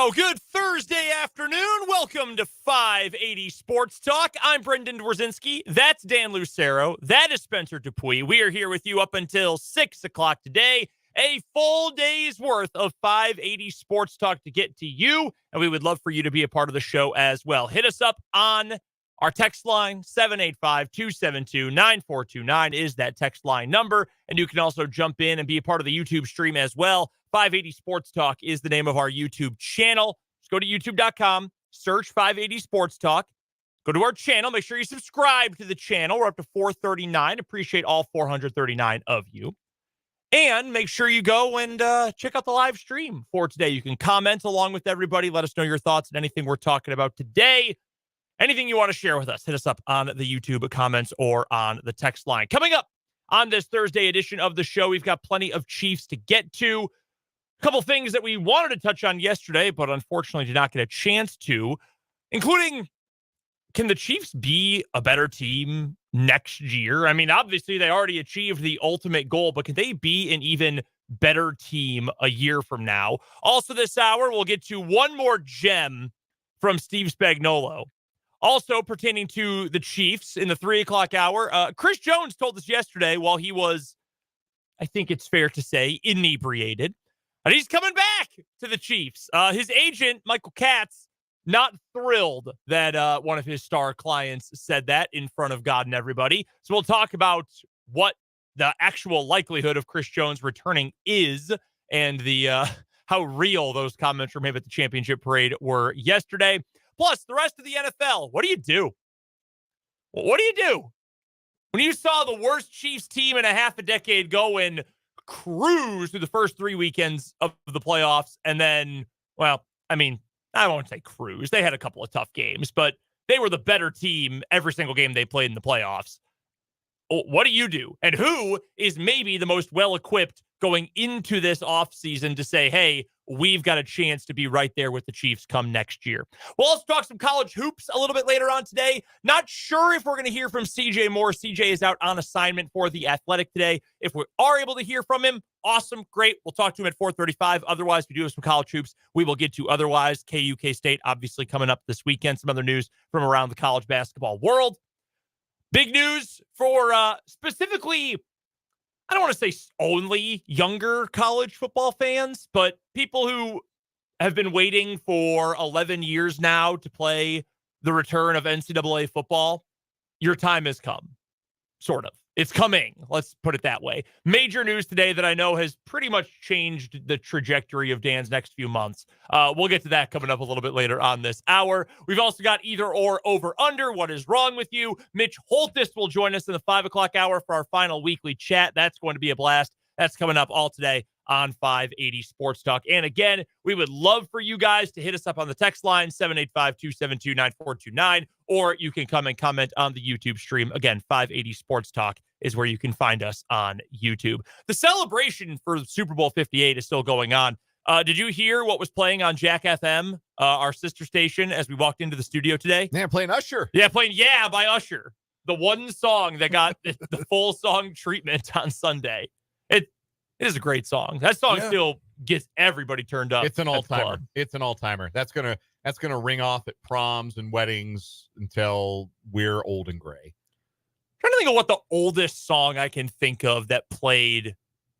Well, good Thursday afternoon. Welcome to 580 Sports Talk. I'm Brendan Dworzinski. That's Dan Lucero. That is Spencer Dupuis. We are here with you up until 6 o'clock today. A full day's worth of 580 Sports Talk to get to you, and we would love for you to be a part of the show as well. Hit us up on our text line, 785-272-9429 is that text line number, and you can also jump in and be a part of the YouTube stream as well. 580 Sports Talk is the name of our YouTube channel. Just go to youtube.com, search 580 Sports Talk. Go to our channel. Make sure you subscribe to the channel. We're up to 439. Appreciate all 439 of you. And make sure you go and check out the live stream for today. You can comment along with everybody. Let us know your thoughts on anything we're talking about today. Anything you want to share with us, hit us up on the YouTube comments or on the text line. Coming up on this Thursday edition of the show, we've got plenty of Chiefs to get to. A couple things that we wanted to touch on yesterday, but unfortunately did not get a chance to, including, can the Chiefs be a better team next year? I mean, obviously they already achieved the ultimate goal, but can they be an even better team a year from now? Also this hour, we'll get to one more gem from Steve Spagnuolo. Also pertaining to the Chiefs in the 3 o'clock hour, Chris Jones told us yesterday while he was, I think it's fair to say, inebriated, and he's coming back to the Chiefs. His agent, Michael Katz, not thrilled that one of his star clients said that in front of God and everybody. So we'll talk about what the actual likelihood of Chris Jones returning is and the how real those comments from him at the championship parade were yesterday. Plus, the rest of the NFL. What do you do? What do you do when you saw the worst Chiefs team in a half a decade go and cruise through the first 3 weekends of the playoffs? And then, well, I mean, I won't say cruise. They had a couple of tough games, but they were the better team every single game they played in the playoffs. What do you do? And who is maybe the most well-equipped going into this offseason to say, hey, we've got a chance to be right there with the Chiefs come next year? We'll also talk some college hoops a little bit later on today. Not sure if we're going to hear from CJ Moore. CJ is out on assignment for The Athletic today. If we are able to hear from him, awesome, great. We'll talk to him at 4:35. Otherwise, we do have some college hoops we will get to otherwise. KU, K-State, obviously coming up this weekend. Some other news from around the college basketball world. Big news for specifically, I don't want to say only younger college football fans, but people who have been waiting for 11 years now to play the return of NCAA football. Your time has come, sort of. It's coming. Let's put it that way. Major news today that I know has pretty much changed the trajectory of Dan's next few months. We'll get to that coming up a little bit later on this hour. We've also got either or over under. What is wrong with you? Mitch Holthus will join us in the 5 o'clock hour for our final weekly chat. That's going to be a blast. That's coming up all today on 580 Sports Talk. And again, we would love for you guys to hit us up on the text line, 785-272-9429, or you can come and comment on the YouTube stream. Again, 580 Sports Talk is where you can find us on YouTube. The celebration for Super Bowl 58 is still going on. Did you hear what was playing on Jack FM, our sister station, as we walked into the studio today? Yeah, playing Usher. Yeah, playing Yeah by Usher. The one song that got the full song treatment on Sunday. It is a great song. That song still gets everybody turned up. It's an all-timer. It's an all-timer. That's gonna ring off at proms and weddings until we're old and gray. I'm trying to think of what the oldest song I can think of that played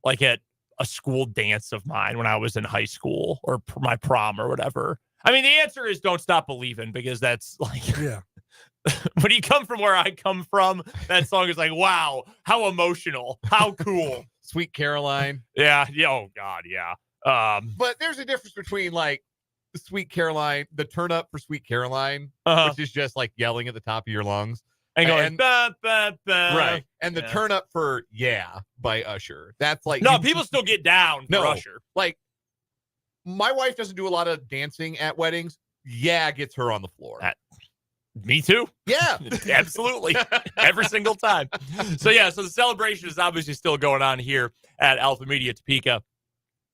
like at a school dance of mine when I was in high school or my prom or whatever. I mean, the answer is Don't Stop Believin', because that's like, when you come from where I come from, that song is like, wow, how emotional, how cool. Sweet Caroline. Yeah. Oh God. Yeah. But there's a difference between like Sweet Caroline, the turn up for Sweet Caroline, which is just like yelling at the top of your lungs. And going, bah, bah, bah. Right. And the turn up for Yeah by Usher. That's like, no, people still get down for Usher. Like, my wife doesn't do a lot of dancing at weddings. Yeah gets her on the floor. Me too. Yeah. Absolutely. Every single time. So the celebration is obviously still going on here at Alpha Media Topeka.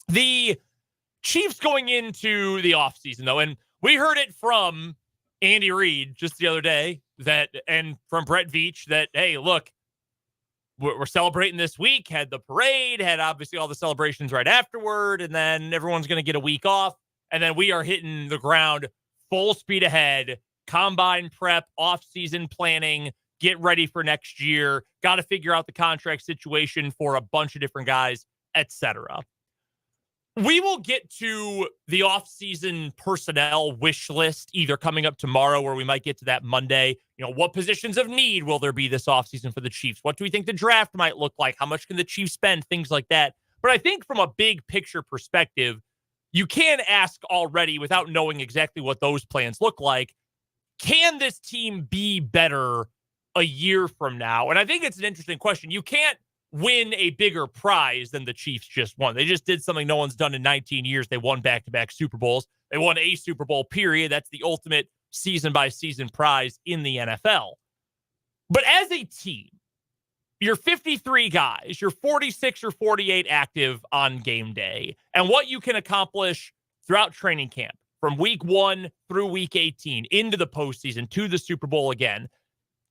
The Chiefs going into the offseason, though, and we heard it from Andy Reid just the other day, and from Brett Veach, that, hey, look, we're celebrating this week, had the parade, had obviously all the celebrations right afterward, and then everyone's going to get a week off. and then we are hitting the ground full speed ahead, combine prep, off-season planning, get ready for next year, got to figure out the contract situation for a bunch of different guys, etc. We will get to the off-season personnel wish list either coming up tomorrow or we might get to that Monday. What positions of need will there be this offseason for the Chiefs? What do we think the draft might look like? How much can the Chiefs spend? Things like that. But I think from a big picture perspective, you can ask already without knowing exactly what those plans look like, can this team be better a year from now? And I think it's an interesting question. You can't win a bigger prize than the Chiefs just won. They just did something no one's done in 19 years. They won back-to-back Super Bowls. They won a Super Bowl, period. That's the ultimate season-by-season prize in the NFL. But as a team, you're 53 guys, you're 46 or 48 active on game day, and what you can accomplish throughout training camp from week 1 through week 18 into the postseason to the Super Bowl again.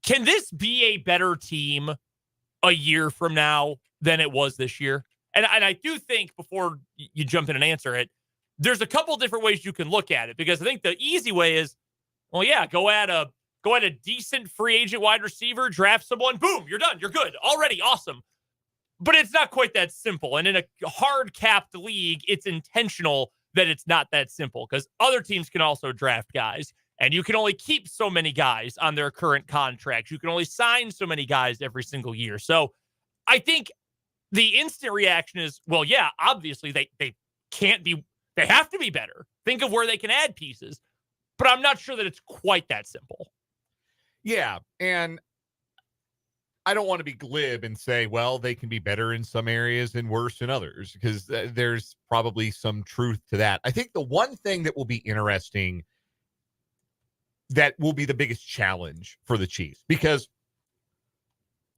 Can this be a better team a year from now than it was this year? And I do think before you jump in and answer it, there's a couple different ways you can look at it, because I think the easy way is, well, yeah, go at a decent free agent wide receiver, draft someone, boom, you're done. You're good. Already awesome. But it's not quite that simple. And in a hard capped league, it's intentional that it's not that simple, because other teams can also draft guys. And you can only keep so many guys on their current contracts. You can only sign so many guys every single year. So I think the instant reaction is, well, yeah, obviously they can't be, they have to be better. Think of where they can add pieces. But I'm not sure that it's quite that simple. Yeah. And I don't want to be glib and say, well, they can be better in some areas and worse in others, because there's probably some truth to that. I think the one thing that will be interesting, that will be the biggest challenge for the Chiefs, because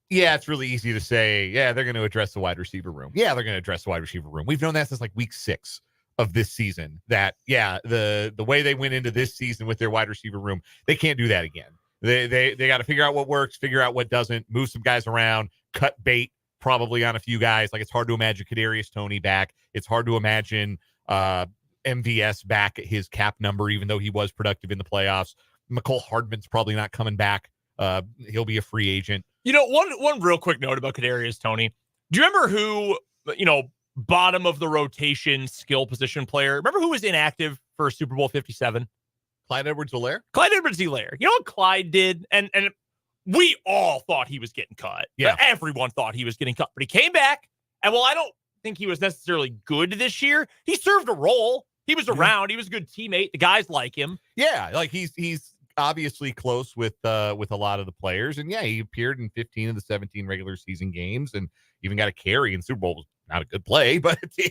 yeah, it's really easy to say, yeah, they're going to address the wide receiver room. Yeah, they're going to address the wide receiver room. We've known that since like week 6 of this season, that, yeah, the way they went into this season with their wide receiver room, they can't do that again. They got to figure out what works, figure out what doesn't, move some guys around, cut bait probably on a few guys. Like, it's hard to imagine Kadarius Toney back. It's hard to imagine MVS back at his cap number, even though he was productive in the playoffs. McCole Hardman's probably not coming back. He'll be a free agent. One real quick note about Kadarius Toney. Do you remember who, bottom of the rotation skill position player? Remember who was inactive for Super Bowl 57? Clyde Edwards-Helaire? Clyde Edwards-Helaire. You know what Clyde did? And we all thought he was getting cut. Yeah. Everyone thought he was getting cut. But he came back, and while I don't think he was necessarily good this year, he served a role. He was around. He was a good teammate. The guys like him. Yeah, like he's obviously close with a lot of the players. And yeah, he appeared in 15 of the 17 regular season games and even got a carry in Super Bowl. Not a good play, but he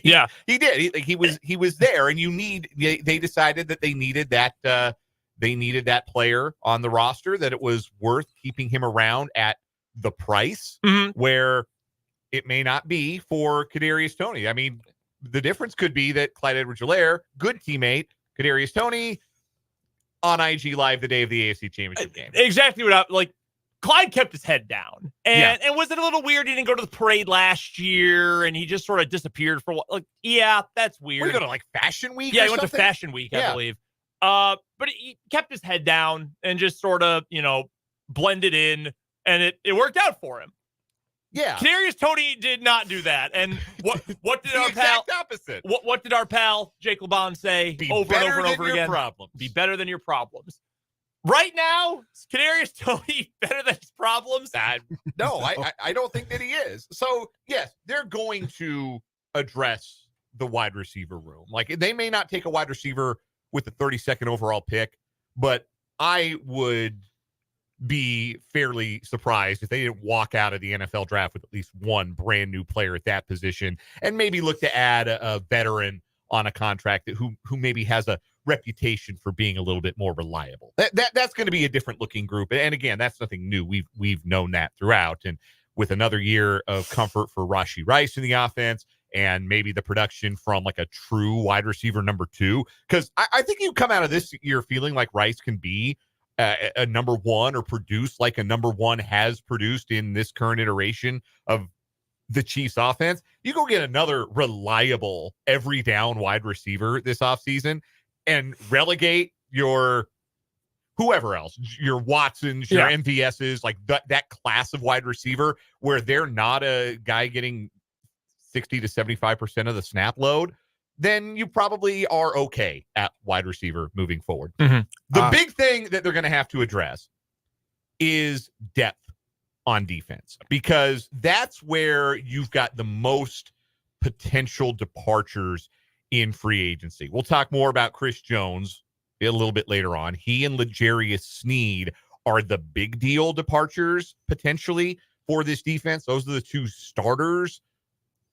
did. He was there, and they decided that they needed that player on the roster, that it was worth keeping him around at the price where it may not be for Kadarius Toney. I mean, the difference could be that Clyde Edwards-Helaire, good teammate, Kadarius Toney on IG Live the day of the AFC Championship game. Exactly what Clyde kept his head down. And was it a little weird he didn't go to the parade last year and he just sort of disappeared for a while? Like, yeah, that's weird. We go to like Fashion Week? Yeah, he went to Fashion Week, I believe. But he kept his head down and just sort of, blended in, and it worked out for him. Yeah. Kadarius Toney did not do that. And what did our pal opposite? What did our pal Jake LeBon say over and over and over again? Problems. Be better than your problems. Right now, is Kadarius Toney better than his problems? No, I don't think that he is. So, yes, they're going to address the wide receiver room. Like, they may not take a wide receiver with the 32nd overall pick, but I would be fairly surprised if they didn't walk out of the NFL draft with at least one brand new player at that position, and maybe look to add a veteran on a contract who maybe has a reputation for being a little bit more reliable. That's going to be a different looking group. And again, that's nothing new. We've known that throughout. And with another year of comfort for Rashee Rice in the offense, and maybe the production from like a true wide receiver number 2, because I think you come out of this year feeling like Rice can be a number 1 or produce like a number 1 has produced in this current iteration of the Chiefs offense. You go get another reliable every down wide receiver this offseason, and relegate your whoever else, your Watsons, your MVSs, like that class of wide receiver where they're not a guy getting 60 to 75% of the snap load, then you probably are okay at wide receiver moving forward. Mm-hmm. The big thing that they're going to have to address is depth on defense, because that's where you've got the most potential departures in free agency. We'll talk more about Chris Jones a little bit later on. He and L'Jarius Sneed are the big deal departures potentially for this defense. Those are the two starters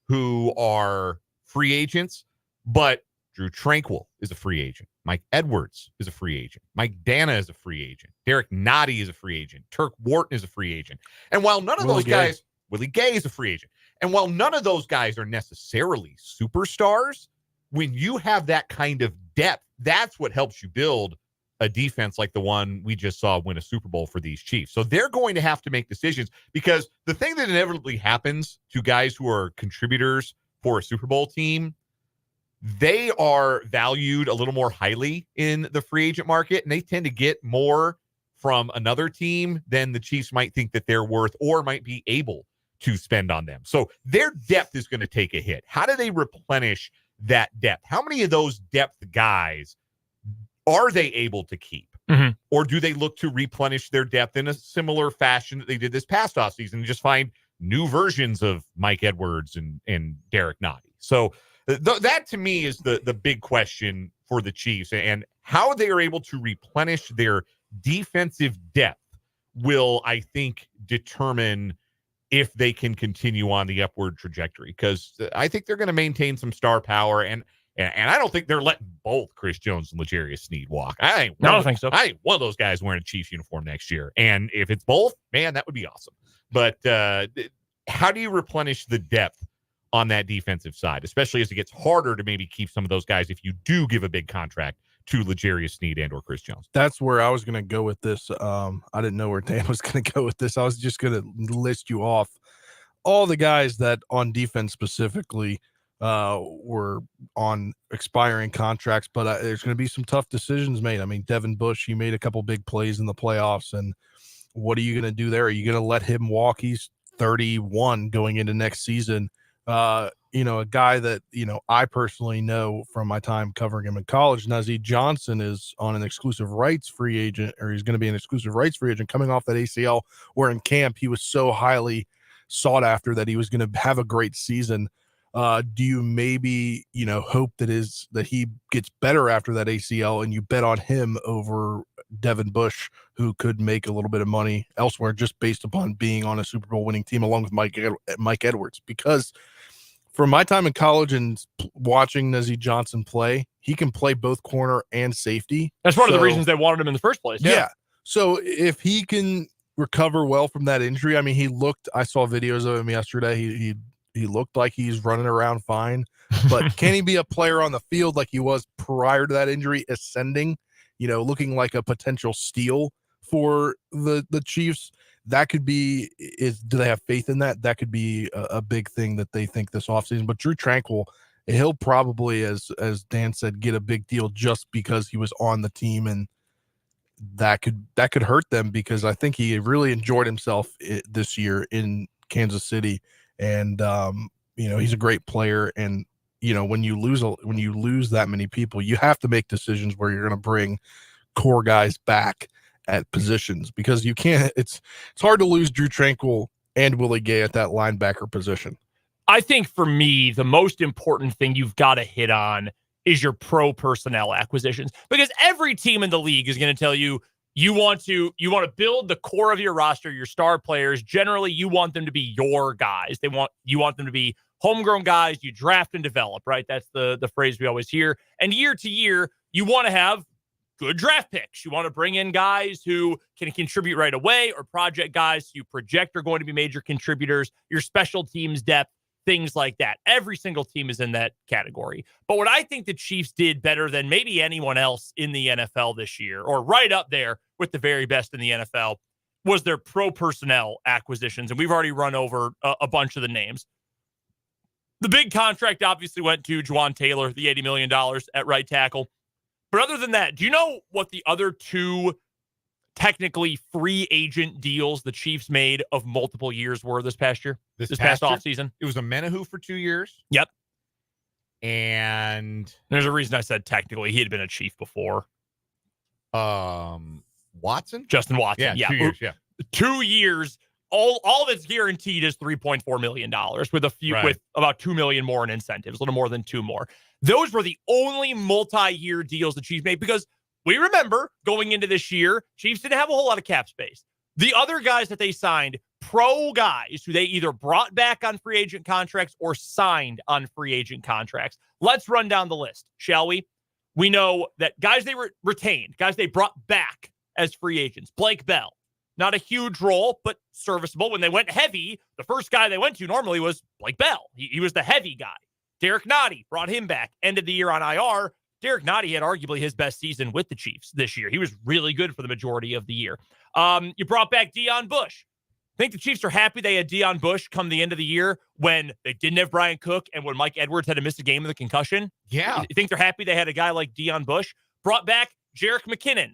who are free agents, but Drew Tranquill is a free agent. Mike Edwards is a free agent. Mike Dana is a free agent. Derek Nottie is a free agent. Turk Wharton is a free agent. And while none of those guys, Willie Gay is a free agent. And while none of those guys are necessarily superstars, when you have that kind of depth, that's what helps you build a defense like the one we just saw win a Super Bowl for these Chiefs. So they're going to have to make decisions, because the thing that inevitably happens to guys who are contributors for a Super Bowl team, they are valued a little more highly in the free agent market, and they tend to get more from another team than the Chiefs might think that they're worth or might be able to spend on them. So their depth is going to take a hit. How do they replenish that depth? How many of those depth guys are they able to keep? Mm-hmm. Or do they look to replenish their depth in a similar fashion that they did this past offseason and just find new versions of Mike Edwards and Derek Nottie? So that to me is the big question for the Chiefs, and how they are able to replenish their defensive depth will, I think, determine if they can continue on the upward trajectory, because I think they're going to maintain some star power, and I don't think they're letting both Chris Jones and L'Jarius Sneed walk. I don't think so. I ain't one of those guys wearing a Chiefs uniform next year, and if it's both, man, that would be awesome. But how do you replenish the depth on that defensive side, especially as it gets harder to maybe keep some of those guys if you do give a big contract to L'Jarius Sneed and or Chris Jones? That's where I was going to go with this. I didn't know where Dan was going to go with this. I was just going to list you off all the guys that on defense specifically were on expiring contracts, but there's going to be some tough decisions made. I mean, Devin Bush, he made a couple big plays in the playoffs, and what are you going to do there? Are you going to let him walk? He's 31 going into next season. A guy that, I personally know from my time covering him in college, Nazeed Johnson, is on an exclusive rights free agent, or he's going to be an exclusive rights free agent coming off that ACL, where in camp he was so highly sought after that he was going to have a great season. Do you maybe, hope that he gets better after that ACL, and you bet on him over Devin Bush, who could make a little bit of money elsewhere just based upon being on a Super Bowl winning team along with Mike Edwards? Because from my time in college and watching Nazeed Johnson play, he can play both corner and safety. That's one of the reasons they wanted him in the first place. Yeah. So if he can recover well from that injury, I mean, I saw videos of him yesterday. He looked like he's running around fine, but can he be a player on the field like he was prior to that injury, ascending, looking like a potential steal for the Chiefs? That could be, do they have faith in that? That could be a big thing that they think this offseason. But Drew Tranquill, he'll probably, as Dan said, get a big deal just because he was on the team, and that could hurt them, because I think he really enjoyed himself this year in Kansas City. And he's a great player, and when you lose that many people, you have to make decisions where you're going to bring core guys back at positions, because you can't. It's hard to lose Drew Tranquill and Willie Gay at that linebacker position. I think for me, the most important thing you've got to hit on is your pro personnel acquisitions, because every team in the league is going to tell you, you want to build the core of your roster, your star players. Generally, you want them to be your guys. You want them to be homegrown guys you draft and develop, right? That's the phrase we always hear. And year to year, you want to have good draft picks. You want to bring in guys who can contribute right away, or project guys you project are going to be major contributors, your special teams depth, things like that. Every single team is in that category. But what I think the Chiefs did better than maybe anyone else in the NFL this year, or right up there with the very best in the NFL, was their pro personnel acquisitions. And we've already run over a bunch of the names. The big contract obviously went to Juwan Taylor, the $80 million at right tackle. But other than that, do you know what the other two technically free agent deals the Chiefs made of multiple years were this past year? This past offseason? It was a Menahu for 2 years. Yep. And there's a reason I said technically. He had been a Chief before. Watson? Justin Watson. Yeah. 2 years. Yeah. 2 years. All that's guaranteed is $3.4 million with about $2 million more in incentives, a little more than 2 more. Those were the only multi-year deals the Chiefs made because we remember going into this year, Chiefs didn't have a whole lot of cap space. The other guys that they signed, pro guys who they either brought back on free agent contracts or signed on free agent contracts. Let's run down the list, shall we? We know that guys they retained, guys they brought back as free agents. Blake Bell, not a huge role, but serviceable. When they went heavy, the first guy they went to normally was Blake Bell. He was the heavy guy. Derek Nottie brought him back. End of the year on IR. Derek Nottie had arguably his best season with the Chiefs this year. He was really good for the majority of the year. You brought back Deion Bush. I think the Chiefs are happy they had Deion Bush come the end of the year when they didn't have Brian Cook and when Mike Edwards had to miss a game with a concussion. Yeah. You think they're happy they had a guy like Deion Bush? Brought back Jerick McKinnon.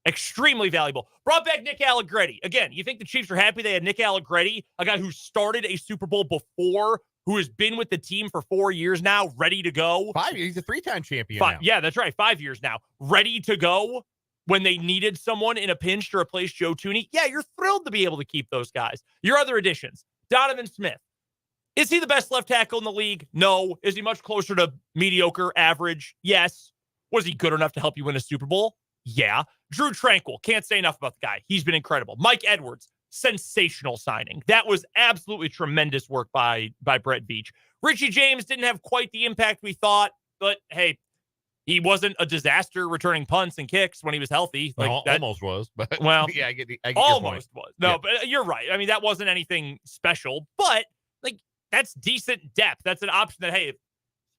Extremely valuable. Brought back Nick Allegretti. Again, you think the Chiefs are happy they had Nick Allegretti, a guy who started a Super Bowl before, who has been with the team for 4 years now, ready to go. 5 years. He's a 3-time champion now. Yeah, that's right. 5 years now. Ready to go when they needed someone in a pinch to replace Joe Thuney. Yeah, you're thrilled to be able to keep those guys. Your other additions, Donovan Smith. Is he the best left tackle in the league? No. Is he much closer to mediocre, average? Yes. Was he good enough to help you win a Super Bowl? Yeah. Drew Tranquil. Can't say enough about the guy. He's been incredible. Mike Edwards. Sensational signing. That was absolutely tremendous work by Brett Veach. Richie James didn't have quite the impact we thought, but hey, he wasn't a disaster returning punts and kicks when he was healthy. Like that almost was, but well, yeah, I get almost was. No, yeah. But you're right. I mean, that wasn't anything special, but like that's decent depth. That's an option that hey,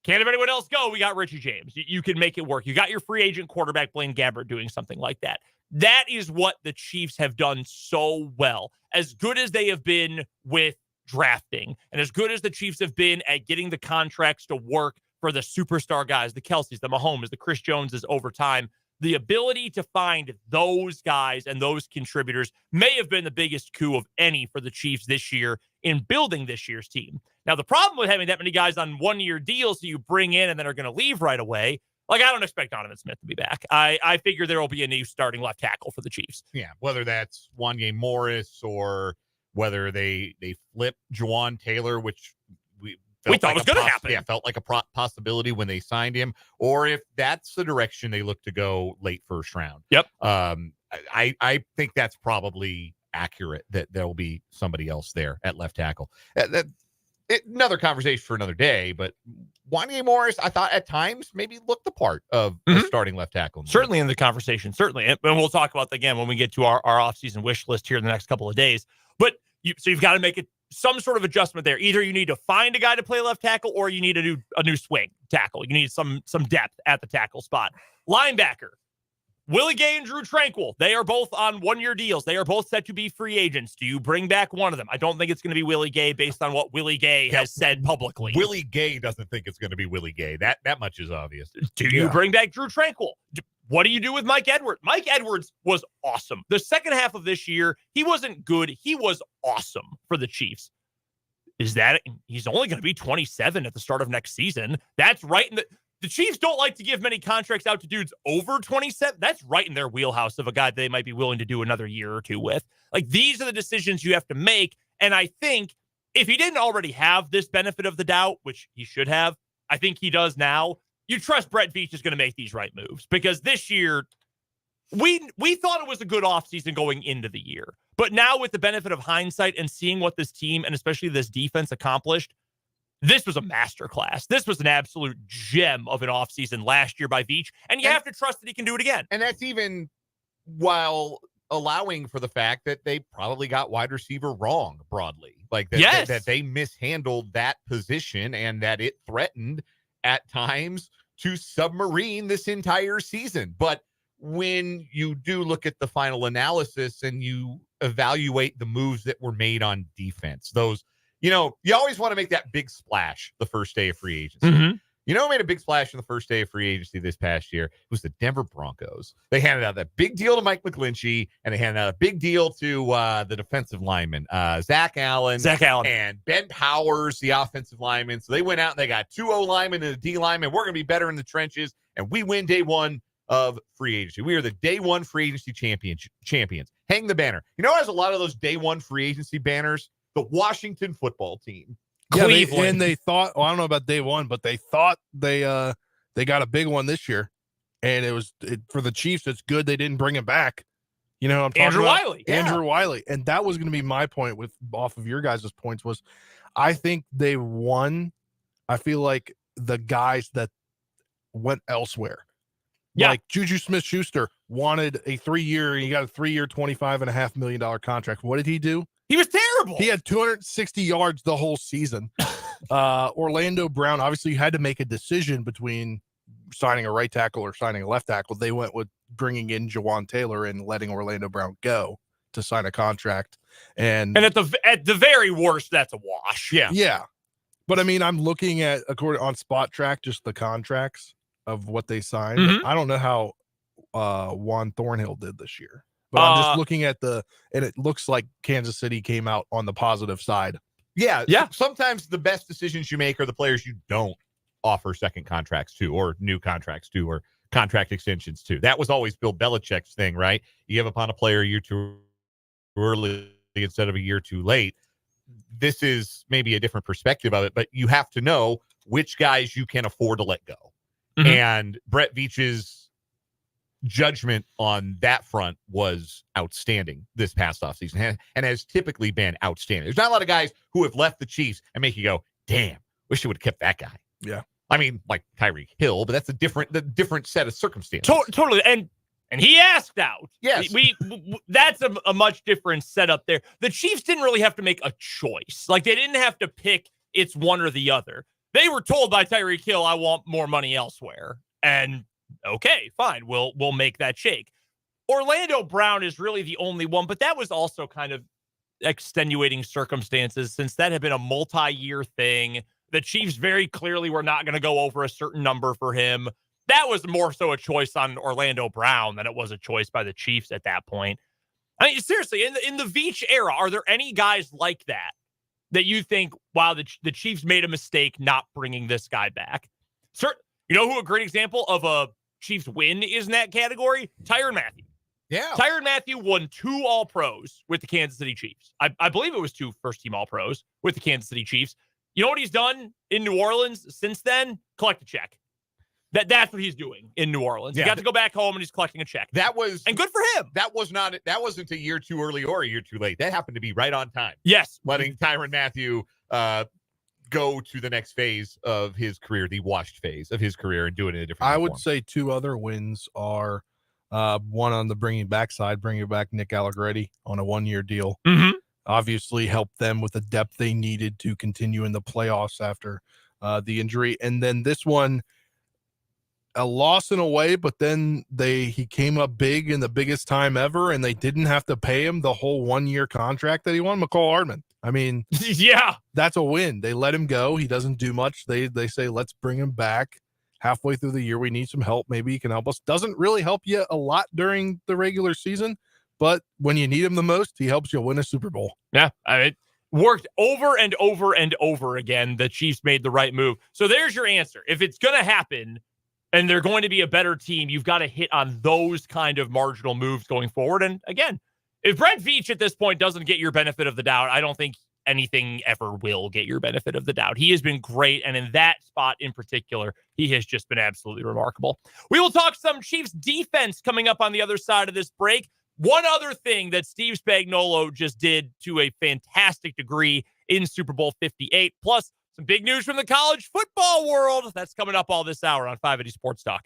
can't have anyone else go. We got Richie James. You can make it work. You got your free agent quarterback Blaine Gabbert doing something like that. That is what the Chiefs have done so well. As good as they have been with drafting and as good as the Chiefs have been at getting the contracts to work for the superstar guys, the Kelce's, the Mahomes, the Chris Joneses over time, the ability to find those guys and those contributors may have been the biggest coup of any for the Chiefs this year in building this year's team. Now, the problem with having that many guys on one-year deals that you bring in and then are going to leave right away, like I don't expect Donovan Smith to be back. I figure there will be a new starting left tackle for the Chiefs. Yeah, whether that's Wanye Morris or whether they flip Juwan Taylor, which we thought was going to happen. Yeah, felt like a possibility when they signed him, or if that's the direction they look to go late first round. Yep. I think that's probably accurate that there will be somebody else there at left tackle. Another conversation for another day, but Wanye Morris, I thought at times maybe looked the part of a starting left tackle. Certainly in the conversation, certainly. And we'll talk about that again when we get to our offseason wish list here in the next couple of days. But you've got to make it some sort of adjustment there. Either you need to find a guy to play left tackle or you need a new swing tackle. You need some depth at the tackle spot. Linebacker. Willie Gay and Drew Tranquil, they are both on one-year deals. They are both set to be free agents. Do you bring back one of them? I don't think it's going to be Willie Gay based on what Willie Gay has said publicly. Willie Gay doesn't think it's going to be Willie Gay. That much is obvious. Do you bring back Drew Tranquil? What do you do with Mike Edwards? Mike Edwards was awesome. The second half of this year, he wasn't good. He was awesome for the Chiefs. He's only going to be 27 at the start of next season. That's right in the Chiefs don't like to give many contracts out to dudes over 27. That's right in their wheelhouse of a guy they might be willing to do another year or two with. Like, these are the decisions you have to make. And I think if he didn't already have this benefit of the doubt, which he should have, I think he does now, you trust Brett Veach is going to make these right moves. Because this year, we thought it was a good offseason going into the year. But now with the benefit of hindsight and seeing what this team and especially this defense accomplished, this was a masterclass. This was an absolute gem of an offseason last year by Veach, and you have to trust that he can do it again. And that's even while allowing for the fact that they probably got wide receiver wrong broadly. Like that they mishandled that position and that it threatened at times to submarine this entire season. But when you do look at the final analysis and you evaluate the moves that were made on defense, those, you always want to make that big splash the first day of free agency. Mm-hmm. You know who made a big splash in the first day of free agency this past year? It was the Denver Broncos. They handed out that big deal to Mike McGlinchey, and they handed out a big deal to the defensive lineman, Zach Allen. And Ben Powers, the offensive lineman. So they went out and they got 2 O-linemen and a D lineman. We're going to be better in the trenches, and we win day one of free agency. We are the day one free agency champions. Hang the banner. You know who has a lot of those day one free agency banners? The Washington football team. Yeah, they thought, well, I don't know about day one, but they thought they got a big one this year, and for the Chiefs. It's good they didn't bring him back. You know what I'm talking Andrew about? Wiley. Andrew Wiley, and that was going to be my point off of your guys' points was, I think they won. I feel like the guys that went elsewhere, like Juju Smith-Schuster wanted a 3-year. He got a 3-year, $25.5 million contract. What did he do? He was terrible. He had 260 yards the whole season. Orlando Brown, obviously, you had to make a decision between signing a right tackle or signing a left tackle. They went with bringing in Jawan Taylor and letting Orlando Brown go to sign a contract. And at the very worst, that's a wash. Yeah. But I mean, I'm looking at, according on Spot Track, just the contracts of what they signed. Mhm. I don't know how Juan Thornhill did this year. But I'm just looking at and it looks like Kansas City came out on the positive side. Yeah. Sometimes the best decisions you make are the players you don't offer second contracts to, or new contracts to, or contract extensions to. That was always Bill Belichick's thing, right? You give up on a player a year too early instead of a year too late. This is maybe a different perspective of it, but you have to know which guys you can afford to let go. Mhm. And Brett Veach's judgment on that front was outstanding this past offseason, and has typically been outstanding. There's not a lot of guys who have left the Chiefs and make you go, damn, wish you would have kept that guy. Yeah. I mean, like Tyreek Hill, but that's the different set of circumstances. Totally. And he asked out. Yes. We that's a much different setup there. The Chiefs didn't really have to make a choice. Like, they didn't have to pick it's one or the other. They were told by Tyreek Hill, I want more money elsewhere. And okay, fine. We'll make that shake. Orlando Brown is really the only one, but that was also kind of extenuating circumstances, since that had been a multi-year thing. The Chiefs very clearly were not going to go over a certain number for him. That was more so a choice on Orlando Brown than it was a choice by the Chiefs at that point. I mean, seriously, in the Veach era, are there any guys like that you think, wow, the Chiefs made a mistake not bringing this guy back? You know who a great example of a Chiefs win is in that category? Tyrann Mathieu. Yeah. Tyrann Mathieu won 2 All-Pros with the Kansas City Chiefs. I believe it was 2 first-team All-Pros with the Kansas City Chiefs. You know what he's done in New Orleans since then? Collect a check. That's what he's doing in New Orleans. Yeah. He got to go back home and he's collecting a check. And good for him. That wasn't a year too early or a year too late. That happened to be right on time. Yes. Letting Tyrann Mathieu go to the next phase of his career, the washed phase of his career, and do it in a different I form. would say 2 other wins are one on the bringing back side, bringing back Nick Allegretti on a 1-year deal. Mm-hmm. Obviously helped them with the depth they needed to continue in the playoffs after the injury. And then this one, a loss in a way, but then he came up big in the biggest time ever, and they didn't have to pay him the whole 1-year contract that he won. McCall Hardman. I mean, yeah, that's a win. They let him go. He doesn't do much. They say, let's bring him back halfway through the year. We need some help. Maybe he can help us. Doesn't really help you a lot during the regular season, but when you need him the most, he helps you win a Super Bowl. Yeah, it worked over and over and over again. The Chiefs made the right move. So there's your answer. If it's going to happen and they're going to be a better team, you've got to hit on those kind of marginal moves going forward. And again, if Brett Veach at this point doesn't get your benefit of the doubt, I don't think anything ever will get your benefit of the doubt. He has been great, and in that spot in particular, he has just been absolutely remarkable. We will talk some Chiefs defense coming up on the other side of this break. One other thing that Steve Spagnuolo just did to a fantastic degree in Super Bowl 58, plus some big news from the college football world. That's coming up all this hour on 580 Sports Talk.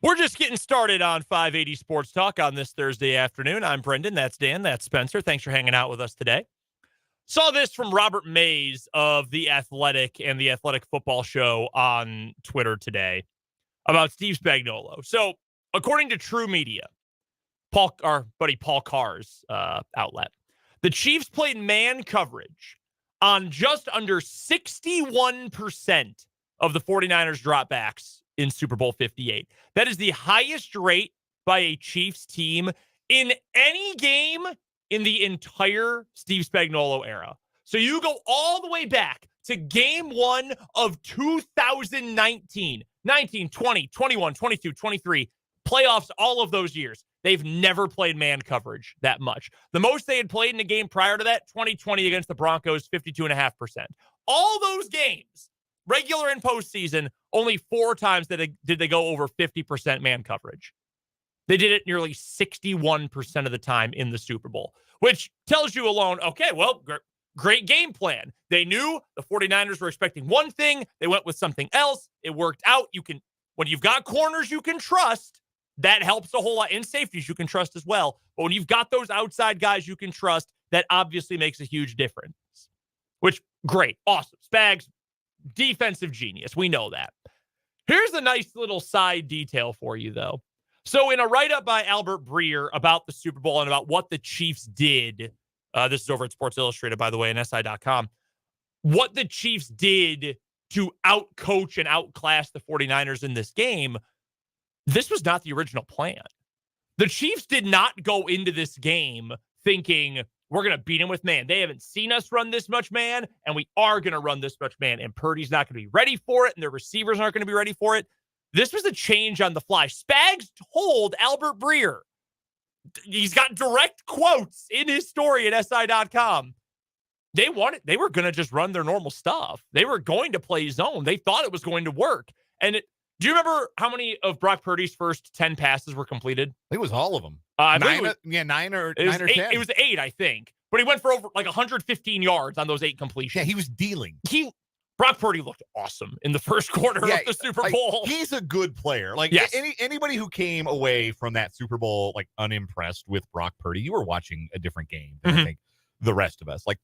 We're just getting started on 580 Sports Talk on this Thursday afternoon. I'm Brendan. That's Dan. That's Spencer. Thanks for hanging out with us today. Saw this from Robert Mays of The Athletic and The Athletic Football Show on Twitter today about Steve Spagnuolo. So, according to True Media, our buddy Paul Carr's outlet, the Chiefs played man coverage on just under 61% of the 49ers dropbacks in Super Bowl 58. That is the highest rate by a Chiefs team in any game in the entire Steve Spagnuolo era. So you go all the way back to game 1 of 2019, 19, 20, 21, 22, 23, playoffs, all of those years. They've never played man coverage that much. The most they had played in a game prior to that, 2020 against the Broncos, 52.5%. All those games, regular and postseason, only 4 times did they go over 50% man coverage. They did it nearly 61% of the time in the Super Bowl, which tells you alone, okay, well, great game plan. They knew the 49ers were expecting one thing. They went with something else. It worked out. When you've got corners you can trust, that helps a whole lot. In safeties you can trust as well. But when you've got those outside guys you can trust, that obviously makes a huge difference. Which, great, awesome. Spags, defensive genius. We know that. Here's a nice little side detail for you, though. So in a write-up by Albert Breer about the Super Bowl and about what the Chiefs did, this is over at Sports Illustrated, by the way, and SI.com, what the Chiefs did to outcoach and outclass the 49ers in this game, this was not the original plan. The Chiefs did not go into this game thinking, we're going to beat them with man. They haven't seen us run this much man, and we are going to run this much man, and Purdy's not going to be ready for it, and their receivers aren't going to be ready for it. This was a change on the fly. Spags told Albert Breer, he's got direct quotes in his story at SI.com. They were going to just run their normal stuff. They were going to play zone. They thought it was going to work. And do you remember how many of Brock Purdy's first 10 passes were completed? I think it was all of them. 9 or 10. It was 8, I think. But he went for over like 115 yards on those 8 completions. Yeah, he was dealing. Brock Purdy looked awesome in the first quarter of the Super Bowl. He's a good player. Like, yes. Anybody who came away from that Super Bowl like unimpressed with Brock Purdy, you were watching a different game than I think the rest of us. Like,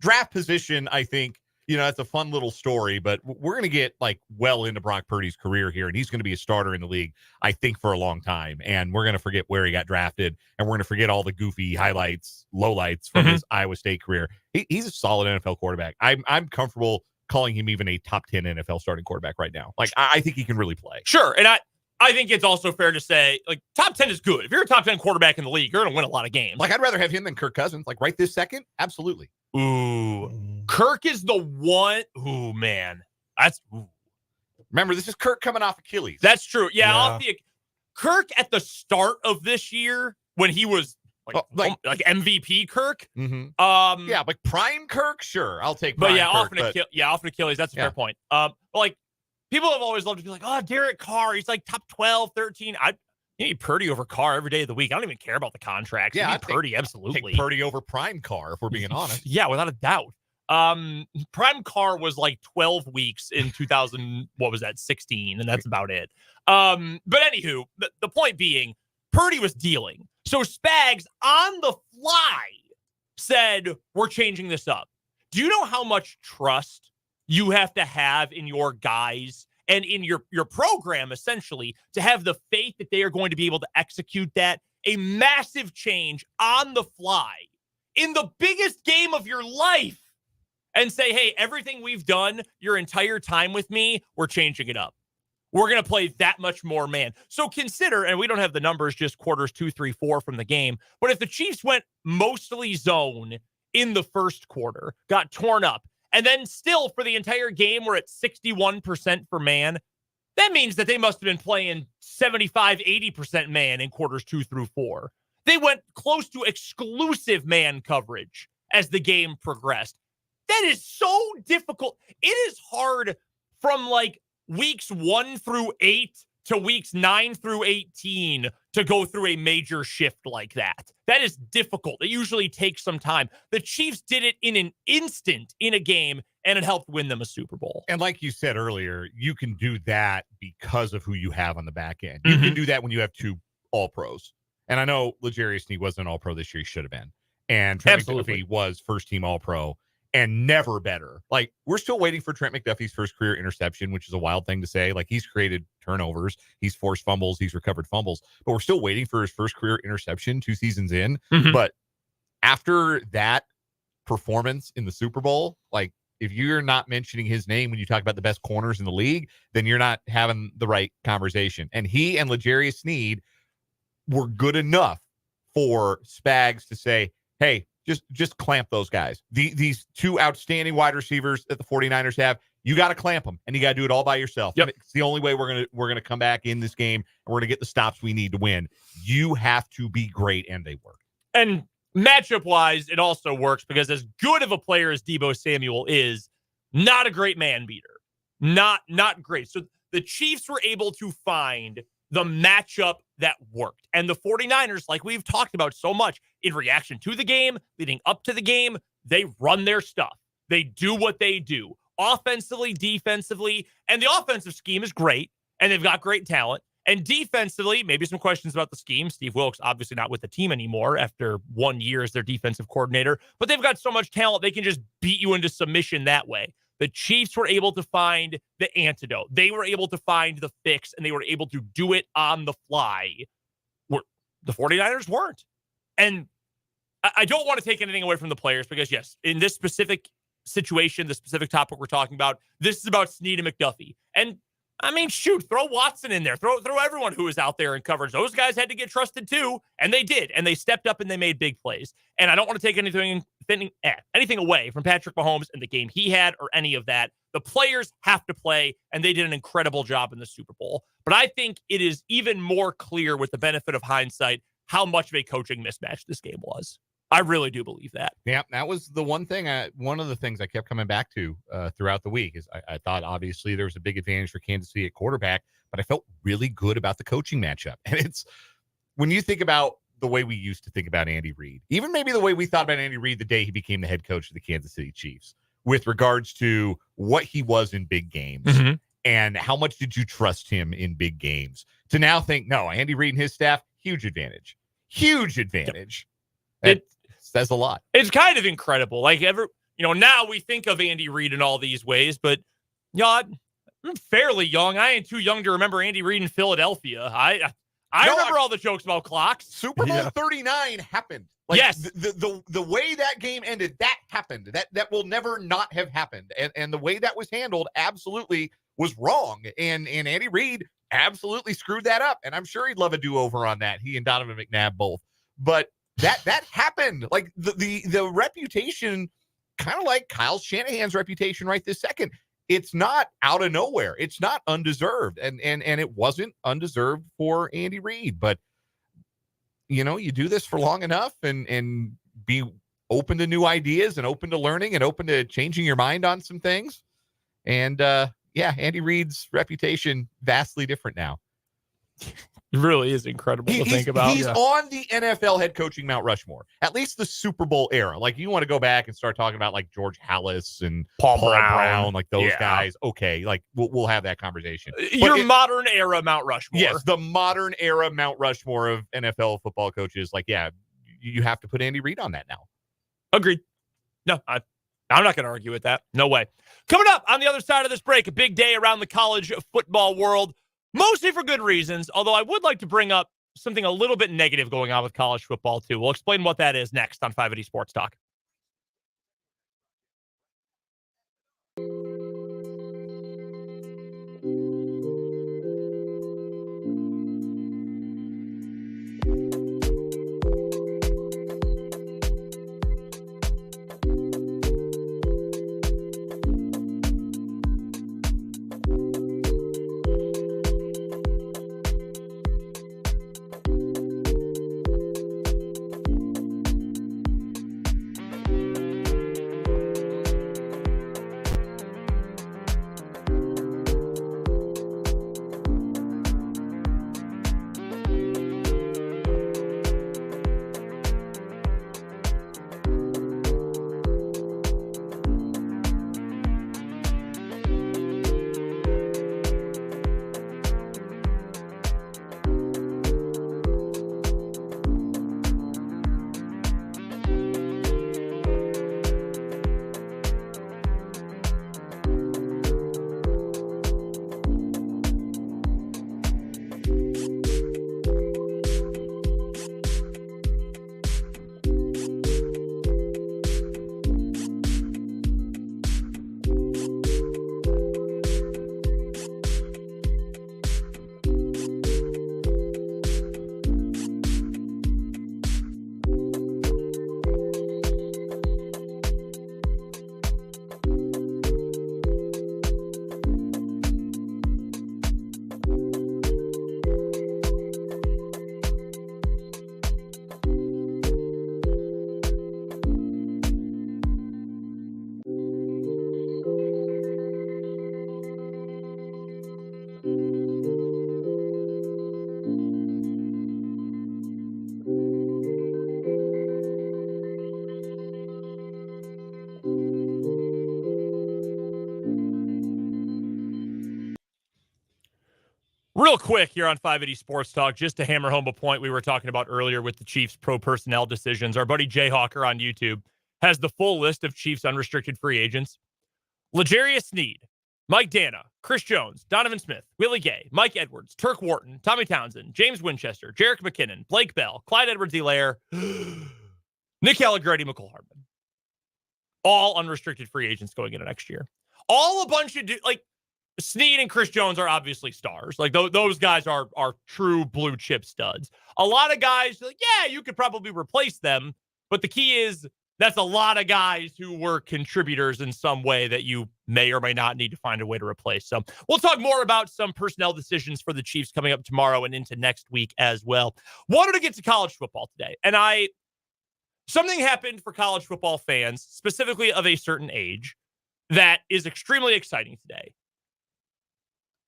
draft position, I think, it's a fun little story, but we're going to get like well into Brock Purdy's career here, and he's going to be a starter in the league, I think, for a long time. And we're going to forget where he got drafted, and we're going to forget all the goofy highlights, lowlights from his Iowa State career. He's a solid NFL quarterback. I'm comfortable calling him even a top 10 NFL starting quarterback right now. Like, I think he can really play. Sure, and I think it's also fair to say, like, top 10 is good. If you're a top 10 quarterback in the league, you're going to win a lot of games. Like, I'd rather have him than Kirk Cousins. Like, right this second, absolutely. Ooh, Kirk is the one. Ooh, man, Remember, this is Kirk coming off Achilles. That's true. Yeah. Off the Kirk at the start of this year when he was like MVP Kirk. Mm-hmm. Like prime Kirk, sure, I'll take. Prime off an Achilles. That's a fair point. Like people have always loved to be like, oh, Derek Carr, he's like top 12, 13. You need Purdy over Carr every day of the week. I don't even care about the contracts. Yeah, Purdy, absolutely. Take Purdy over Prime Carr, if we're being honest. Yeah, without a doubt. Prime Carr was like 12 weeks in 2000, 16, and that's about it. But anywho, the point being, Purdy was dealing. So Spags, on the fly, said, we're changing this up. Do you know how much trust you have to have in your guys and in your program, essentially, to have the faith that they are going to be able to execute that? A massive change on the fly in the biggest game of your life, and say, hey, everything we've done your entire time with me, we're changing it up. We're going to play that much more man. So consider, and we don't have the numbers, just quarters 2, 3, 4 from the game, but if the Chiefs went mostly zone in the first quarter, got torn up, and then still for the entire game we're at 61% for man, that means that they must have been playing 75, 80% man in quarters 2 through 4. They went close to exclusive man coverage as the game progressed. That is so difficult. It is hard from like weeks 1 through 8 to weeks 9 through 18 to go through a major shift like that. That is difficult. It usually takes some time. The Chiefs did it in an instant in a game, and it helped win them a Super Bowl. And like you said earlier, you can do that because of who you have on the back end. You can do that when you have 2 All-Pros. And I know L'Jarius Sneed wasn't an All-Pro this year. He should have been. And Trent McDuffie was first-team All-Pro and never better. Like, we're still waiting for Trent McDuffie's first career interception, which is a wild thing to say. Like, he's created turnovers. He's forced fumbles. He's recovered fumbles. But we're still waiting for his first career interception 2 seasons in. But after that performance in the Super Bowl, like, if you're not mentioning his name when you talk about the best corners in the league, then you're not having the right conversation. And he and L'Jarius Sneed were good enough for Spags to say, hey, just clamp those guys. These 2 outstanding wide receivers that the 49ers have, you got to clamp them, and you got to do it all by yourself. Yep. It's the only way we're gonna come back in this game, and we're gonna get the stops we need to win. You have to be great, and they work. And matchup-wise, it also works because as good of a player as Deebo Samuel is, not a great man beater. Not great. So the Chiefs were able to find the matchup that worked. And the 49ers, like we've talked about so much, in reaction to the game, leading up to the game, they run their stuff. They do what they do. Offensively, defensively, and the offensive scheme is great, and they've got great talent. And defensively, maybe some questions about the scheme. Steve Wilkes obviously not with the team anymore after 1 year as their defensive coordinator, but they've got so much talent, they can just beat you into submission that way. The Chiefs were able to find the antidote. They were able to find the fix, and they were able to do it on the fly. The 49ers weren't. And I don't want to take anything away from the players because, yes, in this specific situation, the specific topic we're talking about, this is about Sneed and McDuffie. And I mean, shoot, throw Watson in there. Throw everyone who was out there in coverage. Those guys had to get trusted too, and they did. And they stepped up and they made big plays. And I don't want to take anything away from Patrick Mahomes and the game he had or any of that. The players have to play, and they did an incredible job in the Super Bowl. But I think it is even more clear with the benefit of hindsight how much of a coaching mismatch this game was. I really do believe that. Yeah, that was the one thing. One of the things I kept coming back to throughout the week is I thought obviously there was a big advantage for Kansas City at quarterback, but I felt really good about the coaching matchup. And it's when you think about the way we used to think about Andy Reid, even maybe the way we thought about Andy Reid the day he became the head coach of the Kansas City Chiefs, with regards to what he was in big games and how much did you trust him in big games, to now think, no, Andy Reid and his staff, huge advantage. It says a lot. It's kind of incredible. Like now we think of Andy Reid in all these ways, but I'm fairly young. I ain't too young to remember Andy Reid in Philadelphia. I remember all the jokes about clocks. Super Bowl 39 happened. Like, yes. The way that game ended, that happened. That will never not have happened. And the way that was handled absolutely was wrong. And Andy Reid absolutely screwed that up. And I'm sure he'd love a do-over on that. He and Donovan McNabb both. But that happened. Like the reputation, kind of like Kyle Shanahan's reputation right this second. It's not out of nowhere. It's not undeserved. And it wasn't undeserved for Andy Reid. But you do this for long enough and be open to new ideas and open to learning and open to changing your mind on some things. And Andy Reid's reputation vastly different now. It really is incredible to think about. He's on the NFL head coaching Mount Rushmore, at least the Super Bowl era. Like, you want to go back and start talking about like George Halas and Paul Brown, like those guys. Okay, like we'll have that conversation. Your modern era Mount Rushmore. Yes, the modern era Mount Rushmore of NFL football coaches. Like, you have to put Andy Reid on that now. Agreed. No, I'm not going to argue with that. No way. Coming up on the other side of this break, a big day around the college football world. Mostly for good reasons, although I would like to bring up something a little bit negative going on with college football, too. We'll explain what that is next on 580 Sports Talk. Real quick here on 580 Sports Talk, just to hammer home a point we were talking about earlier with the Chiefs' pro personnel decisions. Our buddy Jay Hawker on YouTube has the full list of Chiefs unrestricted free agents. L'Jarius Sneed, Mike Dana, Chris Jones, Donovan Smith, Willie Gay, Mike Edwards, Turk Wharton, Tommy Townsend, James Winchester, Jerick McKinnon, Blake Bell, Clyde Edwards-Helaire, Nick Allegretti, McCole Hardman. All unrestricted free agents going into next year. All a bunch of, Sneed and Chris Jones are obviously stars. Like, those guys are true blue chip studs. A lot of guys, you could probably replace them. But the key is that's a lot of guys who were contributors in some way that you may or may not need to find a way to replace. So we'll talk more about some personnel decisions for the Chiefs coming up tomorrow and into next week as well. Wanted to get to college football today. And something happened for college football fans, specifically of a certain age, that is extremely exciting today.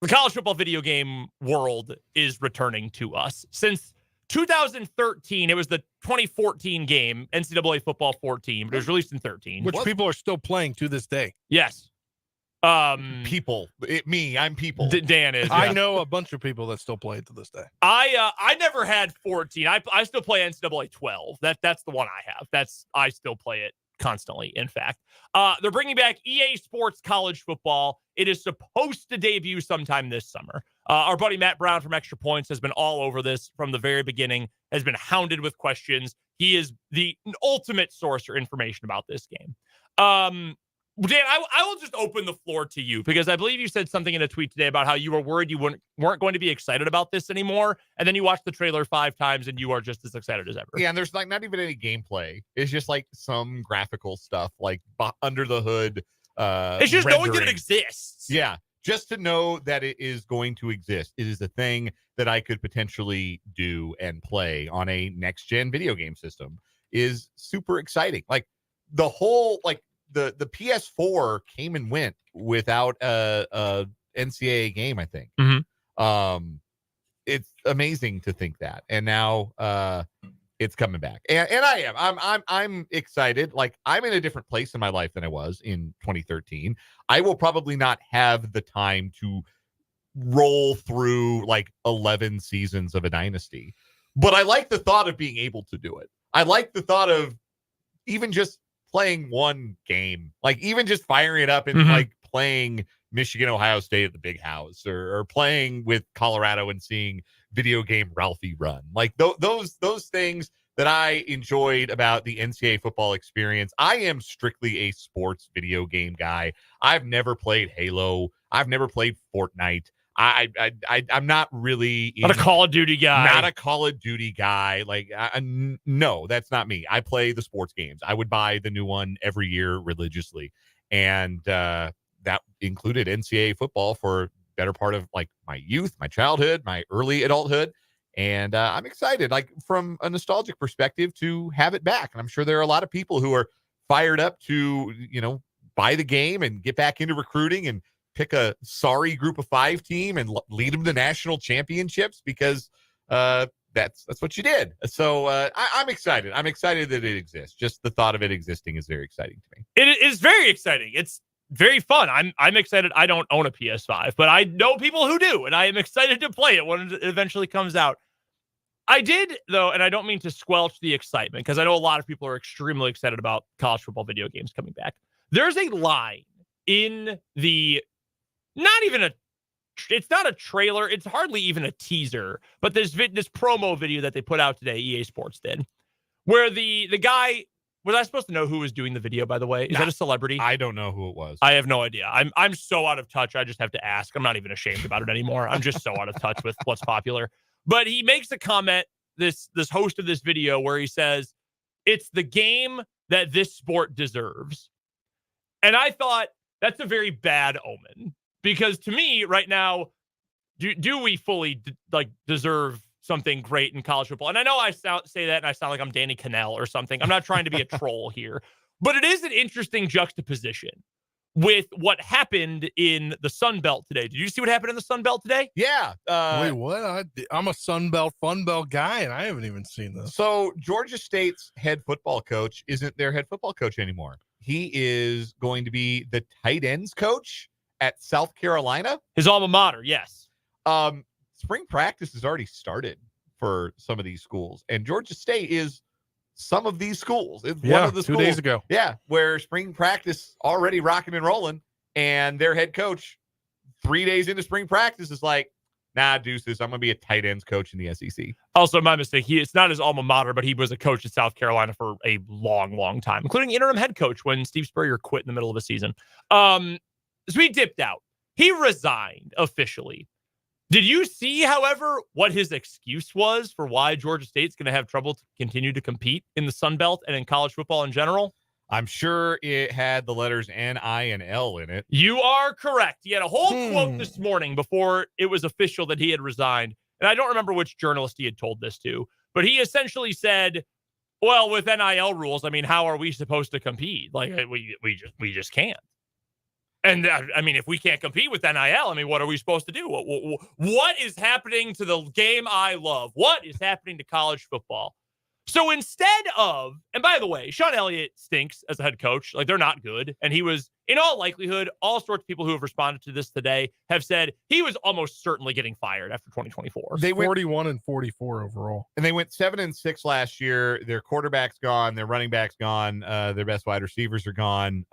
The college football video game world is returning to us. Since 2013, it was the 2014 game, NCAA Football 14, but it was released in 13. Which people are still playing to this day. Yes. People. I'm people. Dan is. I know a bunch of people that still play it to this day. I never had 14. I still play NCAA 12. That's the one I have. I still play it constantly, in fact. They're bringing back EA Sports College Football. It is supposed to debut sometime this summer. Our buddy Matt Brown from Extra Points has been all over this from the very beginning, has been hounded with questions. He is the ultimate source for information about this game. Dan, I will just open the floor to you because I believe you said something in a tweet today about how you were worried you weren't going to be excited about this anymore. And then you watched the trailer 5 times and you are just as excited as ever. Yeah, and there's not even any gameplay. It's just some graphical stuff under the hood. It's just knowing that it exists. Yeah, just to know that it is going to exist. It is a thing that I could potentially do and play on a next-gen video game system is super exciting. The whole, the PS4 came and went without a NCAA game, I think. Mm-hmm. It's amazing to think that. And now it's coming back. And I am. I'm excited. I'm in a different place in my life than I was in 2013. I will probably not have the time to roll through 11 seasons of a dynasty. But I like the thought of being able to do it. I like the thought of even just playing one game, even just firing it up and playing Michigan, Ohio State at the big house or playing with Colorado and seeing video game Ralphie run. Those things that I enjoyed about the NCAA football experience. I am strictly a sports video game guy. I've never played Halo. I've never played Fortnite. I'm not really not a Call of Duty guy. Not a Call of Duty guy. No, that's not me. I play the sports games. I would buy the new one every year religiously, and that included NCAA football for better part of my youth, my childhood, my early adulthood, and I'm excited, from a nostalgic perspective, to have it back. And I'm sure there are a lot of people who are fired up to buy the game and get back into recruiting and pick a sorry group of 5 team and lead them to national championships because that's what you did. So I'm excited. I'm excited that it exists. Just the thought of it existing is very exciting to me. It is very exciting. It's very fun. I'm excited. I don't own a PS5, but I know people who do, and I am excited to play it when it eventually comes out. I did, though, and I don't mean to squelch the excitement because I know a lot of people are extremely excited about college football video games coming back. There's a line in the it's not a trailer. It's hardly even a teaser, but this promo video that they put out today, EA Sports did, where the guy, was I supposed to know who was doing the video, by the way? Is that a celebrity? I don't know who it was. I have no idea. I'm so out of touch. I just have to ask. I'm not even ashamed about it anymore. I'm just so out of touch with what's popular. But he makes a comment, this host of this video, where he says, it's the game that this sport deserves. And I thought that's a very bad omen. Because to me, right now, do we fully deserve something great in college football? And I know I say that and I sound like I'm Danny Cannell or something. I'm not trying to be a troll here. But it is an interesting juxtaposition with what happened in the Sun Belt today. Did you see what happened in the Sun Belt today? Yeah. Wait, what? I'm a Sun Belt, Fun Belt guy, and I haven't even seen this. So Georgia State's head football coach isn't their head football coach anymore. He is going to be the tight ends coach at South Carolina. His alma mater, yes. spring practice has already started for some of these schools, and Georgia State is some of these schools. It's one of the 2 schools, days ago. Yeah, where spring practice already rocking and rolling, and their head coach 3 days into spring practice is like, nah, deuces, I'm going to be a tight ends coach in the SEC. Also, my mistake. It's not his alma mater, but he was a coach at South Carolina for a long, long time, including interim head coach when Steve Spurrier quit in the middle of a season. So he dipped out. He resigned officially. Did you see, however, what his excuse was for why Georgia State's going to have trouble to continue to compete in the Sun Belt and in college football in general? I'm sure it had the letters N-I and L in it. You are correct. He had a whole quote this morning before it was official that he had resigned. And I don't remember which journalist he had told this to, but he essentially said, well, with NIL rules, I mean, how are we supposed to compete? Like, we just can't. And I mean, if we can't compete with NIL, I mean, what are we supposed to do? What is happening to the game I love? What is happening to college football? So instead of, and by the way, Sean Elliott stinks as a head coach. Like, they're not good. And he was, in all likelihood, all sorts of people who have responded to this today have said he was almost certainly getting fired after 2024. They went 41-44 overall. And they went 7-6 last year. Their quarterback's gone. Their running back's gone. Their best wide receivers are gone.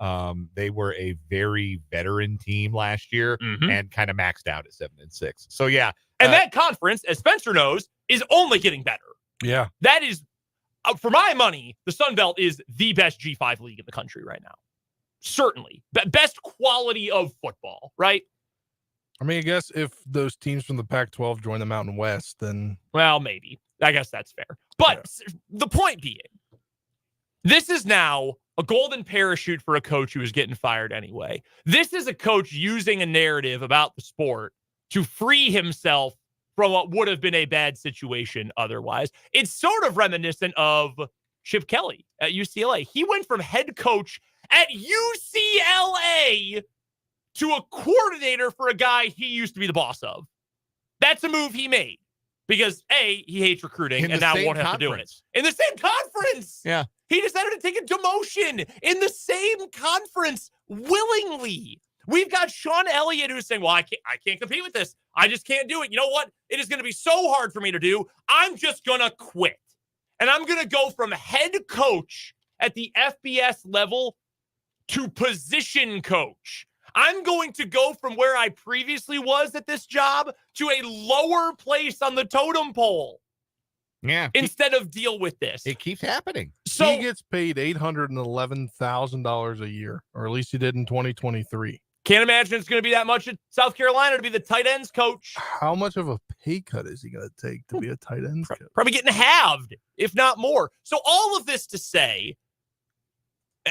They were a very veteran team last year and kind of maxed out at 7-6. So, yeah. And that conference, as Spencer knows, is only getting better. Yeah. That is, for my money, the Sun Belt is the best G5 league in the country right now. Certainly. Best quality of football, right? I mean, I guess if those teams from the Pac-12 join the Mountain West, then... Well, maybe. I guess that's fair. But the point being, this is now a golden parachute for a coach who is getting fired anyway. This is a coach using a narrative about the sport to free himself from what would have been a bad situation otherwise. It's sort of reminiscent of Chip Kelly at UCLA. He went from head coach at UCLA to a coordinator for a guy he used to be the boss of. That's a move he made because, A, he hates recruiting and now won't have to do it. In the same conference. Yeah. He decided to take a demotion in the same conference willingly. We've got Sean Elliott who's saying, well, I can't compete with this. I just can't do it. You know what? It is going to be so hard for me to do. I'm just going to quit. And I'm going to go from head coach at the FBS level to position coach. I'm going to go from where I previously was at this job to a lower place on the totem pole. Yeah. Instead of deal with this. It keeps happening. So he gets paid $811,000 a year, or at least he did in 2023. Can't imagine it's going to be that much at South Carolina to be the tight ends coach. How much of a pay cut is he going to take to be a tight end coach? Probably getting halved, if not more. So all of this to say,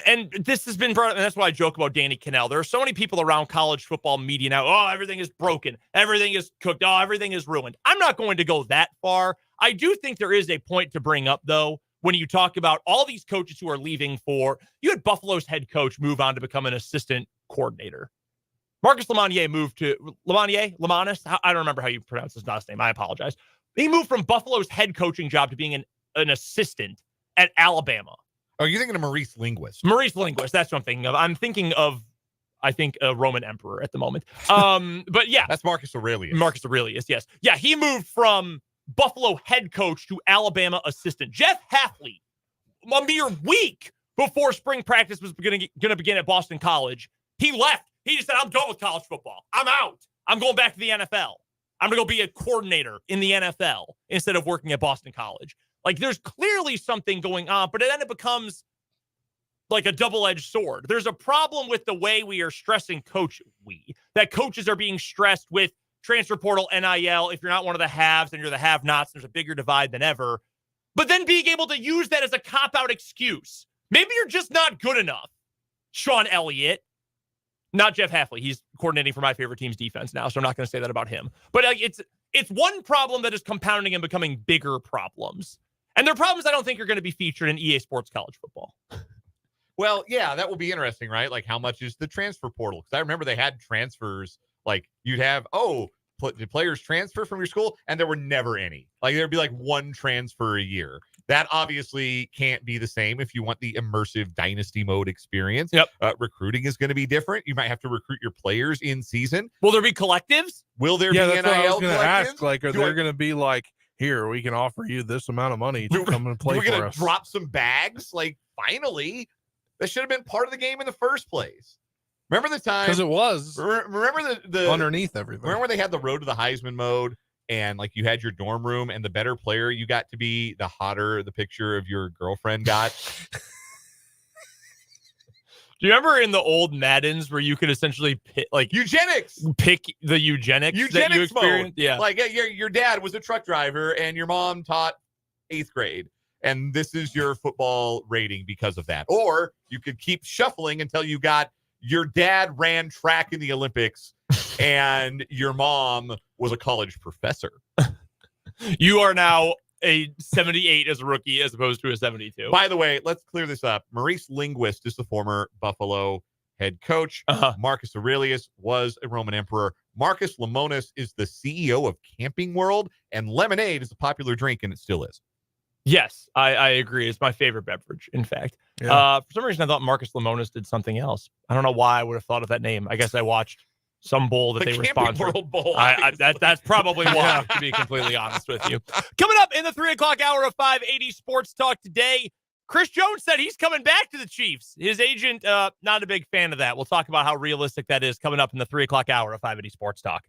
and this has been brought up, and that's why I joke about Danny Cannell. There are so many people around college football media now. Oh, everything is broken. Everything is cooked. Oh, everything is ruined. I'm not going to go that far. I do think there is a point to bring up, though, when you talk about all these coaches who are leaving you had Buffalo's head coach move on to become an assistant coordinator. Marcus Lemonnier moved to Lemanis. I don't remember how you pronounce his last name. I apologize. He moved from Buffalo's head coaching job to being an assistant at Alabama. Oh, you're thinking of Maurice Linguist. Maurice Linguist. That's what I'm thinking of. I'm thinking of, I think, a Roman emperor at the moment. But yeah. That's Marcus Aurelius. Marcus Aurelius, yes. Yeah, he moved from Buffalo head coach to Alabama assistant. Jeff Hafley, a mere week before spring practice was going to begin at Boston College, he left. He just said, I'm done with college football. I'm out. I'm going back to the NFL. I'm going to go be a coordinator in the NFL instead of working at Boston College. Like, there's clearly something going on, but then it becomes like a double-edged sword. There's a problem with the way we are stressing that coaches are being stressed with transfer portal, NIL. If you're not one of the haves and you're the have-nots, there's a bigger divide than ever. But then being able to use that as a cop-out excuse. Maybe you're just not good enough, Sean Elliott. Not Jeff Hafley. He's coordinating for my favorite team's defense now, so I'm not going to say that about him. But it's one problem that is compounding and becoming bigger problems. And they're problems I don't think are going to be featured in EA Sports College Football. Well, yeah, that will be interesting, right? Like, how much is the transfer portal? Because I remember they had transfers. Like, you'd have, did players transfer from your school? And there were never any. Like, there'd be like one transfer a year. That obviously can't be the same if you want the immersive dynasty mode experience. Yep. Recruiting is going to be different. You might have to recruit your players in season. Will there be collectives? Will there be that's what I NIL was going to ask. collectives? Like, are there going to be like, here, we can offer you this amount of money to come and play We're for going us? to drop some bags? Like, finally, that should have been part of the game in the first place. Remember the time? Because it was Remember the underneath everything. Remember when they had the Road to the Heisman mode and like you had your dorm room and the better player you got to be, the hotter the picture of your girlfriend got? Do you remember in the old Maddens where you could essentially pick the eugenics that you experienced? Mode. Yeah. Like your dad was a truck driver and your mom taught 8th grade. And this is your football rating because of that. Or you could keep shuffling until you got your dad ran track in the Olympics and your mom was a college professor. You are now a 78 as a rookie as opposed to a 72. By the way, let's clear this up. Maurice Linguist is the former Buffalo head coach. Marcus Aurelius was a Roman emperor. Marcus Lemonis is the CEO of Camping World, and lemonade is a popular drink, and it still is. Yes, I agree. It's my favorite beverage, in fact. Yeah. For some reason, I thought Marcus Lemonis did something else. I don't know why I would have thought of that name. I guess I watched some bowl that they were Camping sponsoring. World Bowl. That's probably why, to be completely honest with you. Coming up in the 3 o'clock hour of 580 Sports Talk today, Chris Jones said he's coming back to the Chiefs. His agent, not a big fan of that. We'll talk about how realistic that is coming up in the 3 o'clock hour of 580 Sports Talk.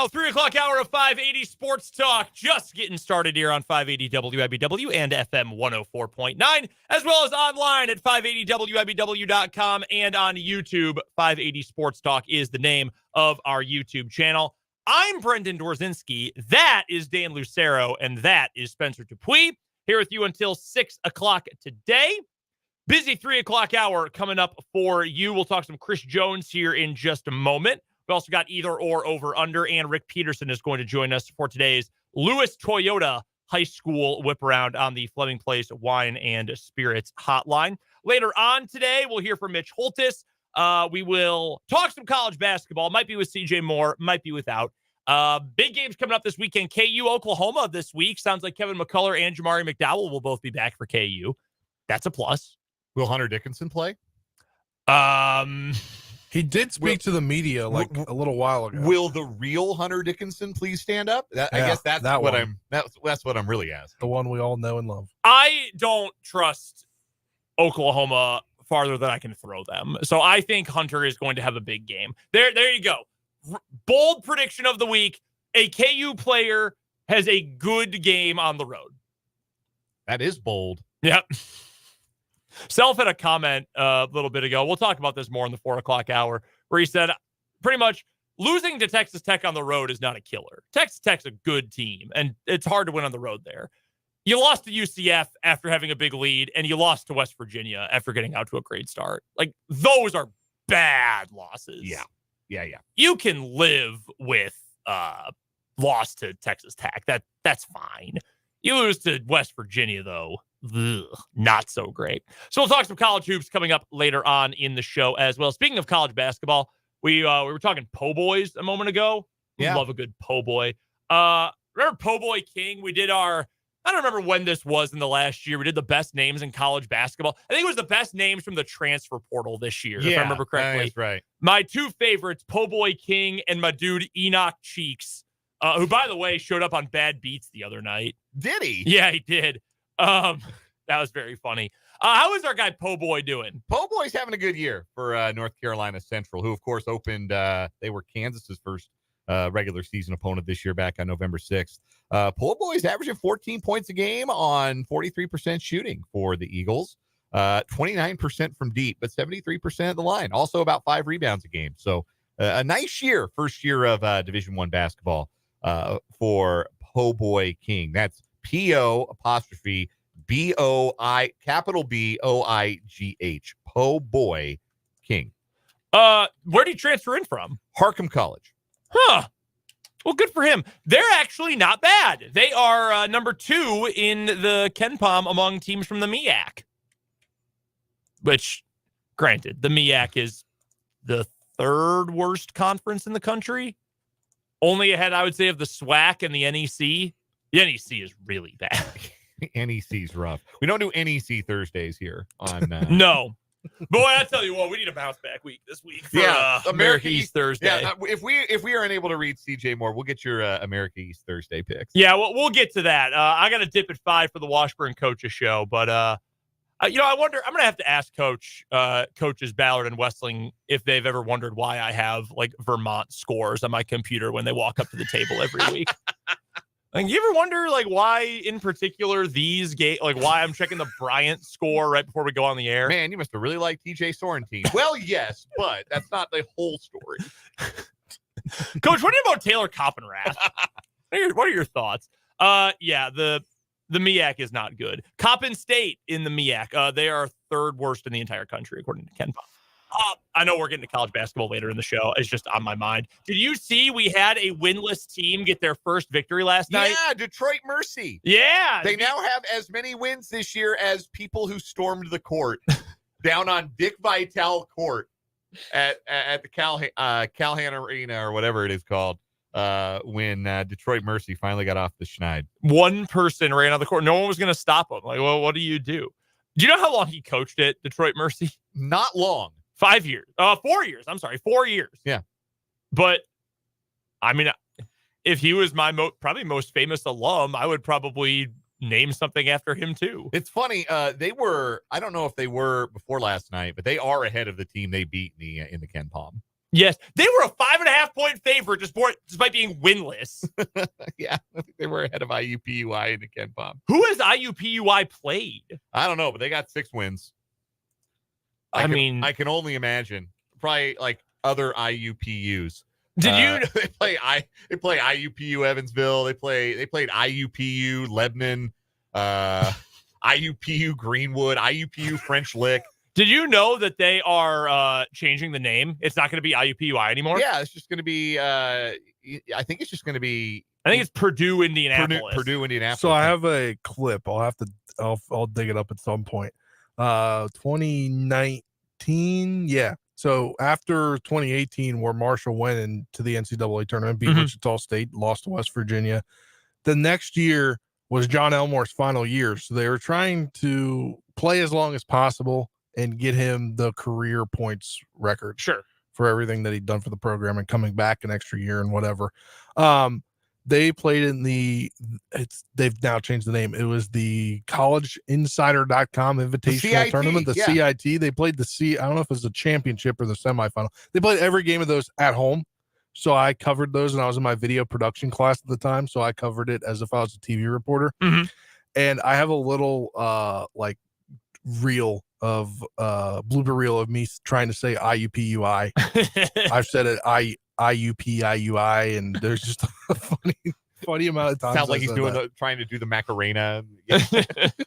go. 3 o'clock hour of 580 Sports Talk. Just getting started here on 580 WIBW and FM 104.9, as well as online at 580WIBW.com and on YouTube. 580 Sports Talk is the name of our YouTube channel. I'm Brendan Dorzinski. That is Dan Lucero, and that is Spencer Dupuis. Here with you until 6 o'clock today. Busy 3 o'clock hour coming up for you. We'll talk some Chris Jones here in just a moment. We also got either or over under, and Rick Peterson is going to join us for today's Lewis Toyota High School whip around on the Fleming Place Wine and Spirits hotline. Later on today, we'll hear from Mitch Holthus. We will talk some college basketball. Might be with CJ Moore, might be without. Big games coming up this weekend. KU, Oklahoma this week. Sounds like Kevin McCullough and Jamari McDowell will both be back for KU. That's a plus. Will Hunter Dickinson play? He did speak to the media a little while ago. Will the real Hunter Dickinson please stand up? I guess that's what I'm really asking. The one we all know and love. I don't trust Oklahoma farther than I can throw them. So I think Hunter is going to have a big game. There you go. Bold prediction of the week. A KU player has a good game on the road. That is bold. Yep. Self had a comment a little bit ago. We'll talk about this more in the 4 o'clock hour, where he said pretty much losing to Texas Tech on the road is not a killer. Texas Tech's a good team, and it's hard to win on the road there. You lost to UCF after having a big lead, and you lost to West Virginia after getting out to a great start. Like, those are bad losses. Yeah. You can live with loss to Texas Tech. That's fine. You lose to West Virginia, though. Ugh, not so great. So we'll talk some college hoops coming up later on in the show as well. Speaking of college basketball, we were talking Po' Boys a moment ago. Yeah. Love a good Po' Boy. Remember Po' Boy King? We did I don't remember when this was in the last year. We did the best names in college basketball. I think it was the best names from the transfer portal this year, if I remember correctly. That's right. My two favorites, Po' Boy King and my dude Enoch Cheeks, who, by the way, showed up on Bad Beats the other night. Did he? Yeah, he did. That was very funny. How is our guy Po' Boy doing? Po' Boy's having a good year for North Carolina Central, who, of course, opened. They were Kansas's first regular season opponent this year back on November 6th. Po' Boy's averaging 14 points a game on 43% shooting for the Eagles, 29% from deep, but 73% of the line. Also about 5 rebounds a game. So a nice year, first year of Division I basketball for Po' Boy King. That's P-O' B-O-I, capital B-O-I-G-H. Po' Boy King. Where did he transfer in from? Harcum College. Huh. Well, good for him. They're actually not bad. They are number 2 in the KenPom among teams from the MEAC. Which, granted, the MEAC is the 3rd worst conference in the country. Only ahead, I would say, of the SWAC and the NEC. The NEC is really bad. NEC's rough. We don't do NEC Thursdays here on. No. Boy, I tell you what, we need a bounce back week this week for America East Thursday. Yeah, if we are unable to read CJ Moore, we'll get your America East Thursday picks. Yeah, we'll get to that. I got to dip at 5 for the Washburn Coaches show, but I wonder. I'm gonna have to ask coaches Ballard and Westling if they've ever wondered why I have like Vermont scores on my computer when they walk up to the table every week. Like, you ever wonder, like, why in particular these why I'm checking the Bryant score right before we go on the air? Man, you must have really liked TJ Sorrentine. Well, yes, but that's not the whole story. Coach, what do you about Taylor Coppenrath? What are your thoughts? Yeah, the MEAC is not good. Coppin State in the MEAC, they are 3rd worst in the entire country, according to KenPom. I know we're getting to college basketball later in the show. It's just on my mind. Did you see we had a winless team get their first victory last night? Yeah, Detroit Mercy. Yeah. They now have as many wins this year as people who stormed the court down on Dick Vitale Court at the Calhan Arena or whatever it is called when Detroit Mercy finally got off the schneid. One person ran on the court. No one was going to stop him. Like, well, what do you do? Do you know how long he coached at Detroit Mercy? Not long. 5 years. 4 years. I'm sorry. 4 years. Yeah. But, I mean, if he was my probably most famous alum, I would probably name something after him too. It's funny. They were, I don't know if they were before last night, but they are ahead of the team they beat in the KenPom. Yes, they were a 5.5-point favorite despite being winless. Yeah, I think they were ahead of IUPUI in the Ken Palm. Who has IUPUI played? I don't know, but they got 6 wins. I can only imagine. Probably like other IUPUs. Did you? They play IUPU Evansville. They played IUPU Lebanon, IUPU Greenwood, IUPU French Lick. Did you know that they are changing the name? It's not going to be IUPUI anymore. Yeah, it's just going to be. I think it's just going to be. I think it's Purdue, Indianapolis. Purdue, Indianapolis. So I have a clip. I'll dig it up at some point. 2019. Yeah. So after 2018, where Marshall went into the NCAA tournament, beat Wichita State, lost to West Virginia. The next year was John Elmore's final year. So they were trying to play as long as possible and get him the career points record. Sure. For everything that he'd done for the program and coming back an extra year and whatever. They played in they've now changed the name. It was the collegeinsider.com invitational tournament, the CIT. They played I don't know if it was the championship or the semifinal. They played every game of those at home. So I covered those, and I was in my video production class at the time. So I covered it as if I was a TV reporter. And I have a little reel of blooper reel of me trying to say IUPUI. I've said it IUPIUI, and there's just a funny amount of time. Sounds like he's trying to do the Macarena.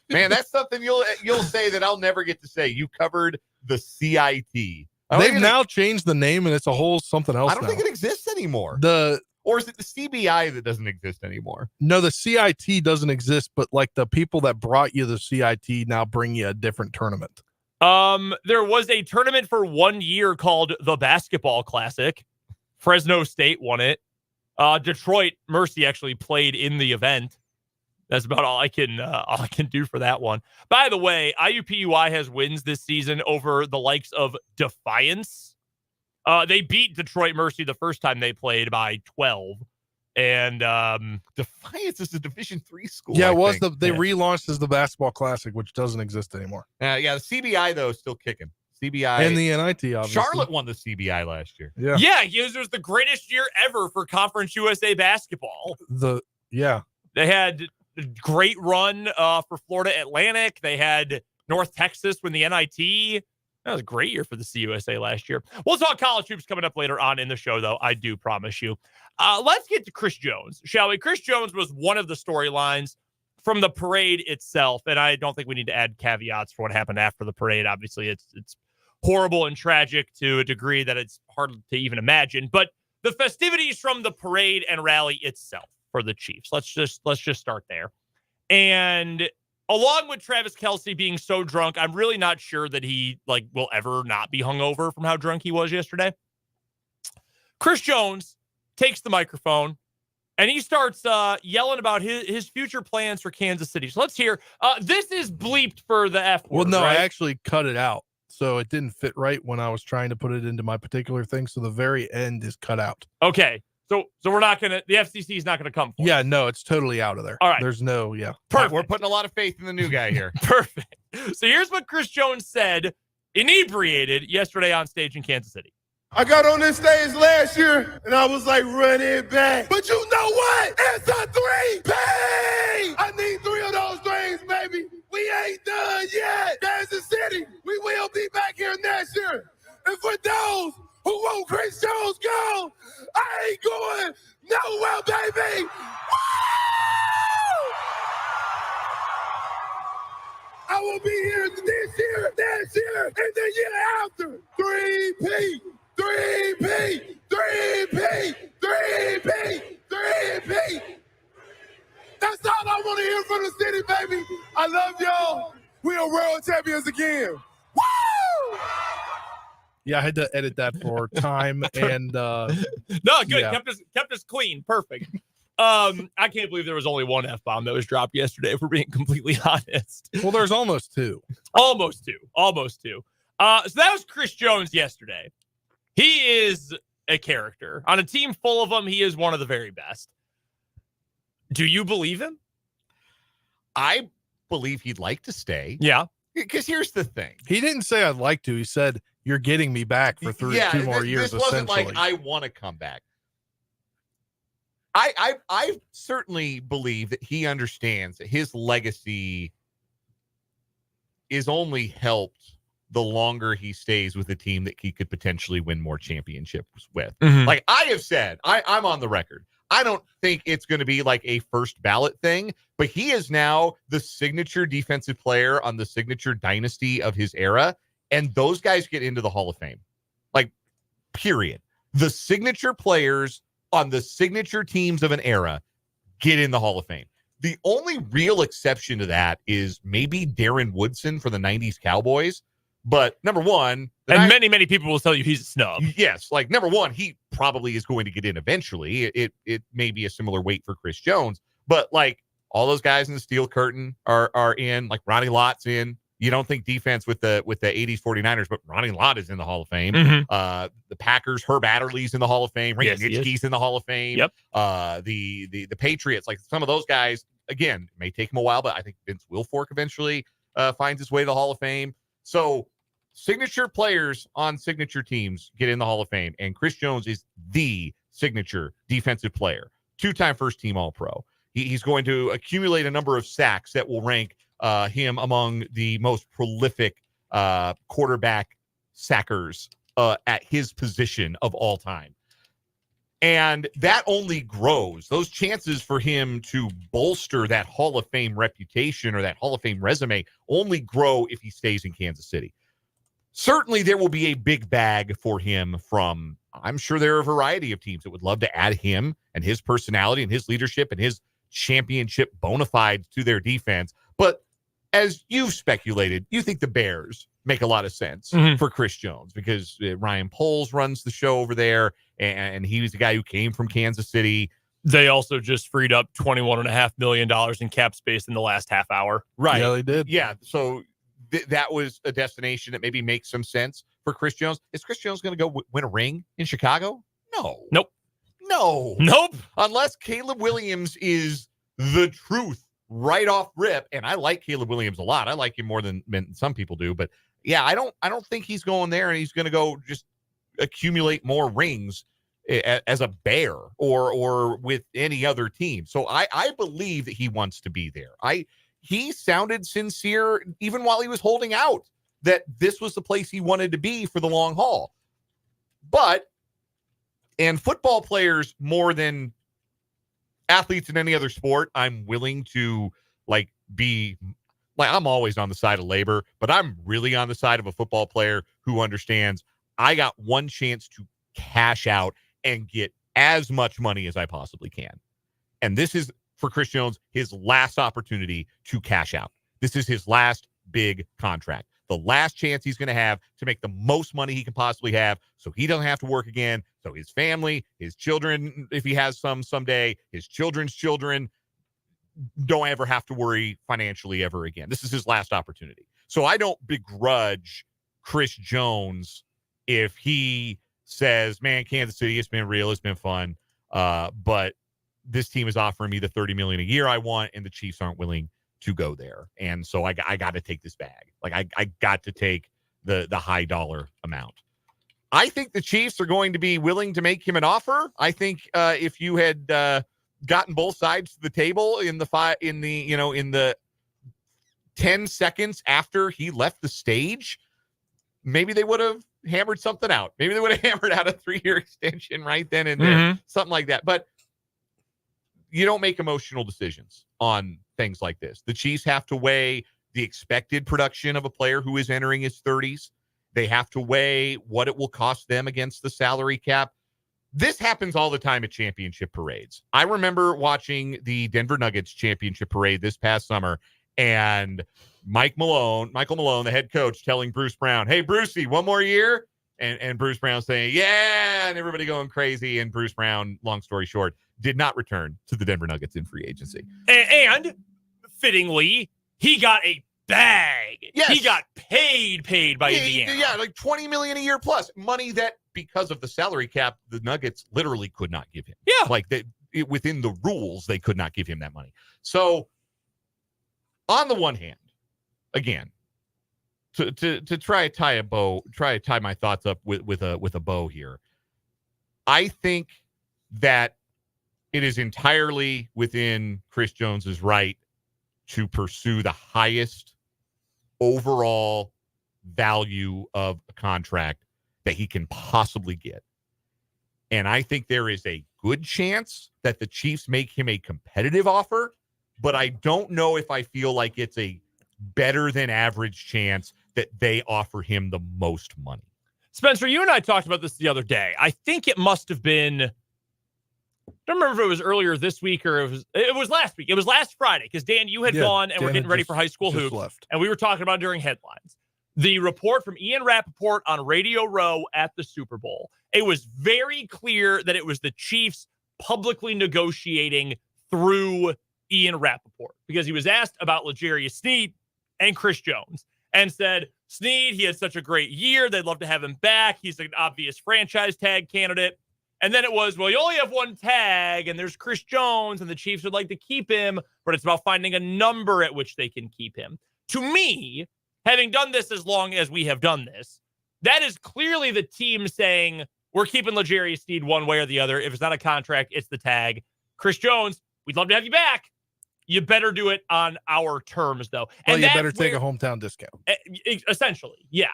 Man, that's something you'll say that I'll never get to say. You covered the CIT. They've now changed the name, and it's a whole something else. I don't think it exists anymore. Or is it the CBI that doesn't exist anymore? No, the CIT doesn't exist, but like the people that brought you the CIT now bring you a different tournament. There was a tournament for 1 year called the Basketball Classic. Fresno State won it. Detroit Mercy actually played in the event. That's about all I can do for that one. By the way, IUPUI has wins this season over the likes of Defiance. They beat Detroit Mercy the first time they played by 12. And Defiance is a Division III school. Yeah, they relaunched as the Basketball Classic, which doesn't exist anymore. Yeah, the CBI though is still kicking. CBI and the NIT, obviously. Charlotte won the CBI last year. Yeah, it was the greatest year ever for Conference USA basketball. They had a great run for Florida Atlantic. They had North Texas win the NIT. That was a great year for the CUSA last year. We'll talk college hoops coming up later on in the show, though. I do promise you. Let's get to Chris Jones, shall we? Chris Jones was one of the storylines from the parade itself, and I don't think we need to add caveats for what happened after the parade. Obviously, it's horrible and tragic to a degree that it's hard to even imagine. But the festivities from the parade and rally itself for the Chiefs. Let's just start there. And along with Travis Kelce being so drunk, I'm really not sure that he will ever not be hungover from how drunk he was yesterday. Chris Jones takes the microphone and he starts yelling about his future plans for Kansas City. So let's hear. This is bleeped for the F word. Well, no, right? I actually cut it out. So it didn't fit right when I was trying to put it into my particular thing. So the very end is cut out. Okay. So we're not going to, the FCC is not going to come for Yeah, no, it's totally out of there. All right. There's no, yeah. Perfect. We're putting a lot of faith in the new guy here. Perfect. So here's what Chris Jones said, inebriated, yesterday on stage in Kansas City. I got on this stage last year, and I was like, run it back. But you know what? It's a 3-P! I need 3 of those things, baby. We ain't done yet. Kansas City, we will be back here next year. And for those who want Chris Jones gone, I ain't going nowhere, baby. Woo! I will be here this year, next year, and the year after. 3-P, 3-P, 3-P, 3-P, 3-P. That's all I want to hear from the city, baby. I love y'all. We are world champions again. Woo! Yeah, I had to edit that for time and No, good. Yeah. Kept us clean. Perfect. I can't believe there was only one F-bomb that was dropped yesterday, if we're being completely honest. well, there's almost 2. Almost two. So that was Chris Jones yesterday. He is a character. On a team full of them, he is one of the very best. Do you believe him? I believe he'd like to stay. Yeah. Because here's the thing. He didn't say I'd like to. He said you're getting me back for two more years. This wasn't essentially. like I want to come back. I certainly believe that he understands that his legacy is only helped the longer he stays with a team that he could potentially win more championships with. Mhm. Like I have said, I'm on the record. I don't think it's going to be like a first ballot thing, but he is now the signature defensive player on the signature dynasty of his era. And those guys get into the Hall of Fame. Like, period. The signature players on the signature teams of an era get in the Hall of Fame. The only real exception to that is maybe Darren Woodson for the 90s Cowboys. But number one, many people will tell you he's a snub. Yes, like number one, he probably is going to get in eventually. It may be a similar weight for Chris Jones, but like all those guys in the steel curtain are in. Like Ronnie Lott's in. You don't think defense with the 80s 49ers, but Ronnie Lott is in the Hall of Fame. Mm-hmm. The Packers, Herb Adderley's in the Hall of Fame. Ray Yes, Nitschke's in the Hall of Fame. Yep. The Patriots, like some of those guys, again, it may take him a while, but I think Vince Wilfork eventually finds his way to the Hall of Fame. So signature players on signature teams get in the Hall of Fame, and Chris Jones is the signature defensive player, 2-time first-team All-Pro. He's going to accumulate a number of sacks that will rank him among the most prolific quarterback sackers at his position of all time. And that only grows. Those chances for him to bolster that Hall of Fame reputation or that Hall of Fame resume only grow if he stays in Kansas City. Certainly there will be a big bag for him from, I'm sure there are a variety of teams that would love to add him and his personality and his leadership and his championship bona fides to their defense. But as you've speculated, you think the Bears make a lot of sense for Chris Jones because Ryan Poles runs the show over there, and he was the guy who came from Kansas City. They also just freed up $21.5 million in cap space in the last half hour. Right. Yeah, they did. Yeah. So that was a destination that maybe makes some sense for Chris Jones. Is Chris Jones going to go win a ring in Chicago? No. Nope. Unless Caleb Williams is the truth right off rip. And I like Caleb Williams a lot. I like him more than some people do. But yeah, I don't think he's going there and he's going to go just accumulate more rings as a Bear or with any other team. So I believe that he wants to be there. He sounded sincere even while he was holding out that this was the place he wanted to be for the long haul. And football players more than athletes in any other sport, I'm willing to I'm always on the side of labor, but I'm really on the side of a football player who understands I got one chance to cash out and get as much money as I possibly can. And this is, for Chris Jones, his last opportunity to cash out. This is his last big contract. The last chance he's going to have to make the most money he can possibly have so he doesn't have to work again. So his family, his children, if he has some someday, his children's children don't ever have to worry financially ever again. This is his last opportunity. So I don't begrudge Chris Jones if he says, man, Kansas City, it's been real, it's been fun, but this team is offering me the $30 million a year I want, and the Chiefs aren't willing to go there. And so I got to take this bag. Like I got to take the high dollar amount. I think the Chiefs are going to be willing to make him an offer. I think if you had gotten both sides to the table in the 10 seconds after he left the stage, maybe they would have hammered something out. Maybe they would have hammered out a 3-year extension right then and there, something like that. But you don't make emotional decisions on things like this. The Chiefs have to weigh the expected production of a player who is entering his 30s. They have to weigh what it will cost them against the salary cap. This happens all the time at championship parades. I remember watching the Denver Nuggets championship parade this past summer, and Michael Malone, the head coach, telling Bruce Brown, hey, Brucey, one more year? And Bruce Brown saying, yeah, and everybody going crazy. And Bruce Brown, long story short, did not return to the Denver Nuggets in free agency. And fittingly, he got a bag. Yes. He got paid by Indiana. Yeah, like $20 million a year plus. Money that, because of the salary cap, the Nuggets literally could not give him. Yeah. Like within the rules, they could not give him that money. So on the one hand, again, to try to tie my thoughts up with a bow here. I think that it is entirely within Chris Jones's right to pursue the highest overall value of a contract that he can possibly get. And I think there is a good chance that the Chiefs make him a competitive offer, but I don't know if I feel like it's a better than average chance that they offer him the most money. Spencer, you and I talked about this the other day. I think it must have been, I don't remember if it was earlier this week or it was last week. It was last Friday because, Dan, you had gone and Dan we're getting ready for high school hoops. Left. And we were talking about it during headlines. The report from Ian Rappaport on Radio Row at the Super Bowl. It was very clear that it was the Chiefs publicly negotiating through Ian Rappaport because he was asked about L'Jarius Sneed and Chris Jones and said, Sneed, he had such a great year. They'd love to have him back. He's an obvious franchise tag candidate. And then it was, well, you only have one tag, and there's Chris Jones, and the Chiefs would like to keep him, but it's about finding a number at which they can keep him. To me, having done this as long as we have done this, that is clearly the team saying, we're keeping L'Jarius Sneed one way or the other. If it's not a contract, it's the tag. Chris Jones, we'd love to have you back. You better do it on our terms, though. Well, and you better take a hometown discount. Essentially, yeah.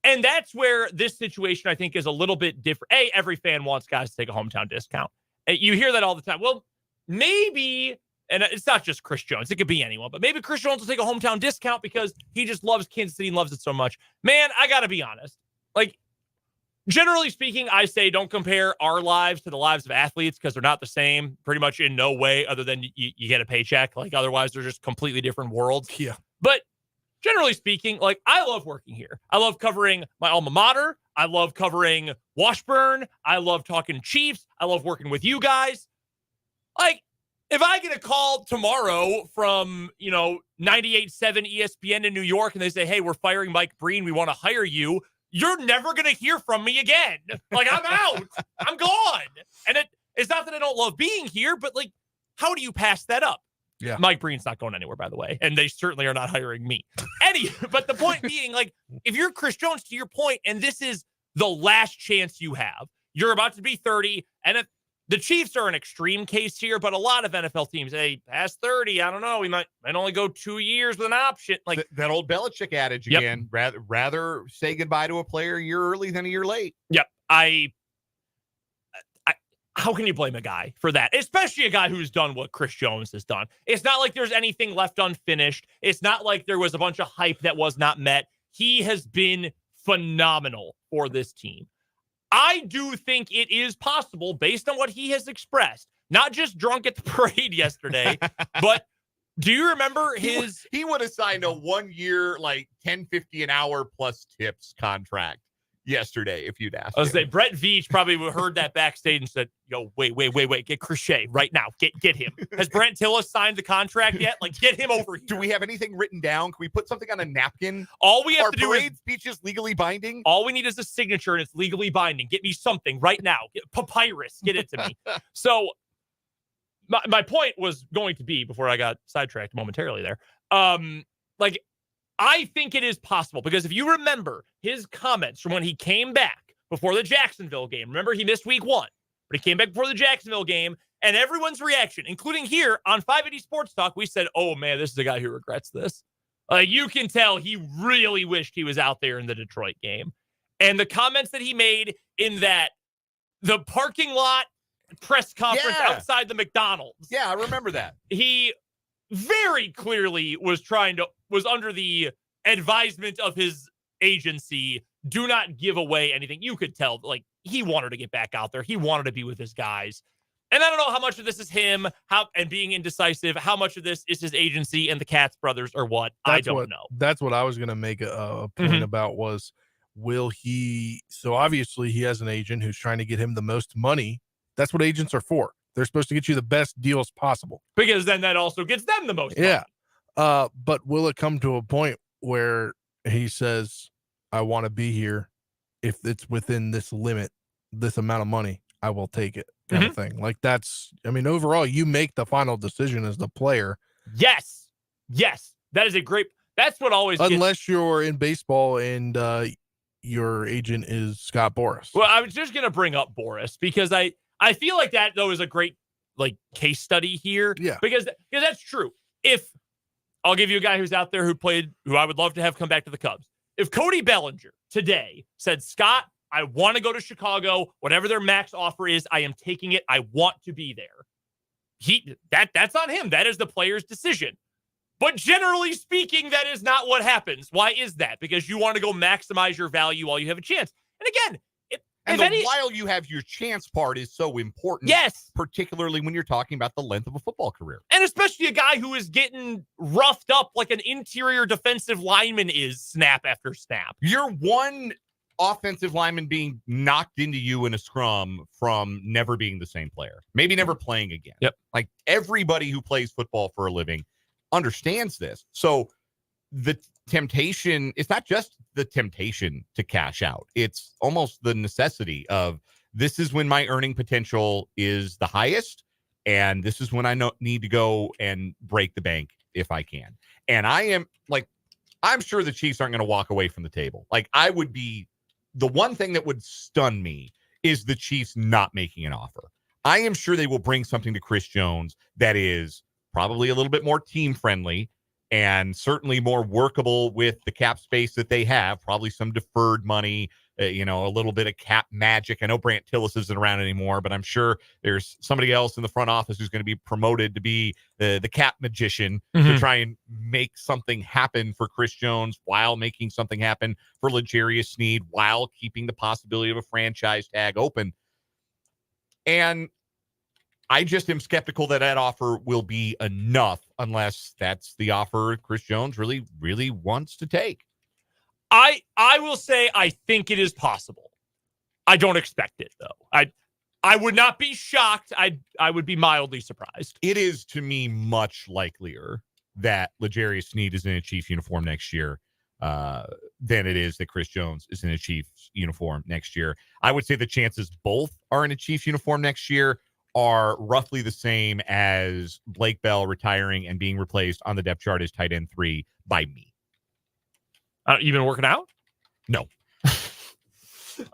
And that's where this situation, I think, is a little bit different. Every fan wants guys to take a hometown discount. You hear that all the time. Well, maybe, and it's not just Chris Jones. It could be anyone. But maybe Chris Jones will take a hometown discount because he just loves Kansas City and loves it so much. Man, I got to be honest. Like, generally speaking, I say don't compare our lives to the lives of athletes because they're not the same pretty much in no way other than you get a paycheck. Like, otherwise, they're just completely different worlds. Yeah. But generally speaking, like, I love working here. I love covering my alma mater. I love covering Washburn. I love talking Chiefs. I love working with you guys. Like, if I get a call tomorrow from, 98.7 ESPN in New York and they say, hey, we're firing Mike Breen, we want to hire you, you're never going to hear from me again. Like, I'm out. I'm gone. And it's not that I don't love being here, but, like, how do you pass that up? Yeah. Mike Breen's not going anywhere, by the way, and they certainly are not hiring me. But the point being, like, if you're Chris Jones, to your point, and this is the last chance you have, you're about to be 30, and if the Chiefs are an extreme case here, but a lot of NFL teams, hey, past 30, I don't know, we might only go 2 years with an option. Like that old Belichick adage again, rather say goodbye to a player a year early than a year late. Yep. How can you blame a guy for that? Especially a guy who's done what Chris Jones has done. It's not like there's anything left unfinished. It's not like there was a bunch of hype that was not met. He has been phenomenal for this team. I do think it is possible, based on what he has expressed, not just drunk at the parade yesterday, but do you remember his... He would have signed a 1 year, like $10.50 an hour plus tips contract yesterday if you'd asked. I was say Brett Veach probably heard that backstage and said, yo, wait, get Crochet right now. Get him. Has Brent Tillis signed the contract yet? Like, get him over here. Do we have anything written down? Can we put something on a napkin? All we have to do is speech is legally binding. All we need is a signature and it's legally binding. Get me something right now. Papyrus, get it to me. So my point was going to be, before I got sidetracked momentarily there, like, I think it is possible because if you remember his comments from when he came back before the Jacksonville game, remember he missed week 1, but he came back before the Jacksonville game, and everyone's reaction, including here on 580 Sports Talk, we said, oh man, this is a guy who regrets this. You can tell he really wished he was out there in the Detroit game. And the comments that he made in the parking lot press conference outside the McDonald's. Yeah, I remember that. He very clearly was under the advisement of his agency, do not give away anything. You could tell, like, he wanted to get back out there. He wanted to be with his guys. And I don't know how much of this is him and being indecisive, how much of this is his agency and the Katz brothers or what. I don't know. That's what I was going to make a point about was, will he, so obviously he has an agent who's trying to get him the most money. That's what agents are for. They're supposed to get you the best deals possible. Because then that also gets them the most money. Yeah. But will it come to a point where he says, I want to be here. If it's within this limit, this amount of money, I will take it, kind of thing. Like, that's, I mean, overall, you make the final decision as the player. Yes. That is a great, That's what always gets, unless you're in baseball and your agent is Scott Boras. well, I was just going to bring up Boras because I feel like that, though, is a great case study here. Yeah. Because that's true. If I'll give you a guy who's out there who I would love to have come back to the Cubs. If Cody Bellinger today said, Scott, I want to go to Chicago, whatever their max offer is, I am taking it. I want to be there. That's on him. That is the player's decision. But generally speaking, that is not what happens. Why is that? Because you want to go maximize your value while you have a chance. And again, while you have your chance part is so important. Yes. Particularly when you're talking about the length of a football career. And especially a guy who is getting roughed up like an interior defensive lineman is snap after snap. You're one offensive lineman being knocked into you in a scrum from never being the same player. Maybe never playing again. Yep. Like everybody who plays football for a living understands this. So the temptation, it's not just the temptation to cash out. It's almost the necessity of this is when my earning potential is the highest. And this is when I need to go and break the bank if I can. And I'm sure the Chiefs aren't going to walk away from the table. The one thing that would stun me is the Chiefs not making an offer. I am sure they will bring something to Chris Jones that is probably a little bit more team friendly and certainly more workable with the cap space that they have, probably some deferred money, a little bit of cap magic. I know Brant Tillis isn't around anymore, but I'm sure there's somebody else in the front office who's going to be promoted to be the cap magician to try and make something happen for Chris Jones while making something happen for L'Jarius Sneed while keeping the possibility of a franchise tag open. And I just am skeptical that offer will be enough unless that's the offer Chris Jones really, really wants to take. I will say I think it is possible. I don't expect it, though. I would not be shocked. I would be mildly surprised. It is, to me, much likelier that L'Jarius Sneed is in a Chiefs uniform next year than it is that Chris Jones is in a Chiefs uniform next year. I would say the chances both are in a Chiefs uniform next year are roughly the same as Blake Bell retiring and being replaced on the depth chart as tight end 3 by me. You been working out? No. All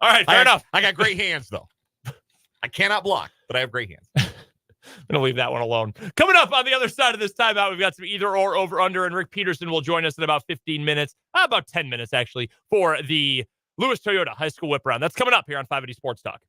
right, fair enough. I got great hands, though. I cannot block, but I have great hands. I'm going to leave that one alone. Coming up on the other side of this timeout, we've got some either or over under, and Rick Peterson will join us in about 15 minutes, about 10 minutes, actually, for the Lewis Toyota High School Whip Round. That's coming up here on 580 Sports Talk.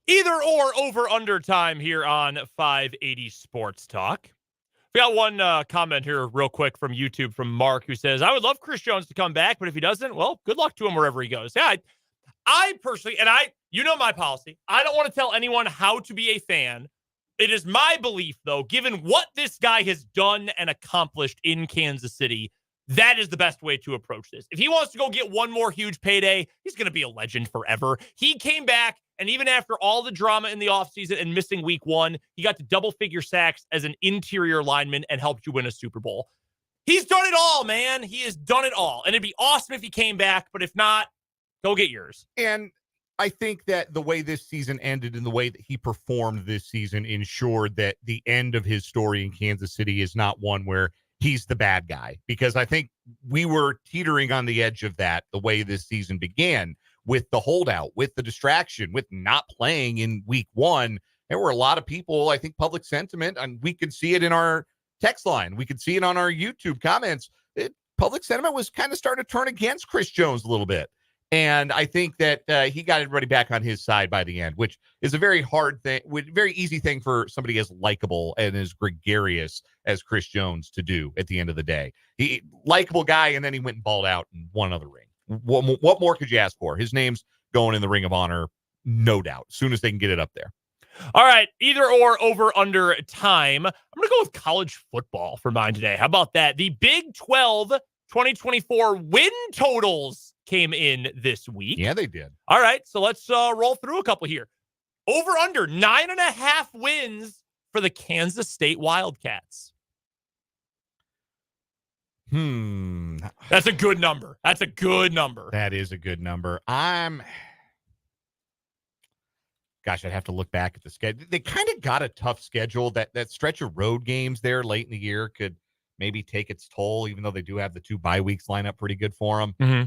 Either or over under time here on 580 Sports Talk. We got one comment here real quick from YouTube from Mark who says, I would love Chris Jones to come back, but if he doesn't, well, good luck to him wherever he goes. Yeah, I personally, and you know my policy, I don't want to tell anyone how to be a fan. It is my belief, though, given what this guy has done and accomplished in Kansas City, that is the best way to approach this. If he wants to go get one more huge payday, he's going to be a legend forever. He came back, and even after all the drama in the offseason and missing week 1, he got to double-figure sacks as an interior lineman and helped you win a Super Bowl. He's done it all, man. He has done it all. And it'd be awesome if he came back, but if not, go get yours. And I think that the way this season ended and the way that he performed this season ensured that the end of his story in Kansas City is not one where he's the bad guy, because I think we were teetering on the edge of that the way this season began, with the holdout, with the distraction, with not playing in week 1. There were a lot of people, I think public sentiment, and we could see it in our text line. We could see it on our YouTube comments. Public sentiment was kind of starting to turn against Chris Jones a little bit. And I think that he got everybody back on his side by the end, which is a very hard thing, very easy thing for somebody as likable and as gregarious as Chris Jones to do at the end of the day. He likable guy, and then he went and balled out and won another ring. What more could you ask for? His name's going in the Ring of Honor, no doubt, as soon as they can get it up there. All right, either or over under time. I'm going to go with college football for mine today. How about that? The Big 12 2024 win totals came in this week. Yeah, they did. All right, so let's roll through a couple here. Over under 9.5 wins for the Kansas State Wildcats. That's a good number. That's a good number. That is a good number. Gosh, I'd have to look back at the schedule. They kind of got a tough schedule. That stretch of road games there late in the year could maybe take its toll, even though they do have the 2 bye weeks line up pretty good for them. Mm-hmm.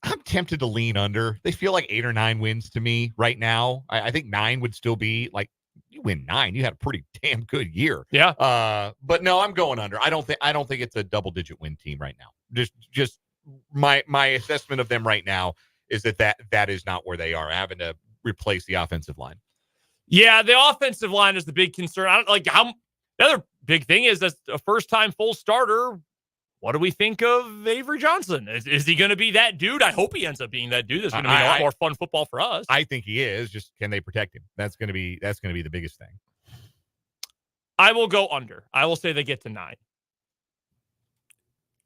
I'm tempted to lean under. They feel like 8 or 9 wins to me right now. I think 9 would still be like, you win 9, you had a pretty damn good year. Yeah. But no, I'm going under. I don't think it's a double-digit win team right now. Just my assessment of them right now is that is not where they are, having to replace the offensive line. Yeah, the offensive line is the big concern. I don't like how. The other big thing is that's a first-time full starter. What do we think of Avery Johnson? Is he going to be that dude? I hope he ends up being that dude. That's going to be a lot more fun football for us. I think he is. Just can they protect him? That's going to be the biggest thing. I will go under. I will say they get to 9.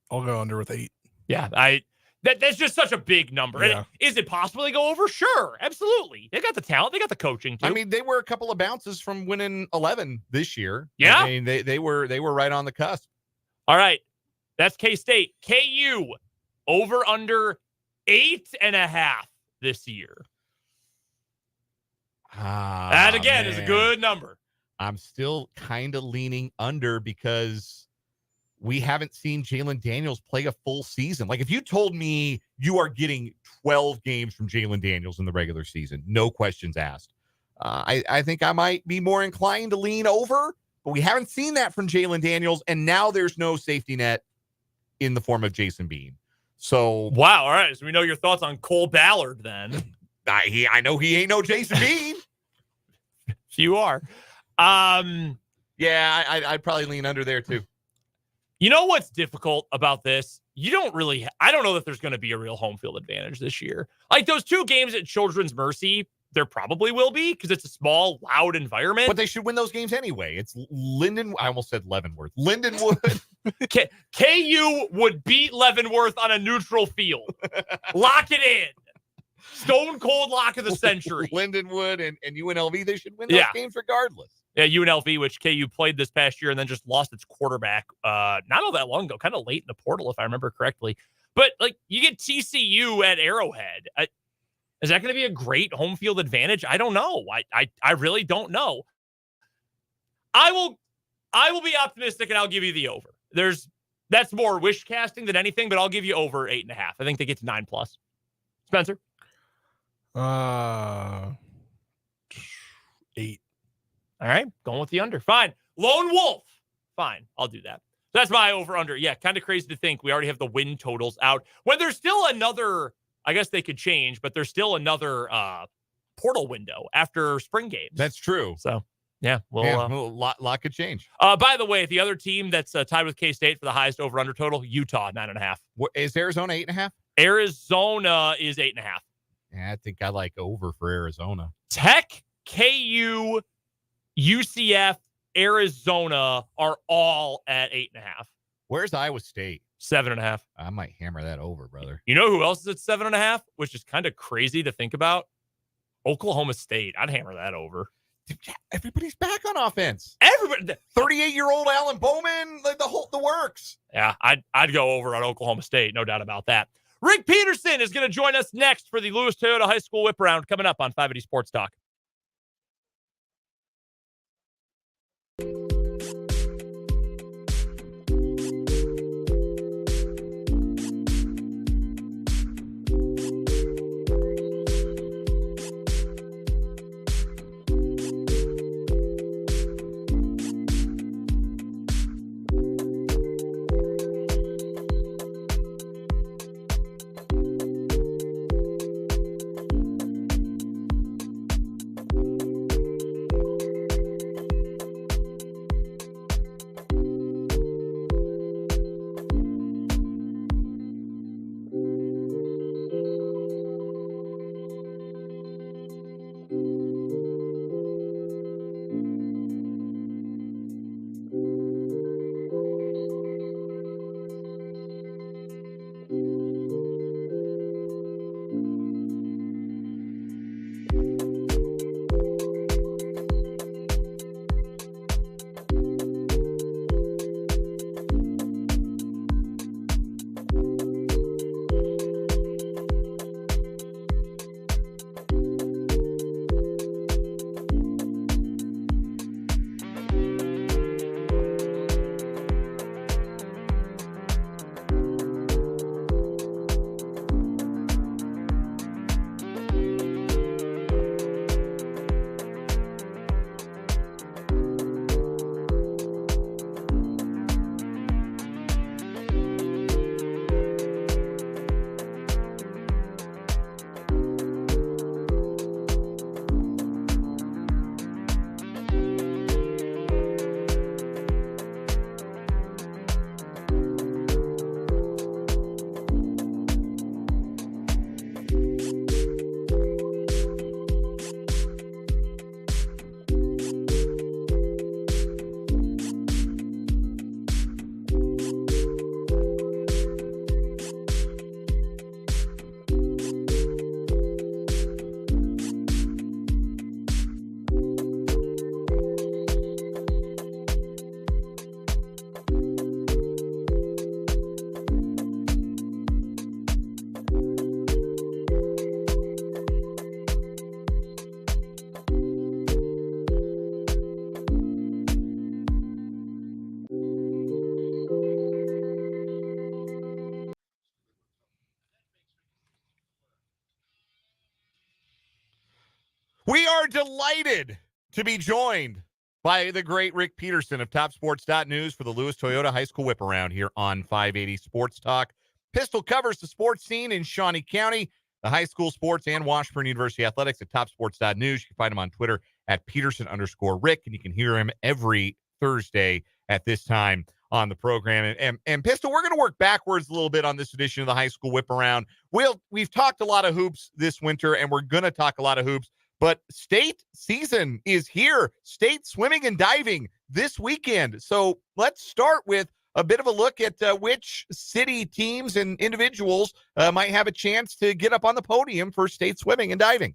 I'll go under with 8. Yeah, that's just such a big number. Yeah. And is it possible they go over? Sure, absolutely. They got the talent. They got the coaching too. I mean, they were a couple of bounces from winning 11 this year. Yeah, I mean, they were right on the cusp. All right. That's K-State. KU, over under 8.5 this year. That, again, is a good number. I'm still kind of leaning under because we haven't seen Jalen Daniels play a full season. Like, if you told me you are getting 12 games from Jalen Daniels in the regular season, no questions asked, I think I might be more inclined to lean over, but we haven't seen that from Jalen Daniels, and now there's no safety net in the form of Jason Bean. So wow, all right. So we know your thoughts on Cole Ballard then. I know he ain't no Jason Bean. You are. Yeah, I'd probably lean under there too. You know what's difficult about this? I don't know that there's going to be a real home field advantage this year. Like those 2 games at Children's Mercy, there probably will be because it's a small, loud environment. But they should win those games anyway. It's I almost said Leavenworth. Lindenwood. KU would beat Leavenworth on a neutral field. Lock it in. Stone cold lock of the century. Lindenwood and UNLV, they should win those games regardless. Yeah, UNLV, which KU played this past year and then just lost its quarterback not all that long ago, kind of late in the portal, if I remember correctly. But, like, you get TCU at Arrowhead. Is that going to be a great home field advantage? I don't know. I really don't know. I will be optimistic, and I'll give you the over. That's more wish casting than anything, but I'll give you over 8.5. I think they get to 9+. Spencer? 8. All right, going with the under. Fine. Lone Wolf. Fine, I'll do that. That's my over-under. Yeah, kind of crazy to think we already have the win totals out. When there's still another, I guess they could change, but there's still another portal window after spring games. That's true. So, yeah, A lot could change. By the way, the other team that's tied with K-State for the highest over-under total, Utah, 9.5. Is Arizona 8.5? Arizona is 8.5. Yeah, I think I like over for Arizona. Tech, KU, UCF, Arizona are all at 8.5. Where's Iowa State? 7.5. I might hammer that over, brother. You know who else is at 7.5, which is kind of crazy to think about? Oklahoma State. I'd hammer that over. Everybody's back on offense. Everybody. 38-year-old Alan Bowman, the works. Yeah, I'd go over on Oklahoma State, no doubt about that. Rick Peterson is going to join us next for the Lewis Toyota High School Whip Around coming up on 580 Sports Talk. We are delighted to be joined by the great Rick Peterson of TopSports.News for the Lewis Toyota High School Whip Around here on 580 Sports Talk. Pistol covers the sports scene in Shawnee County, the high school sports, and Washburn University athletics at TopSports.News. You can find him on Twitter at Peterson_Rick, and you can hear him every Thursday at this time on the program. And Pistol, we're going to work backwards a little bit on this edition of the High School Whip Around. We've talked a lot of hoops this winter, and we're going to talk a lot of hoops. But state season is here. State swimming and diving this weekend. So let's start with a bit of a look at which city teams and individuals might have a chance to get up on the podium for state swimming and diving.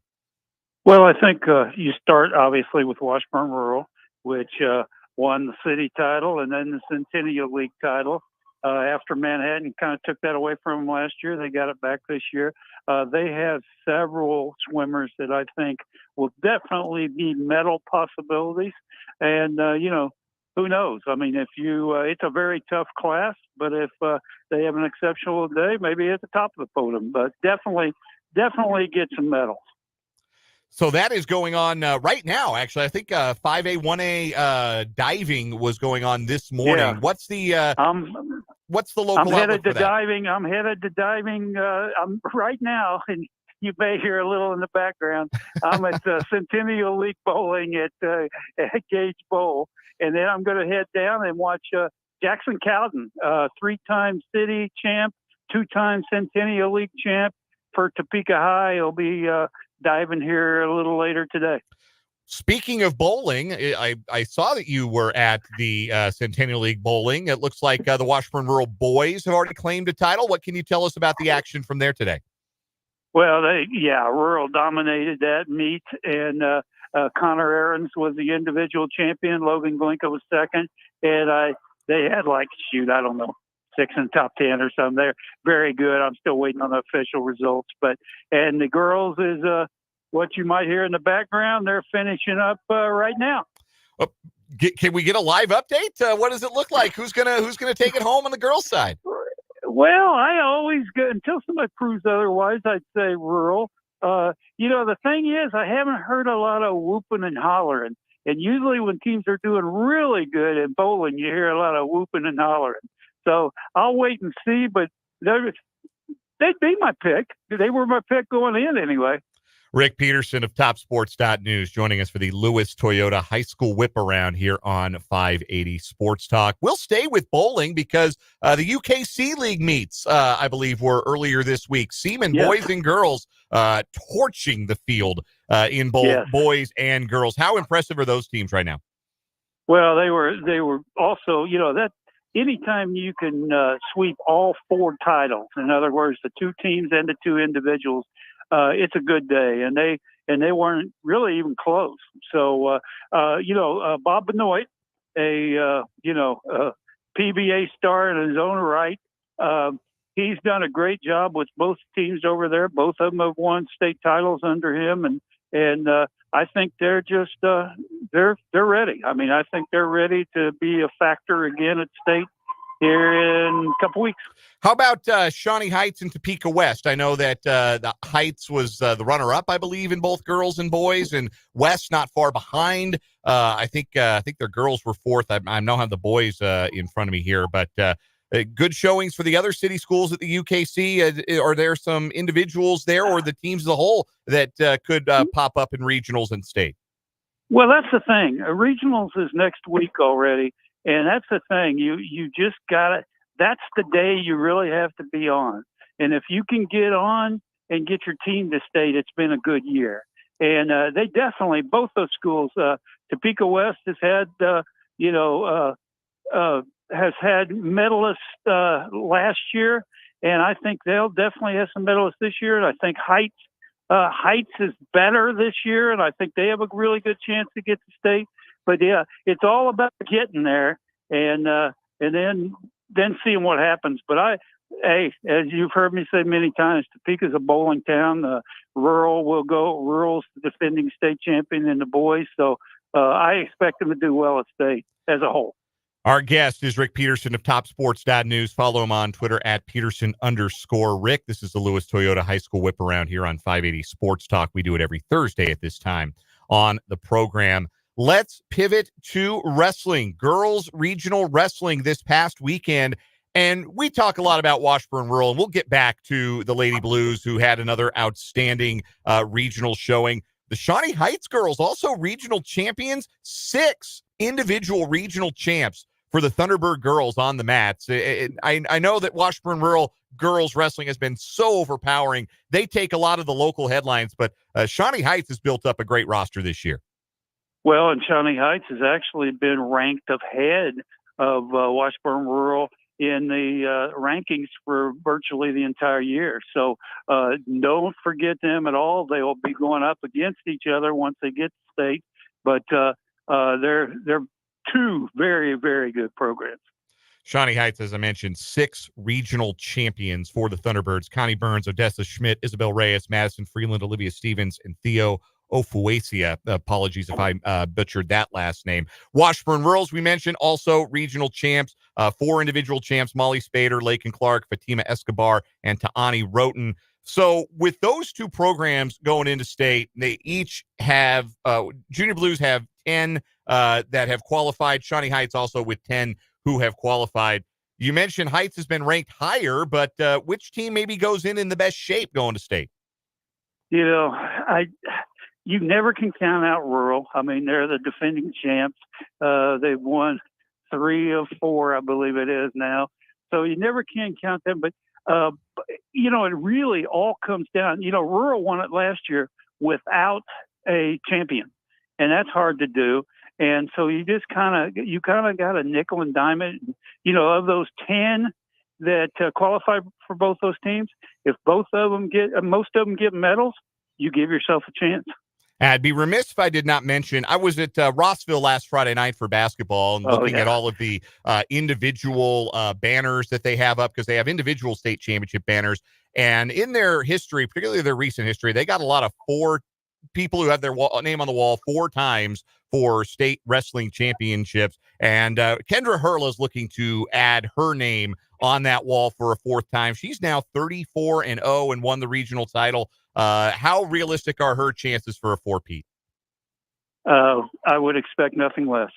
Well, I think you start obviously with Washburn Rural, which won the city title and then the Centennial League title. After Manhattan kind of took that away from them last year, they got it back this year. They have several swimmers that I think will definitely be medal possibilities. And, who knows? I mean, if it's a very tough class, but if they have an exceptional day, maybe at the top of the podium, but definitely get some medals. So that is going on right now, actually. I think 5A, 1A diving was going on this morning. Yeah. What's the local I'm headed outlook for to that? diving. I'm headed to diving right now. And, you may hear a little in the background. I'm at Centennial League Bowling at Gage Bowl, and then I'm going to head down and watch Jackson Cowden, 3-time city champ, 2-time Centennial League champ for Topeka High. He'll be diving here a little later today. Speaking of bowling, I saw that you were at the Centennial League Bowling. It looks like the Washburn Rural boys have already claimed a title. What can you tell us about the action from there today? Well, Rural dominated that meet, and Connor Ahrens was the individual champion. Logan Glinka was second, and they had I don't know, 6 in the top 10 or something. They're very good. I'm still waiting on the official results, and the girls is what you might hear in the background. They're finishing up right now. Can we get a live update? What does it look like? Who's gonna take it home on the girls' side? Well, I always go until somebody proves otherwise. I'd say Rural. The thing is, I haven't heard a lot of whooping and hollering. And usually, when teams are doing really good in bowling, you hear a lot of whooping and hollering. So I'll wait and see. But they'd be my pick. They were my pick going in anyway. Rick Peterson of TopSports.News joining us for the Lewis Toyota High School Whip Around here on 580 Sports Talk. We'll stay with bowling because the UKC League meets, I believe, were earlier this week. Seaman boys and girls torching the field in both boys and girls. How impressive are those teams right now? Well, they were also, that anytime you can sweep all 4 titles, in other words, the 2 teams and the 2 individuals, it's a good day, and they weren't really even close. So, Bob Benoit, a PBA star in his own right, he's done a great job with both teams over there. Both of them have won state titles under him, and I think they're just they're ready. I mean, I think they're ready to be a factor again at state here in a couple weeks. How about Shawnee Heights and Topeka West? I know that the Heights was the runner-up, I believe, in both girls and boys, and West not far behind. I think their girls were 4th. I now have the boys in front of me here, but good showings for the other city schools at the UKC. Are there some individuals there or the teams as a whole that could pop up in regionals and state? Well, that's the thing. Regionals is next week already. And that's the thing. You just got to – that's the day you really have to be on. And if you can get on and get your team to state, it's been a good year. And they definitely – both those schools, Topeka West has had, has had medalists last year. And I think they'll definitely have some medalists this year. And I think Heights is better this year. And I think they have a really good chance to get to state. But yeah, it's all about getting there and then seeing what happens. But as you've heard me say many times, Topeka's a bowling town. Rural's the defending state champion in the boys. So I expect them to do well at state as a whole. Our guest is Rick Peterson of TopSports.News. Follow him on Twitter at Peterson_Rick. This is the Lewis Toyota High School Whip Around here on 580 Sports Talk. We do it every Thursday at this time on the program. Let's pivot to wrestling. Girls regional wrestling this past weekend. And we talk a lot about Washburn Rural, and we'll get back to the Lady Blues, who had another outstanding regional showing. The Shawnee Heights girls, also regional champions, 6 individual regional champs for the Thunderbird girls on the mats. I know that Washburn Rural girls wrestling has been so overpowering. They take a lot of the local headlines, but Shawnee Heights has built up a great roster this year. Well, and Shawnee Heights has actually been ranked ahead of Washburn Rural in the rankings for virtually the entire year. So don't forget them at all. They will be going up against each other once they get to state. But they're 2 very, very good programs. Shawnee Heights, as I mentioned, 6 regional champions for the Thunderbirds. Connie Burns, Odessa Schmidt, Isabel Reyes, Madison Freeland, Olivia Stevens, and Theo Ofuesia. Apologies if I butchered that last name. Washburn Rurals, we mentioned, also regional champs, 4 individual champs, Molly Spader, Lakin Clark, Fatima Escobar, and Ta'ani Roten. So with those 2 programs going into state, they each have, Junior Blues have 10 that have qualified. Shawnee Heights also with 10 who have qualified. You mentioned Heights has been ranked higher, but which team maybe goes in the best shape going to state? You never can count out Rural. I mean, they're the defending champs. They've won 3 of 4, I believe it is now. So you never can count them. But, it really all comes down. Rural won it last year without a champion, and that's hard to do. And so you just kind of got a nickel and dime it. Of those 10 that qualify for both those teams, if most of them get medals, you give yourself a chance. I'd be remiss if I did not mention, I was at Rossville last Friday night for basketball and looking at all of the individual banners that they have up, because they have individual state championship banners. And in their history, particularly their recent history, they got a lot of 4 people who have their name on the wall 4 times for state wrestling championships. And Kendra Hurla is looking to add her name on that wall for a 4th time. She's now 34-0 and won the regional title. How realistic are her chances for a 4-peat? I would expect nothing less.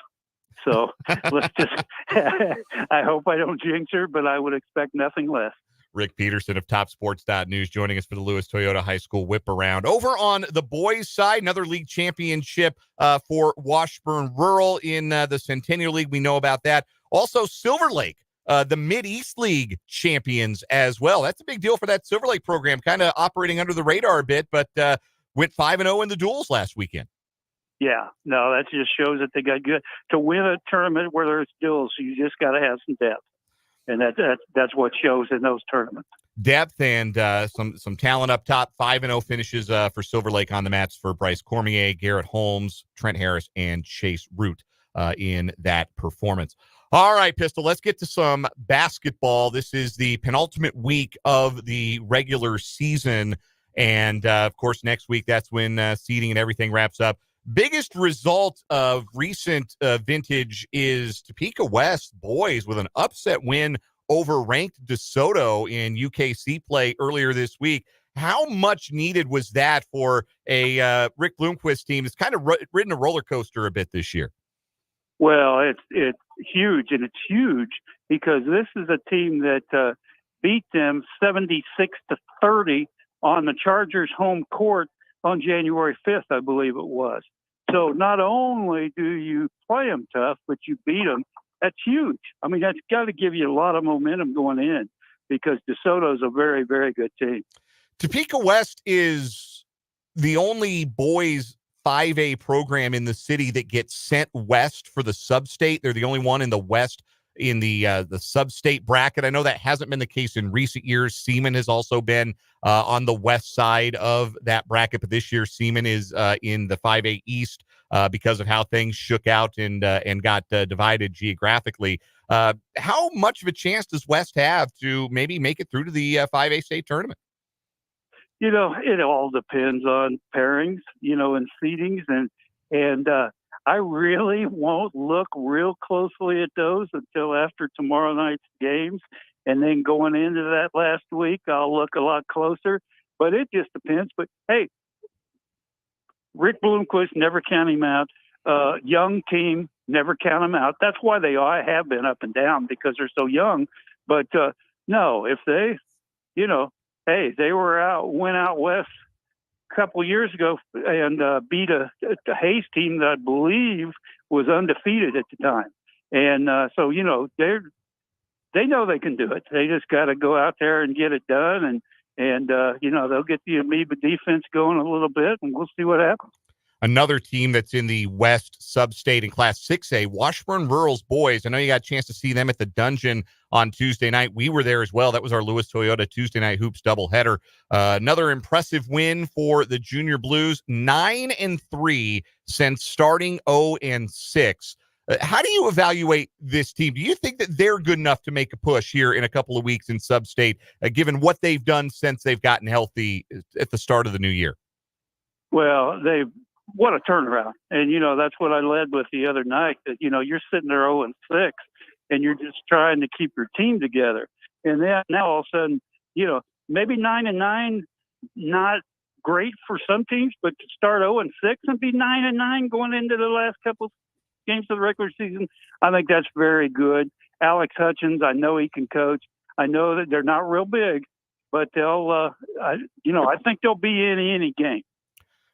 So let's just, I hope I don't jinx her, but I would expect nothing less. Rick Peterson of TopSports.News joining us for the Lewis Toyota High School Whip Around. Over on the boys' side, another league championship for Washburn Rural in the Centennial League. We know about that. Also, Silver Lake, the Mid-East League champions as well. That's a big deal for that Silver Lake program, kind of operating under the radar a bit, but went 5-0 in the duels last weekend. Yeah, no, that just shows that they got good. To win a tournament where there's duels, you just got to have some depth. And that's what shows in those tournaments. Depth and some talent up top. 5-0 finishes for Silver Lake on the mats for Bryce Cormier, Garrett Holmes, Trent Harris, and Chase Root in that performance. All right, Pistol, let's get to some basketball. This is the penultimate week of the regular season. And, of course, next week, that's when seeding and everything wraps up. Biggest result of recent vintage is Topeka West boys with an upset win over ranked DeSoto in UKC play earlier this week. How much needed was that for a Rick Bloomquist team that's kind of ridden a roller coaster a bit this year? Well, it's huge, and it's huge because this is a team that beat them 76-30 on the Chargers' home court on January 5th, I believe it was. So not only do you play them tough, but you beat them. That's huge. I mean, that's got to give you a lot of momentum going in because DeSoto is a very, very good team. Topeka West is the only boys 5A program in the city that gets sent west for the sub-state. They're the only one in the West in the sub-state bracket. I know that hasn't been the case in recent years. Seaman has also been on the west side of that bracket, but this year Seaman is in the 5A East because of how things shook out and got divided geographically. How much of a chance does West have to maybe make it through to the 5A state tournament? It all depends on pairings, and seedings, and I really won't look real closely at those until after tomorrow night's games. And then going into that last week, I'll look a lot closer. But it just depends. But, hey, Rick Bloomquist, never count him out. Young team, never count them out. That's why they all have been up and down, because they're so young. But, no, if they, they went out west a couple of years ago and beat a Hayes team that I believe was undefeated at the time. And so, they know they can do it. They just got to go out there and get it done. And they'll get the Amoeba defense going a little bit, and we'll see what happens. Another team that's in the West Sub-State in Class 6A, Washburn Rural's boys. I know you got a chance to see them at the Dungeon on Tuesday night. We were there as well. That was our Lewis Toyota Tuesday Night Hoops doubleheader. Another impressive win for the Junior Blues, 9-3 since starting 0-6. How do you evaluate this team? Do you think that they're good enough to make a push here in a couple of weeks in Sub-State, given what they've done since they've gotten healthy at the start of the new year? Well, what a turnaround. And, that's what I led with the other night, that, you're sitting there 0-6 and you're just trying to keep your team together. And then now all of a sudden, maybe 9-9, not great for some teams, but to start 0-6 and be 9-9 going into the last couple games of the regular season, I think that's very good. Alex Hutchins, I know he can coach. I know that they're not real big, but they'll, I think they'll be in any game.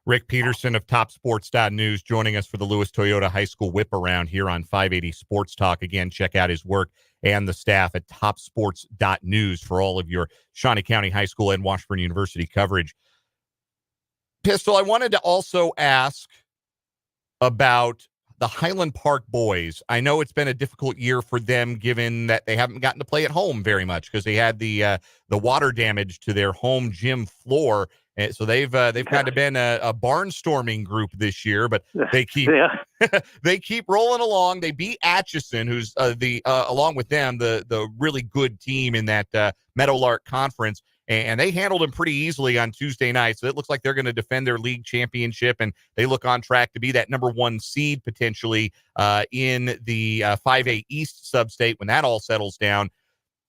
Rick Peterson of TopSports.news joining us for the Lewis Toyota High School Whip Around here on 580 Sports Talk. Again, check out his work and the staff at TopSports.news for all of your Shawnee County High School and Washburn University coverage. Pistol, I wanted to also ask about the Highland Park boys. I know it's been a difficult year for them given that they haven't gotten to play at home very much because they had the water damage to their home gym floor. And so they've kind of been a barnstorming group this year, but they keep they keep rolling along. They beat Atchison, who's along with them the really good team in that Meadowlark Conference, and they handled them pretty easily on Tuesday night. So it looks like they're going to defend their league championship, and they look on track to be that number 1 seed potentially in the 5A East sub-state when that all settles down.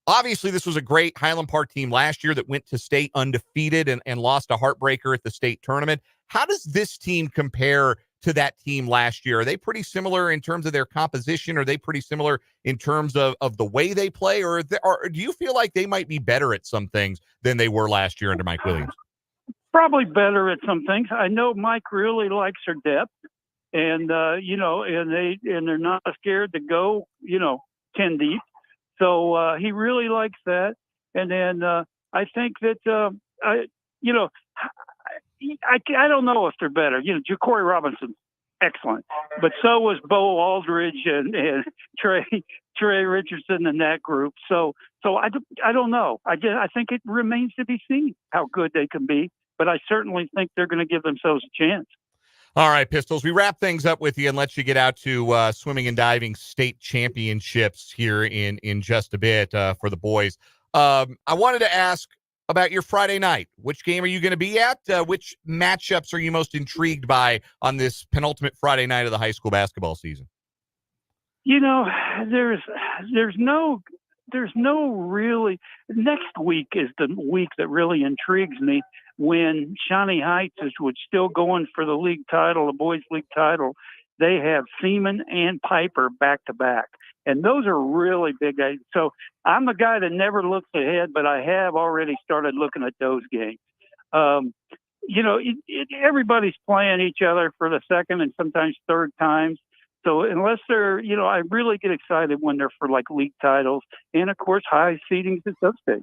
Obviously, this was a great Highland Park team last year that went to state undefeated and lost a heartbreaker at the state tournament. How does this team compare to that team last year? Are they pretty similar in terms of their composition? Are they pretty similar in terms of the way they play? Or do you feel like they might be better at some things than they were last year under Mike Williams? Probably better at some things. I know Mike really likes her depth, and they're not scared to go 10 deep. So he really likes that. And then I think that I don't know if they're better. Ja'Cory Robinson, excellent, but so was Bo Aldridge and Trey Richardson in that group. So I don't know. I think it remains to be seen how good they can be. But I certainly think they're going to give themselves a chance. All right, Pistols, we wrap things up with you and let you get out to swimming and diving state championships here in just a bit for the boys. I wanted to ask about your Friday night. Which game are you going to be at? Which matchups are you most intrigued by on this penultimate Friday night of the high school basketball season? There's no really. Next week is the week that really intrigues me, when Shawnee Heights is still going for the league title, the boys league title. They have Seaman and Piper back to back, and those are really big games. So I'm a guy that never looks ahead, but I have already started looking at those games. Everybody's playing each other for the second and sometimes third times. So unless they're, I really get excited when they're for like league titles and of course high seedings at sub-state.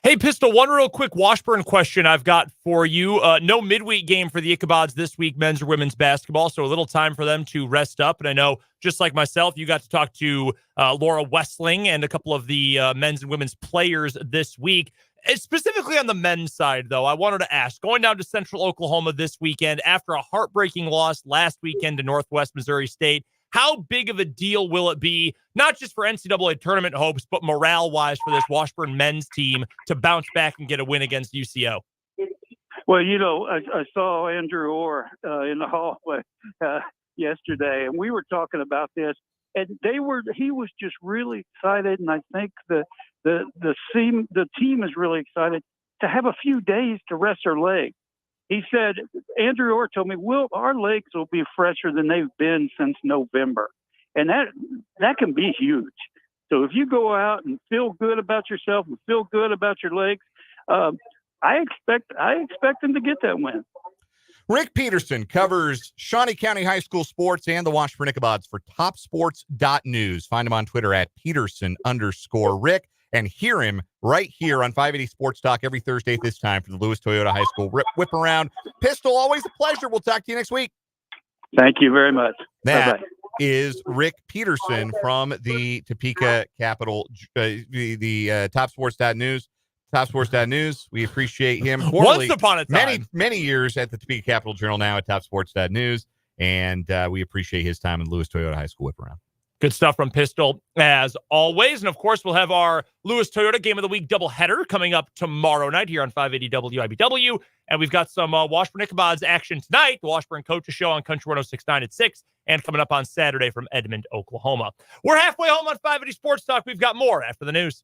Hey, Pistol, one real quick Washburn question I've got for you. No midweek game for the Ichabods this week, men's or women's basketball, so a little time for them to rest up. And I know, just like myself, you got to talk to Laura Westling and a couple of the men's and women's players this week. Specifically on the men's side, though, I wanted to ask, going down to Central Oklahoma this weekend after a heartbreaking loss last weekend to Northwest Missouri State, how big of a deal will it be, not just for NCAA tournament hopes, but morale-wise for this Washburn men's team to bounce back and get a win against UCO? Well, I saw Andrew Orr in the hallway yesterday, and we were talking about this, and he was just really excited, and I think the team is really excited to have a few days to rest their legs. He said, Andrew Orr told me, our legs will be fresher than they've been since November. And that can be huge. So if you go out and feel good about yourself and feel good about your legs, I expect them to get that win. Rick Peterson covers Shawnee County High School sports and the Washburn Ichabods for TopSports.news. Find him on Twitter at Peterson_Rick. And hear him right here on 580 Sports Talk every Thursday at this time for the Lewis Toyota High School Whip Around. Pistol, always a pleasure. We'll talk to you next week. Thank you very much. That Bye-bye. is Rick Peterson from the Topeka Capital, the TopSports.news. TopSports.news. We appreciate him. Once upon a time. Many years at the Topeka Capital Journal, now at TopSports.news. And we appreciate his time in Lewis Toyota High School Whip Around. Good stuff from Pistol, as always. And, of course, we'll have our Lewis Toyota Game of the Week doubleheader coming up tomorrow night here on 580 WIBW. And we've got some Washburn Ichabods action tonight, the Washburn Coaches Show on Country 106.9 at 6, and coming up on Saturday from Edmond, Oklahoma. We're halfway home on 580 Sports Talk. We've got more after the news.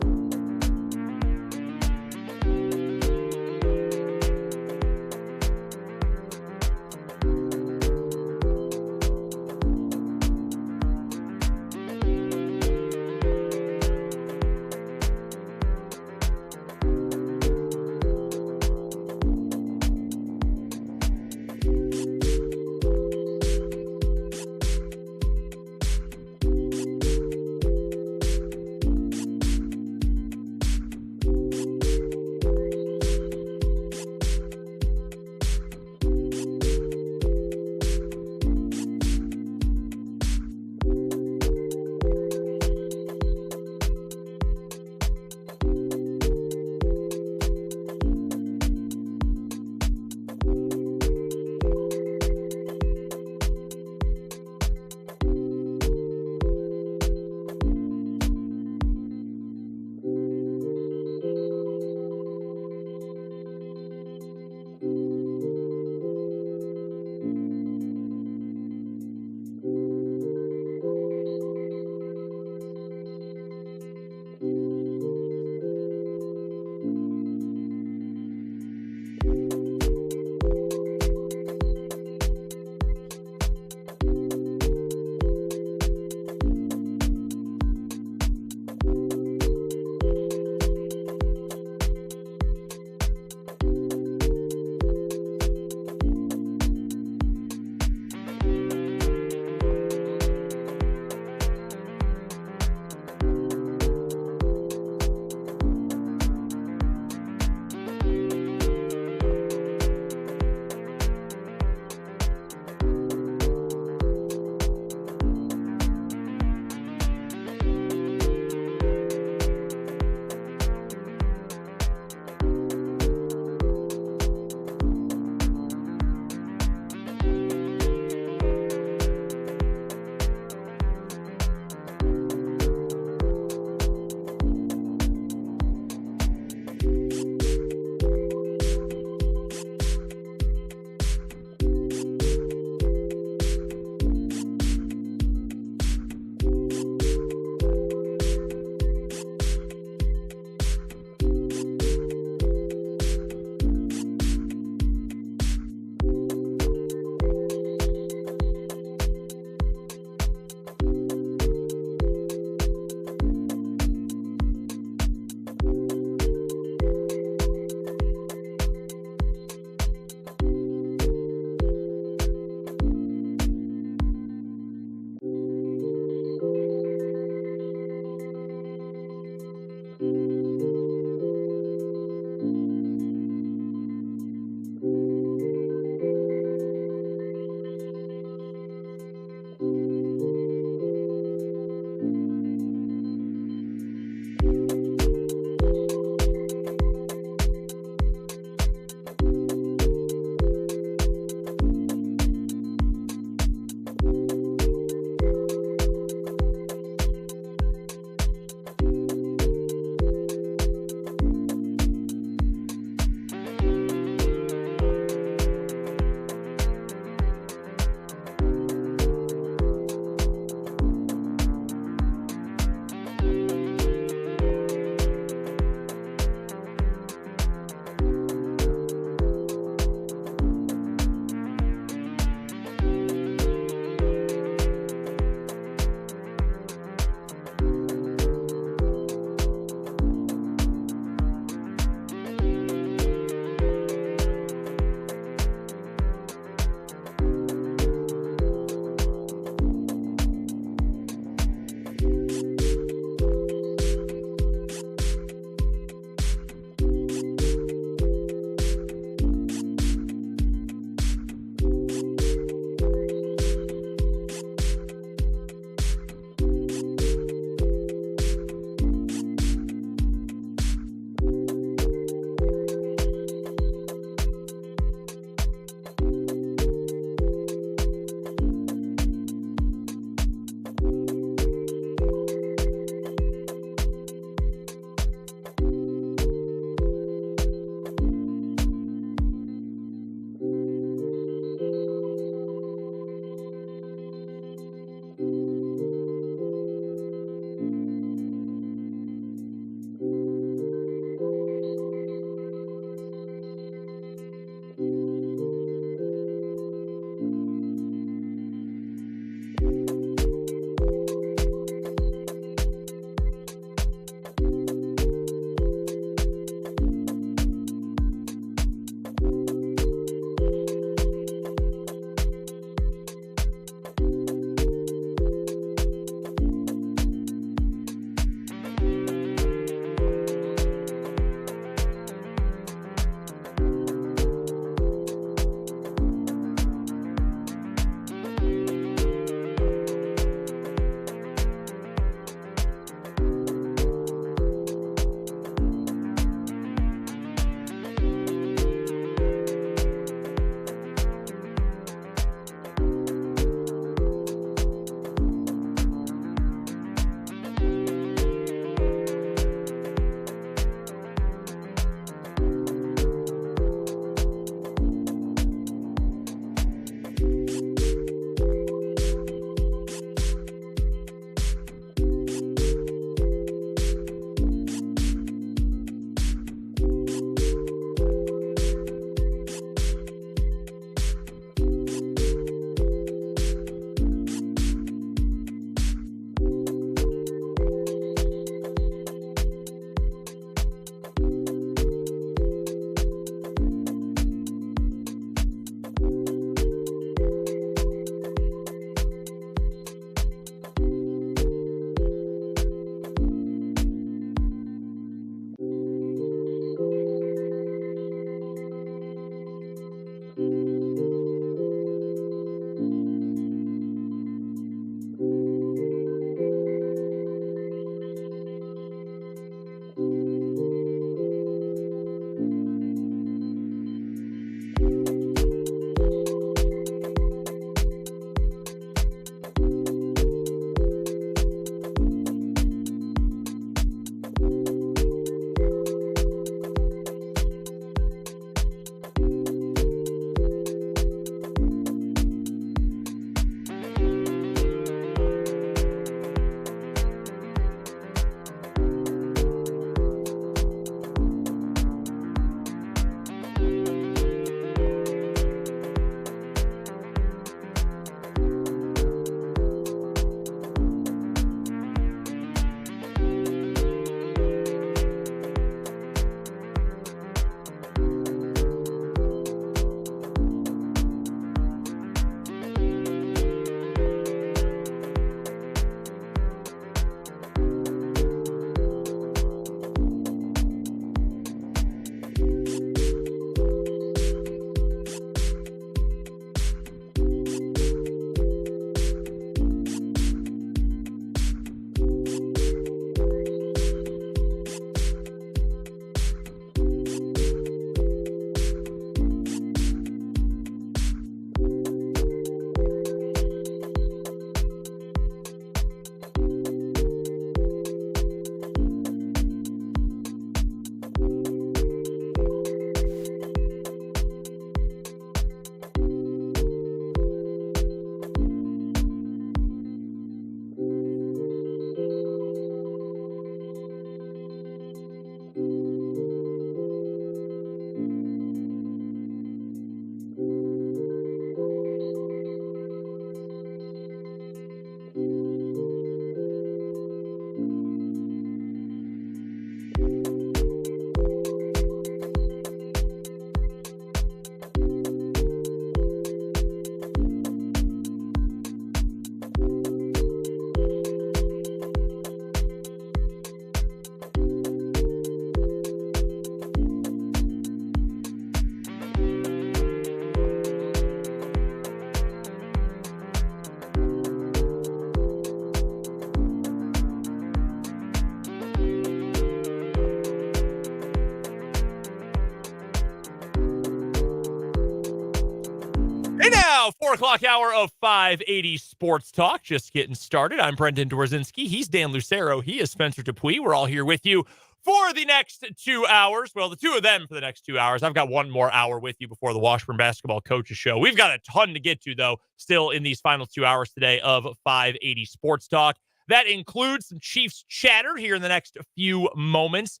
now 4 o'clock hour of 580 Sports Talk. Just getting started. I'm Brendan Dworzinski. He's Dan Lucero. He is Spencer Dupuis. We're all here with you for the next 2 hours. Well, the two of them for the next 2 hours. I've got one more hour with you before the Washburn Basketball Coaches Show. We've got a ton to get to, though, still in these final 2 hours today of 580 Sports Talk. That includes some Chiefs chatter here in the next few moments.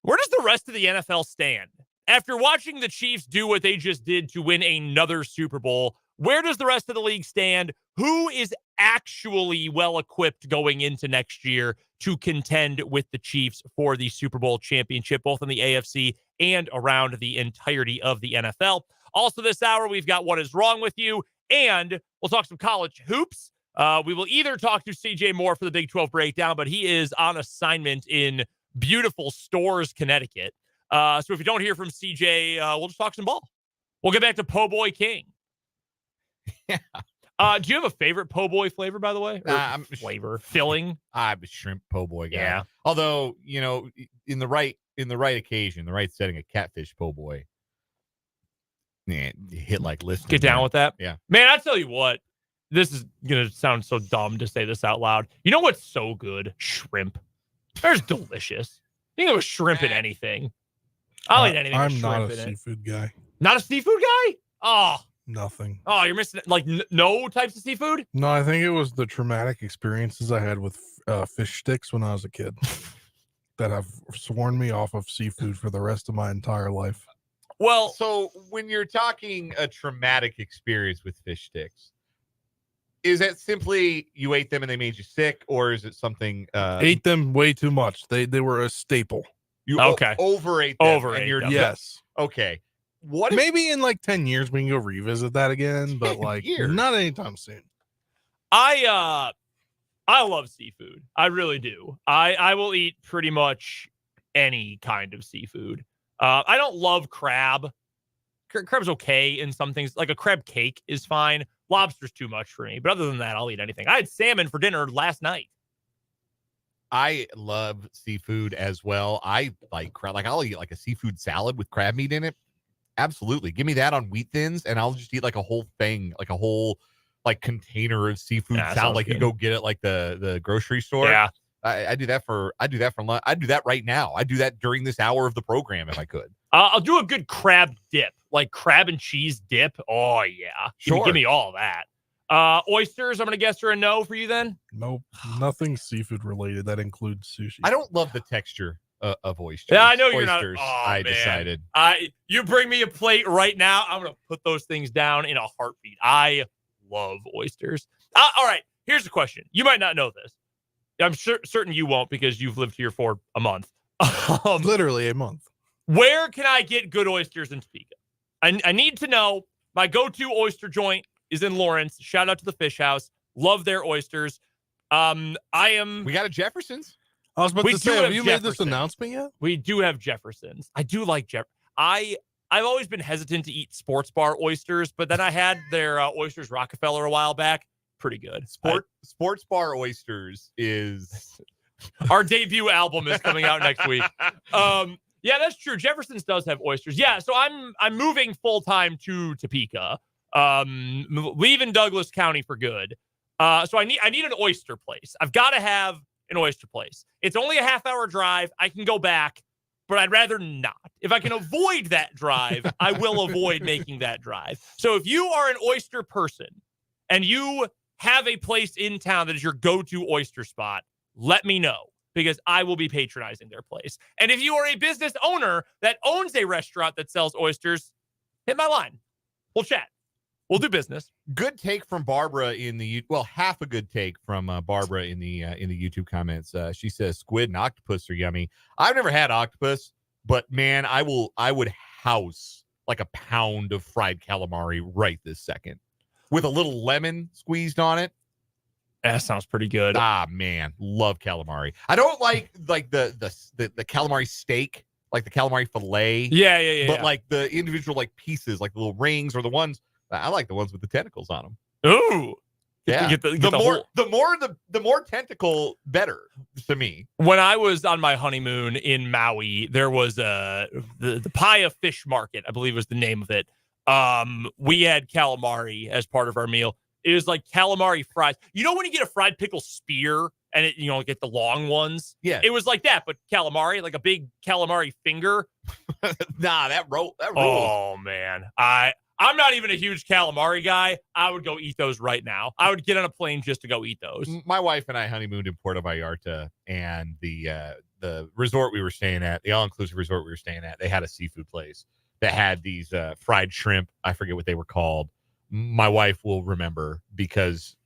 Where does the rest of the NFL stand? After watching the Chiefs do what they just did to win another Super Bowl, where does the rest of the league stand? Who is actually well-equipped going into next year to contend with the Chiefs for the Super Bowl championship, both in the AFC and around the entirety of the NFL? Also this hour, we've got What Is Wrong With You, and we'll talk some college hoops. We will either talk to CJ Moore for the Big 12 breakdown, but he is on assignment in beautiful Stores, Connecticut. So if you don't hear from CJ, we'll just talk some ball. We'll get back to Po' Boy King. Yeah. Do you have a favorite Po' Boy flavor, by the way? Filling? I'm a shrimp po' boy guy. Yeah. Although, you know, in the right occasion, the right setting, a catfish po' boy. Yeah, hit like listening. Get down with that? Yeah. Man, I tell you what, this is going to sound so dumb to say this out loud. You know what's so good? Shrimp. They're just delicious. You can go with shrimp in anything. I'll eat anything. I'm not a in seafood guy. Not a seafood guy? Oh. Nothing. Oh, you're missing like no types of seafood? No, I think it was the traumatic experiences I had with fish sticks when I was a kid that have sworn me off of seafood for the rest of my entire life. Well, so when you're talking a traumatic experience with fish sticks, is that simply you ate them and they made you sick, or is it something? Ate them way too much. They were a staple. You overate them. Them. Yes. Okay. What? Maybe in like 10 years we can go revisit that again, but like not anytime soon. I love seafood. I really do. I will eat pretty much any kind of seafood. I don't love crab. Crab's okay in some things. Like a crab cake is fine. Lobster's too much for me. But other than that, I'll eat anything. I had salmon for dinner last night. I love seafood as well. I like crab. Like I'll eat like a seafood salad with crab meat in it. Absolutely. Give me that on wheat thins and I'll just eat like a whole thing, like a whole like container of seafood salad. Like good. You go get it like the grocery store. Yeah. I do that for lunch. I do that right now. I do that during this hour of the program if I could. I'll do a good crab dip, like crab and cheese dip. Oh yeah. Sure. Give me all that. Oysters, I'm going to guess are a no for you then? Nope. Nothing seafood related. That includes sushi. I don't love the texture of oysters. Yeah, I know you're oysters, not. Oh, I man. decided. You bring me a plate right now, I'm going to put those things down in a heartbeat. I love oysters. All right, here's the question. You might not know this. I'm certain you won't because you've lived here for a month. Literally a month. Where can I get good oysters in Topeka? I need to know. My go-to oyster joint is in Lawrence. Shout out to the Fish House. Love their oysters. We got a Jefferson's. I was about to say, have you made this Jefferson's. announcement yet? We do have Jefferson's. I do like I've always been hesitant to eat sports bar oysters, but then I had their oysters Rockefeller a while back. Pretty good. Sports bar oysters is our debut album is coming out next week. Yeah, that's true. Jefferson's does have oysters. Yeah, so I'm moving full time to Topeka. Leaving Douglas County for good. So I need an oyster place. I've got to have an oyster place. It's only a half-hour drive. I can go back, but I'd rather not. If I can avoid that drive, I will avoid making that drive. So if you are an oyster person and you have a place in town that is your go-to oyster spot, let me know because I will be patronizing their place. And if you are a business owner that owns a restaurant that sells oysters, hit my line. We'll chat. We'll do business. Good take from Barbara half a good take from Barbara in the YouTube comments. She says squid and octopus are yummy. I've never had octopus, but man, I would house like a pound of fried calamari right this second with a little lemon squeezed on it. That sounds pretty good. Ah, man, love calamari. I don't like the calamari steak, like the calamari fillet. Yeah. But like the individual like pieces, like the little rings or the ones. I like the ones with the tentacles on them. Ooh, yeah. The more tentacle, better to me. When I was on my honeymoon in Maui, there was the Paia Fish Market, I believe was the name of it. We had calamari as part of our meal. It was like calamari fries. You know when you get a fried pickle spear and it, get the long ones? Yeah. It was like that, but calamari, like a big calamari finger. Nah, that rules. Oh man. I'm not even a huge calamari guy. I would go eat those right now. I would get on a plane just to go eat those. My wife and I honeymooned in Puerto Vallarta, and the resort we were staying at, the all-inclusive resort we were staying at, they had a seafood place that had these fried shrimp. I forget what they were called. My wife will remember because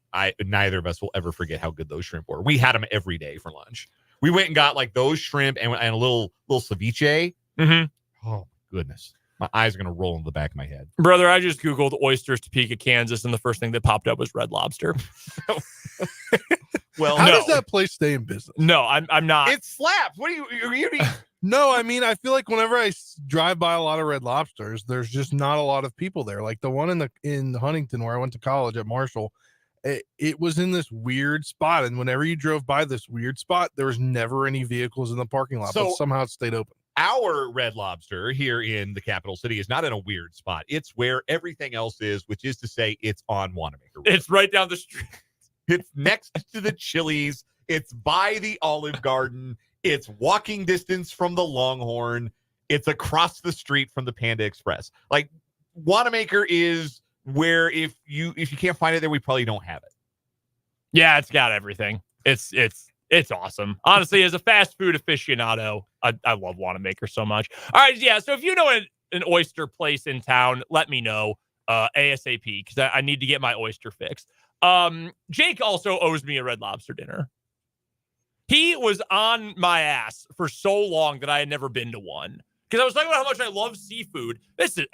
neither of us will ever forget how good those shrimp were. We had them every day for lunch. We went and got like those shrimp and a little ceviche. Mm-hmm. Oh, goodness. My eyes are going to roll in the back of my head. Brother, I just Googled oysters Topeka, Kansas, and the first thing that popped up was Red Lobster. Well, how does that place stay in business? No, I'm not. It slaps. What are you No, I mean, I feel like whenever I drive by a lot of Red Lobsters, there's just not a lot of people there. Like the one in Huntington where I went to college at Marshall, it was in this weird spot. And whenever you drove by this weird spot, there was never any vehicles in the parking lot, but somehow it stayed open. Our Red Lobster here in the capital city is not in a weird spot. It's where everything else is, which is to say it's on Wanamaker Road. It's right down the street. It's next to the Chili's. It's by the Olive Garden. It's walking distance from the Longhorn. It's across the street from the Panda Express. Like Wanamaker is where if you can't find it there, we probably don't have it. Yeah, it's got everything. It's awesome. Honestly, as a fast food aficionado, I love Wanamaker so much. All right, yeah. So if you know an oyster place in town, let me know ASAP because I need to get my oyster fixed. Jake also owes me a Red Lobster dinner. He was on my ass for so long that I had never been to one because I was talking about how much I love seafood. This has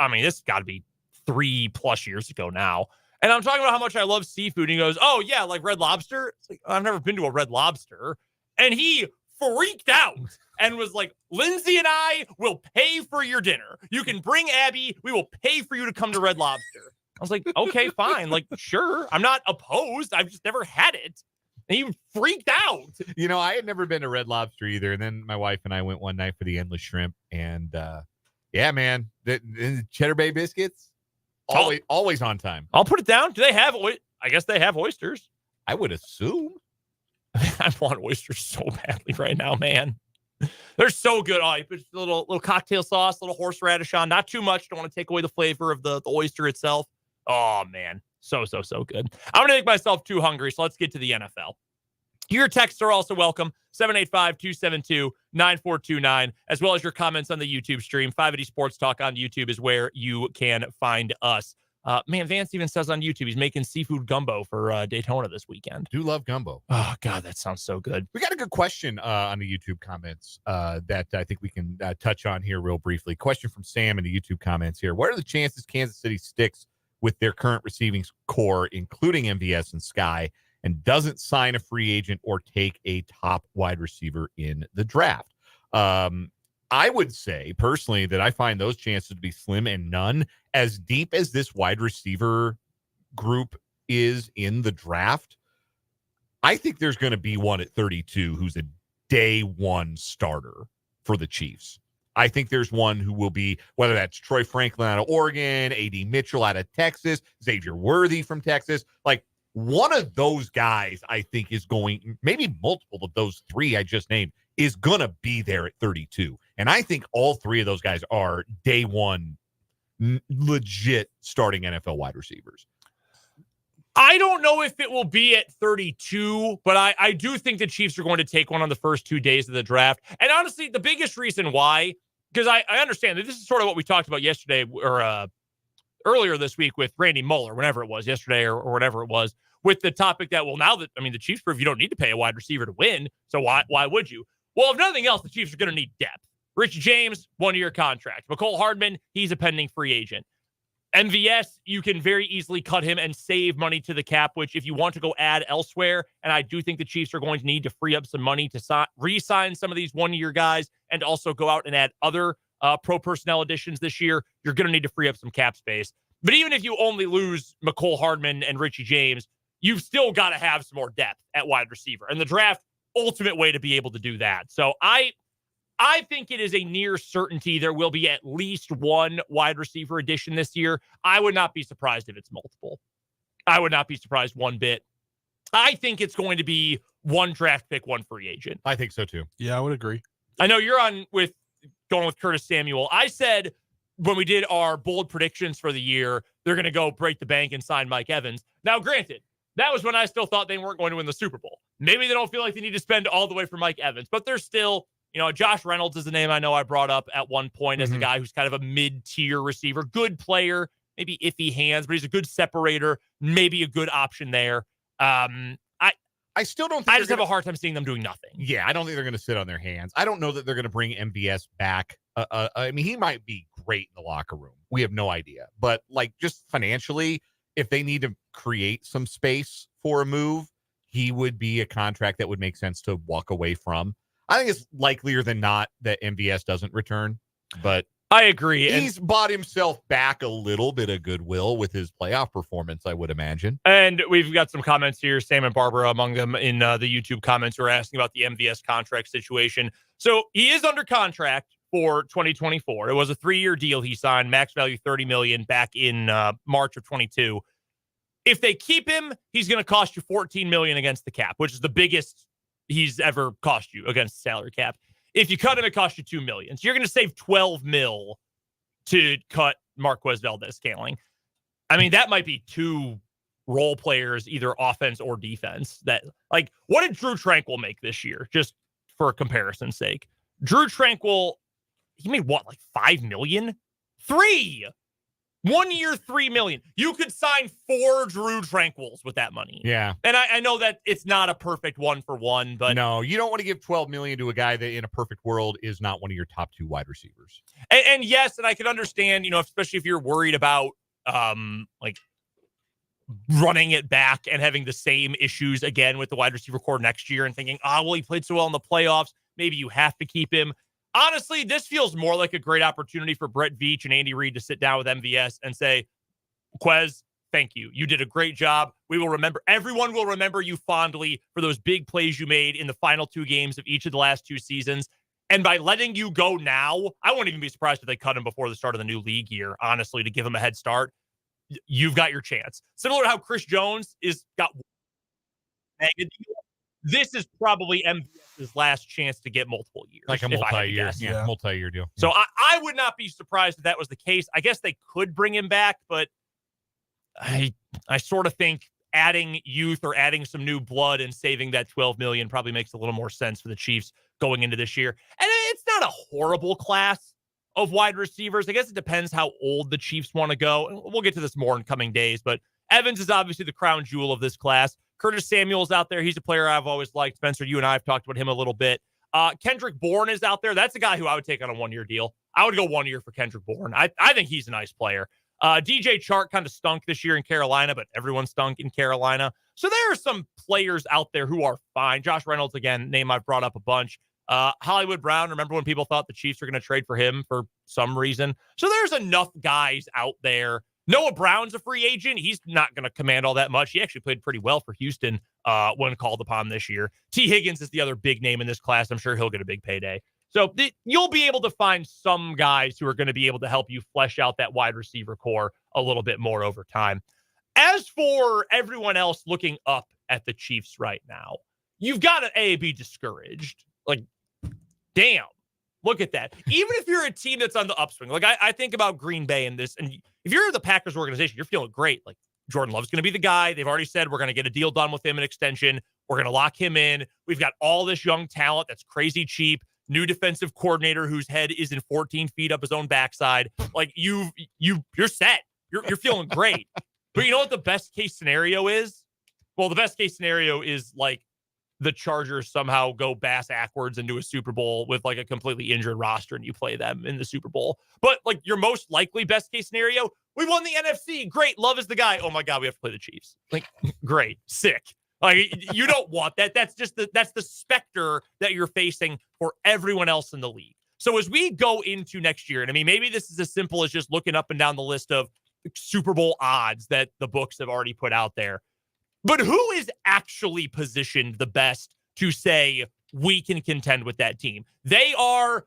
got to be 3+ years ago now. And I'm talking about how much I love seafood. And he goes, oh, yeah, like Red Lobster? It's like, I've never been to a Red Lobster. And he freaked out and was like, Lindsay and I will pay for your dinner. You can bring Abby. We will pay for you to come to Red Lobster. I was like, okay, fine. Like, sure. I'm not opposed. I've just never had it. And he freaked out. I had never been to Red Lobster either. And then my wife and I went one night for the endless shrimp. And yeah, man, the Cheddar Bay biscuits. Always on time. I'll put it down. Do they have? I guess they have oysters. I would assume. I want oysters so badly right now, man. They're so good. Oh, you put a little cocktail sauce, a little horseradish on. Not too much. Don't want to take away the flavor of the oyster itself. Oh man, so good. I'm gonna make myself too hungry. So let's get to the NFL. Your texts are also welcome. 785-272-9429, as well as your comments on the YouTube stream. 580 Sports Talk on YouTube is where you can find us. Man, Vance even says on YouTube he's making seafood gumbo for Daytona this weekend. Do love gumbo. Oh, God, that sounds so good. We got a good question on the YouTube comments that I think we can touch on here real briefly. Question from Sam in the YouTube comments here. What are the chances Kansas City sticks with their current receiving core, including MVS and Sky, and doesn't sign a free agent or take a top wide receiver in the draft? I would say personally that I find those chances to be slim and none. As deep as this wide receiver group is in the draft, I think there's going to be one at 32 who's a day one starter for the Chiefs. I think there's one who will be, whether that's Troy Franklin out of Oregon, A.D. Mitchell out of Texas, Xavier Worthy from Texas. Like, one of those guys, I think, is going, maybe multiple of those three I just named, is going to be there at 32. And I think all three of those guys are day one legit starting NFL wide receivers. I don't know if it will be at 32, but I do think the Chiefs are going to take one on the first 2 days of the draft. And honestly, the biggest reason why, because I understand that this is sort of what we talked about yesterday or earlier this week with Randy Mueller, whenever it was, yesterday or whatever it was, with the topic that, well, now that, the Chiefs prove you don't need to pay a wide receiver to win, so why would you? Well, if nothing else, the Chiefs are going to need depth. Richie James, 1-year contract. Mecole Hardman, he's a pending free agent. MVS, you can very easily cut him and save money to the cap, which if you want to go add elsewhere, and I do think the Chiefs are going to need to free up some money to re-sign some of these 1-year guys and also go out and add other pro personnel additions this year, you're going to need to free up some cap space. But even if you only lose Mecole Hardman and Richie James, you've still got to have some more depth at wide receiver. And the draft, ultimate way to be able to do that. So I I think it is a near certainty there will be at least one wide receiver addition this year. I would not be surprised if it's multiple. I would not be surprised one bit. I think it's going to be one draft pick, one free agent. I think so too. Yeah, I would agree. I know you're going with Curtis Samuel. I said when we did our bold predictions for the year, they're going to go break the bank and sign Mike Evans. Now, granted, that was when I still thought they weren't going to win the Super Bowl. Maybe they don't feel like they need to spend all the way for Mike Evans, but they're still, Josh Reynolds is a name I know I brought up at one point as a guy who's kind of a mid-tier receiver, good player, maybe iffy hands, but he's a good separator, maybe a good option there. I still don't think I just have a hard time seeing them doing nothing. Yeah, I don't think they're going to sit on their hands. I don't know that they're going to bring MVS back. I mean, he might be great in the locker room. We have no idea. But, just financially, if they need to create some space for a move, he would be a contract that would make sense to walk away from. I think it's likelier than not that MVS doesn't return. But I agree. He's bought himself back a little bit of goodwill with his playoff performance, I would imagine. And we've got some comments here, Sam and Barbara among them in the YouTube comments who are asking about the MVS contract situation. So he is under contract for 2024. It was a 3-year deal he signed, max value $30 million back in March of 22. If they keep him, he's going to cost you $14 million against the cap, which is the biggest he's ever cost you against the salary cap. If you cut him, it costs you $2 million. So you're going to save $12 million to cut Marquez Valdez-Scantling. I mean, that might be 2 role players, either offense or defense. That, what did Drew Tranquil make this year? Just for comparison's sake. Drew Tranquil, he made what, $5 million? 3! 1 year, $3 million. You could sign 4 Drew Tranquils with that money. Yeah. And I know that it's not a perfect 1-for-1, but no, you don't want to give $12 million to a guy that in a perfect world is not one of your top 2 wide receivers. And yes, and I can understand, especially if you're worried about running it back and having the same issues again with the wide receiver core next year and thinking, he played so well in the playoffs. Maybe you have to keep him. Honestly, this feels more like a great opportunity for Brett Veach and Andy Reid to sit down with MVS and say, Quez, thank you. You did a great job. Everyone will remember you fondly for those big plays you made in the final 2 games of each of the last 2 seasons. And by letting you go now, I won't even be surprised if they cut him before the start of the new league year, honestly, to give him a head start. You've got your chance. Similar to how Chris Jones got mega deal. This is probably MVS's last chance to get multiple years. Like a multi-year, multi-year deal. So I would not be surprised if that was the case. I guess they could bring him back, but I sort of think adding youth or adding some new blood and saving that $12 million probably makes a little more sense for the Chiefs going into this year. And it's not a horrible class of wide receivers. I guess it depends how old the Chiefs want to go. And we'll get to this more in coming days, but Evans is obviously the crown jewel of this class. Curtis Samuel's out there. He's a player I've always liked. Spencer, you and I have talked about him a little bit. Kendrick Bourne is out there. That's a guy who I would take on a 1-year deal. I would go 1 year for Kendrick Bourne. I think he's a nice player. DJ Chark kind of stunk this year in Carolina, but everyone stunk in Carolina. So there are some players out there who are fine. Josh Reynolds, again, name I've brought up a bunch. Hollywood Brown, remember when people thought the Chiefs were going to trade for him for some reason? So there's enough guys out there. Noah Brown's a free agent. He's not going to command all that much. He actually played pretty well for Houston when called upon this year. T. Higgins is the other big name in this class. I'm sure he'll get a big payday. So you'll be able to find some guys who are going to be able to help you flesh out that wide receiver core a little bit more over time. As for everyone else looking up at the Chiefs right now, you've got to be discouraged. Damn. Look at that. Even if you're a team that's on the upswing, I think about Green Bay in this, and if you're the Packers organization, you're feeling great. Jordan Love's going to be the guy. They've already said we're going to get a deal done with him, an extension. We're going to lock him in. We've got all this young talent that's crazy cheap. New defensive coordinator whose head is in 14 feet up his own backside. You're set. You're feeling great. But you know what the best case scenario is? Well, the best case scenario is the Chargers somehow go backwards into a Super Bowl with a completely injured roster and you play them in the Super Bowl. But your most likely best case scenario, we won the NFC. Great. Love is the guy. Oh my God, we have to play the Chiefs. Great. Sick. You don't want that. That's the specter that you're facing for everyone else in the league. So as we go into next year, and I mean, maybe this is as simple as just looking up and down the list of Super Bowl odds that the books have already put out there. But who is actually positioned the best to say we can contend with that team. They are,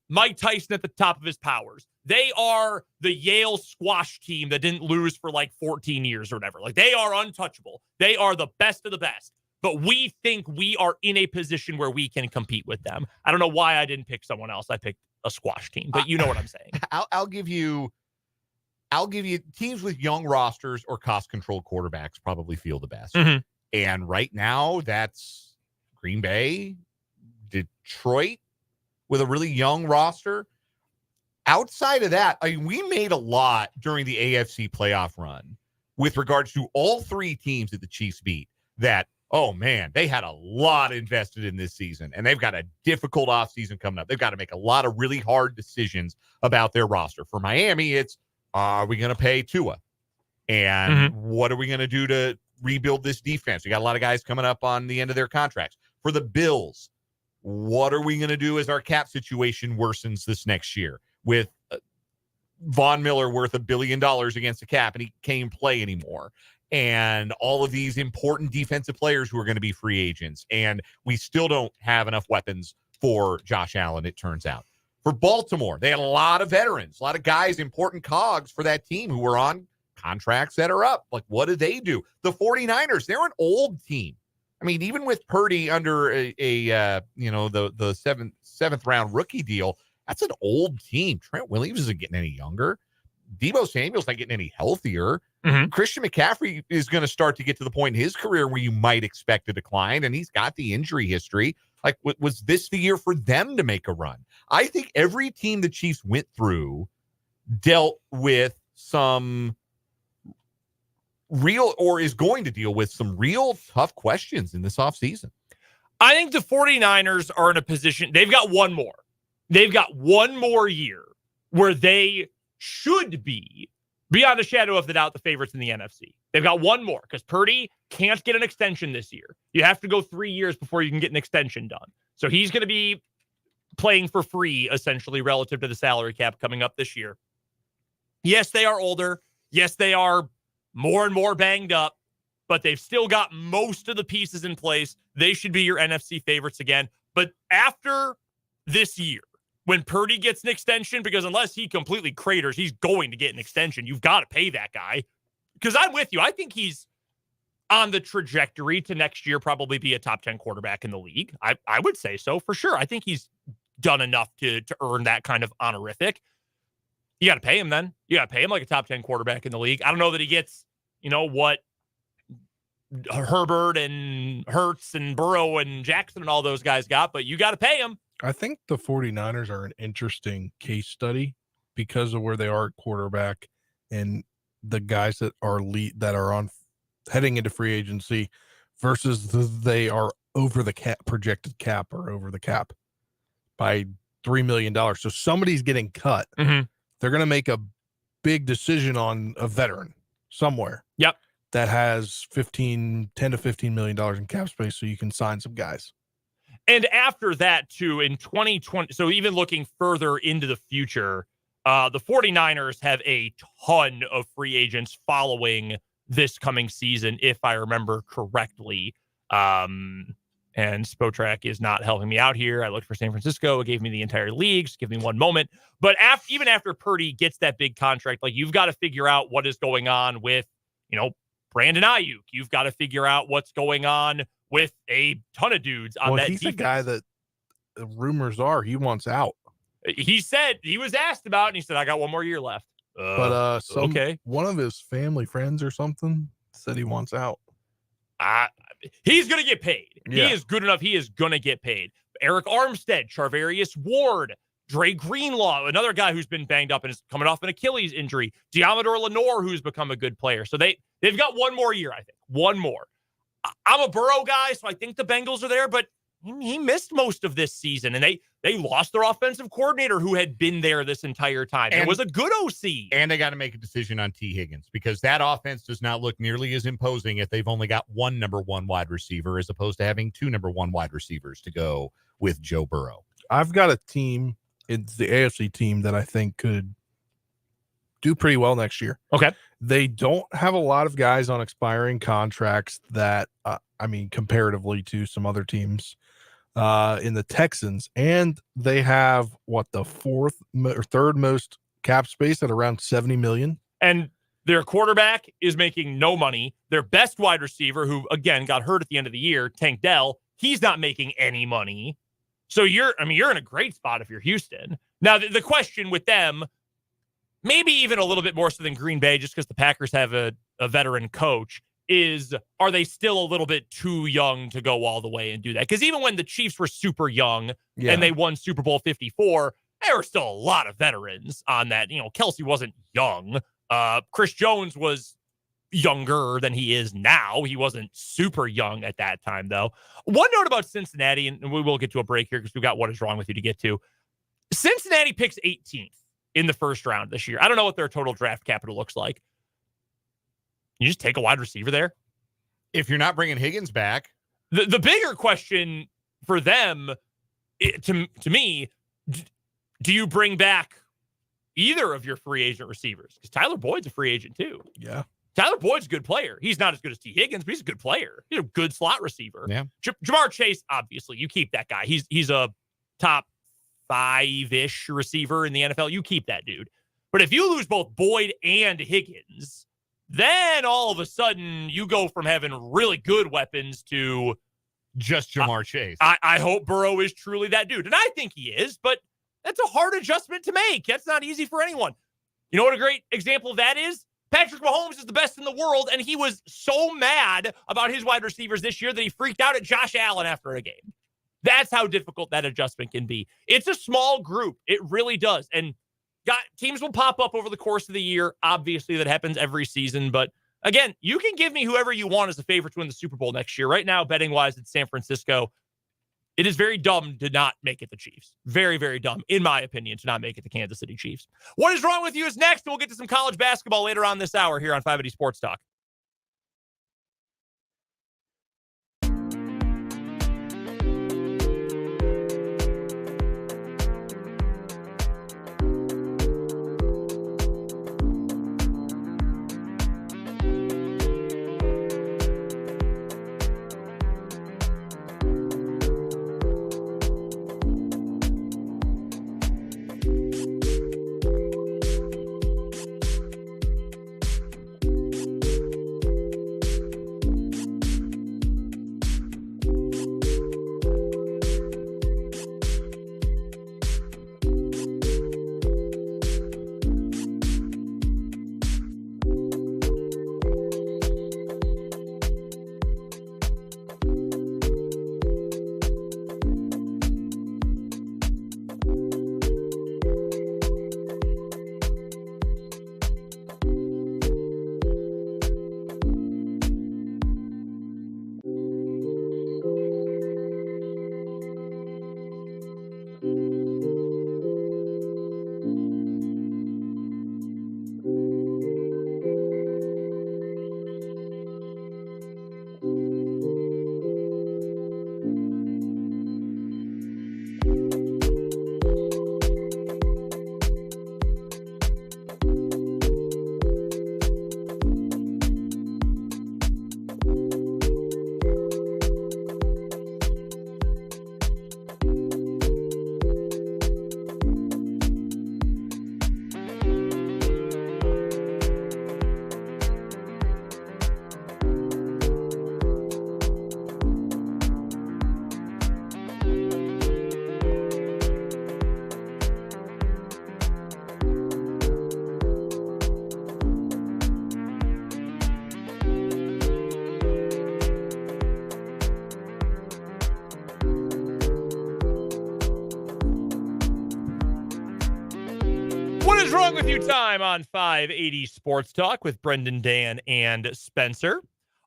Mike Tyson at the top of his powers. They are the Yale squash team that didn't lose for like 14 years or whatever. Like, they are untouchable. They are the best of the best. But we think we are in a position where we can compete with them. I don't know why I didn't pick someone else. I picked a squash team, but you know what I'm saying. I'll give you teams with young rosters or cost-controlled quarterbacks probably feel the best. Mm-hmm. And right now, that's Green Bay, Detroit with a really young roster. Outside of that, we made a lot during the AFC playoff run with regards to all three teams that the Chiefs beat that, oh man, they had a lot invested in this season, and they've got a difficult offseason coming up. They've got to make a lot of really hard decisions about their roster. For Miami, it's, are we going to pay Tua? And what are we going to do to rebuild this defense? We got a lot of guys coming up on the end of their contracts. For the Bills, what are we going to do as our cap situation worsens this next year with Von Miller worth $1 billion against the cap and he can't play anymore? And all of these important defensive players who are going to be free agents. And we still don't have enough weapons for Josh Allen, it turns out. For Baltimore, they had a lot of veterans, a lot of guys, important cogs for that team who were on contracts that are up. Like, what do they do? The 49ers, they're an old team. I mean, even with Purdy under the seventh round rookie deal, that's an old team. Trent Williams isn't getting any younger. Deebo Samuel's not getting any healthier. Christian McCaffrey is going to start to get to the point in his career where you might expect a decline, and he's got the injury history. Like, was this the year for them to make a run? I think every team the Chiefs went through dealt with some real, or is going to deal with some real tough questions in this offseason. I think the 49ers are in a position, they've got one more. They've got one more year where they should be, beyond a shadow of the doubt, the favorites in the NFC. They've got one more because Purdy can't get an extension this year. You have to go 3 years before you can get an extension done. So he's going to be playing for free, essentially, relative to the salary cap coming up this year. Yes, they are older. Yes, they are more and more banged up, but they've still got most of the pieces in place. They should be your NFC favorites again. But after this year, when Purdy gets an extension, because unless he completely craters, he's going to get an extension. You've got to pay that guy. Because I'm with you. I think he's on the trajectory to next year probably be a top 10 quarterback in the league. I would say so for sure. I think he's done enough to earn that kind of honorific. You got to pay him then. You got to pay him like a top 10 quarterback in the league. I don't know that he gets, what Herbert and Hurts and Burrow and Jackson and all those guys got, but you got to pay him. I think the 49ers are an interesting case study because of where they are at quarterback and the guys that are on heading into free agency versus they are over the cap, projected cap, or over the cap by $3 million. So somebody's getting cut. They're going to make a big decision on a veteran somewhere. Yep. That has $10 to $15 million in cap space, so you can sign some guys. And after that, too, in 2020, so even looking further into the future, the 49ers have a ton of free agents following this coming season, if I remember correctly. And Spotrac is not helping me out here. I looked for San Francisco. It gave me the entire league. Just give me one moment. But even after Purdy gets that big contract, like, you've got to figure out what is going on with, Brandon Ayuk. You've got to figure out what's going on with a ton of dudes on that he's defense. a guy that the rumors are he wants out. He said, he was asked about it, and he said, I got one more year left. But okay. One of his family friends or something said he wants out. He's going to get paid. Yeah. He is good enough. He is going to get paid. Eric Armstead, Charvarius Ward, Dre Greenlaw, another guy who's been banged up and is coming off an Achilles injury. Diamador Lenore, who's become a good player. So they've got one more year, I think. One more. I'm a Burrow guy, so I think the Bengals are there, but he missed most of this season, and they lost their offensive coordinator who had been there this entire time. It was a good OC. And they got to make a decision on T. Higgins because that offense does not look nearly as imposing if they've only got one number one wide receiver as opposed to having two number one wide receivers to go with Joe Burrow. I've got a team, it's the AFC team that I think could do pretty well next year. Okay. They don't have a lot of guys on expiring contracts that, comparatively to some other teams. in the Texans, and they have the third most cap space at around $70 million. And their quarterback is making no money. Their best wide receiver, who again got hurt at the end of the year, Tank Dell, he's not making any money. So you're in a great spot if you're Houston. Now the question with them, maybe even a little bit more so than Green Bay, just because the Packers have a veteran coach, is are they still a little bit too young to go all the way and do that? Because even when the Chiefs were super young and they won Super Bowl 54, there were still a lot of veterans on that. Kelsey wasn't young. Chris Jones was younger than he is now. He wasn't super young at that time, though. One note about Cincinnati, and we will get to a break here because we've got What Is Wrong With You to get to. Cincinnati picks 18th in the first round this year. I don't know what their total draft capital looks like. You just take a wide receiver there? If you're not bringing Higgins back. The bigger question for them, to me, do you bring back either of your free agent receivers? Because Tyler Boyd's a free agent too. Yeah. Tyler Boyd's a good player. He's not as good as T. Higgins, but he's a good player. He's a good slot receiver. Yeah. Jamar Chase, obviously, you keep that guy. He's a top 5-ish receiver in the NFL. You keep that dude. But if you lose both Boyd and Higgins, then all of a sudden you go from having really good weapons to just Jamar Chase. I hope Burrow is truly that dude. And I think he is, but that's a hard adjustment to make. That's not easy for anyone. You know what a great example of that is? Patrick Mahomes is the best in the world, and he was so mad about his wide receivers this year that he freaked out at Josh Allen after a game. That's how difficult that adjustment can be. It's a small group. It really does. And teams will pop up over the course of the year. Obviously, that happens every season. But again, you can give me whoever you want as a favorite to win the Super Bowl next year. Right now, betting-wise, it's San Francisco. It is very dumb to not make it the Chiefs. Very, very dumb, in my opinion, to not make it the Kansas City Chiefs. What Is Wrong With You is next. We'll get to some college basketball later on this hour here on 580 Sports Talk. What is wrong with you time on 580 Sports Talk with Brendan, Dan, and Spencer.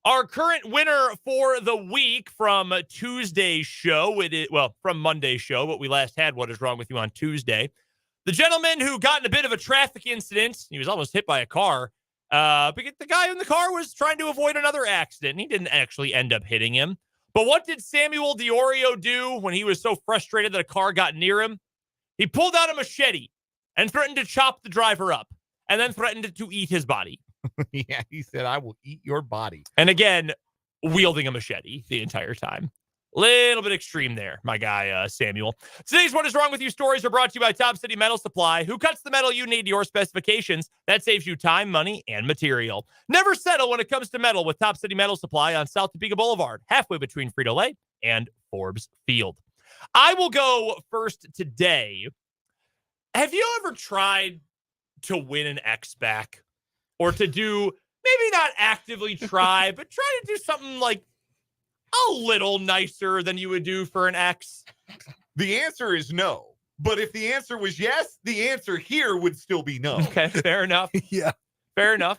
Our current winner for the week from Tuesday's show, from Monday's show, but we last had What Is Wrong With You on Tuesday. The gentleman who got in a bit of a traffic incident, he was almost hit by a car, but the guy in the car was trying to avoid another accident, and he didn't actually end up hitting him. But what did Samuel DiOrio do when he was so frustrated that a car got near him? He pulled out a machete and threatened to chop the driver up, and then threatened to eat his body. Yeah, he said, "I will eat your body." And again, wielding a machete the entire time. Little bit extreme there, my guy, Samuel. Today's What Is Wrong With You stories are brought to you by Top City Metal Supply, who cuts the metal you need to your specifications. That saves you time, money, and material. Never settle when it comes to metal with Top City Metal Supply on South Topeka Boulevard, halfway between Frito-Lay and Forbes Field. I will go first today. Have you ever tried to win an ex back? Or to do, maybe not actively try, but try to do something like a little nicer than you would do for an ex? The answer is no. But if the answer was yes, the answer here would still be no. Okay, fair enough. Yeah. Fair enough.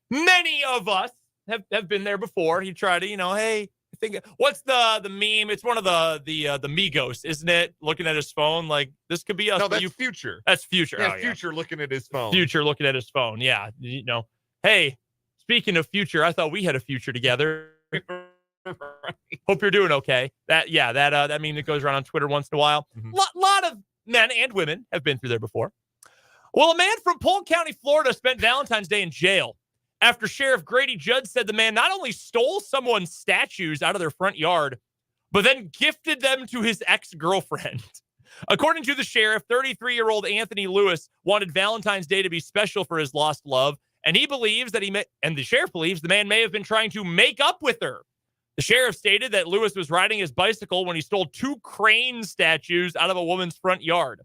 Many of us have been there before. You try to, hey, I think what's the meme? It's one of the Migos, isn't it? Looking at his phone, like this could be us. No, that's Future. That's Future. Yeah, Future looking at his phone. Future looking at his phone. Yeah, Hey, speaking of Future, I thought we had a future together. Hope you're doing okay. That meme that goes around on Twitter once in a while. Mm-hmm. Lot of men and women have been through there before. Well, a man from Polk County, Florida, spent Valentine's Day in jail after Sheriff Grady Judd said the man not only stole someone's statues out of their front yard, but then gifted them to his ex-girlfriend. According to the sheriff, 33-year-old Anthony Lewis wanted Valentine's Day to be special for his lost love, and he believes that the sheriff believes the man may have been trying to make up with her. The sheriff stated that Lewis was riding his bicycle when he stole 2 crane statues out of a woman's front yard.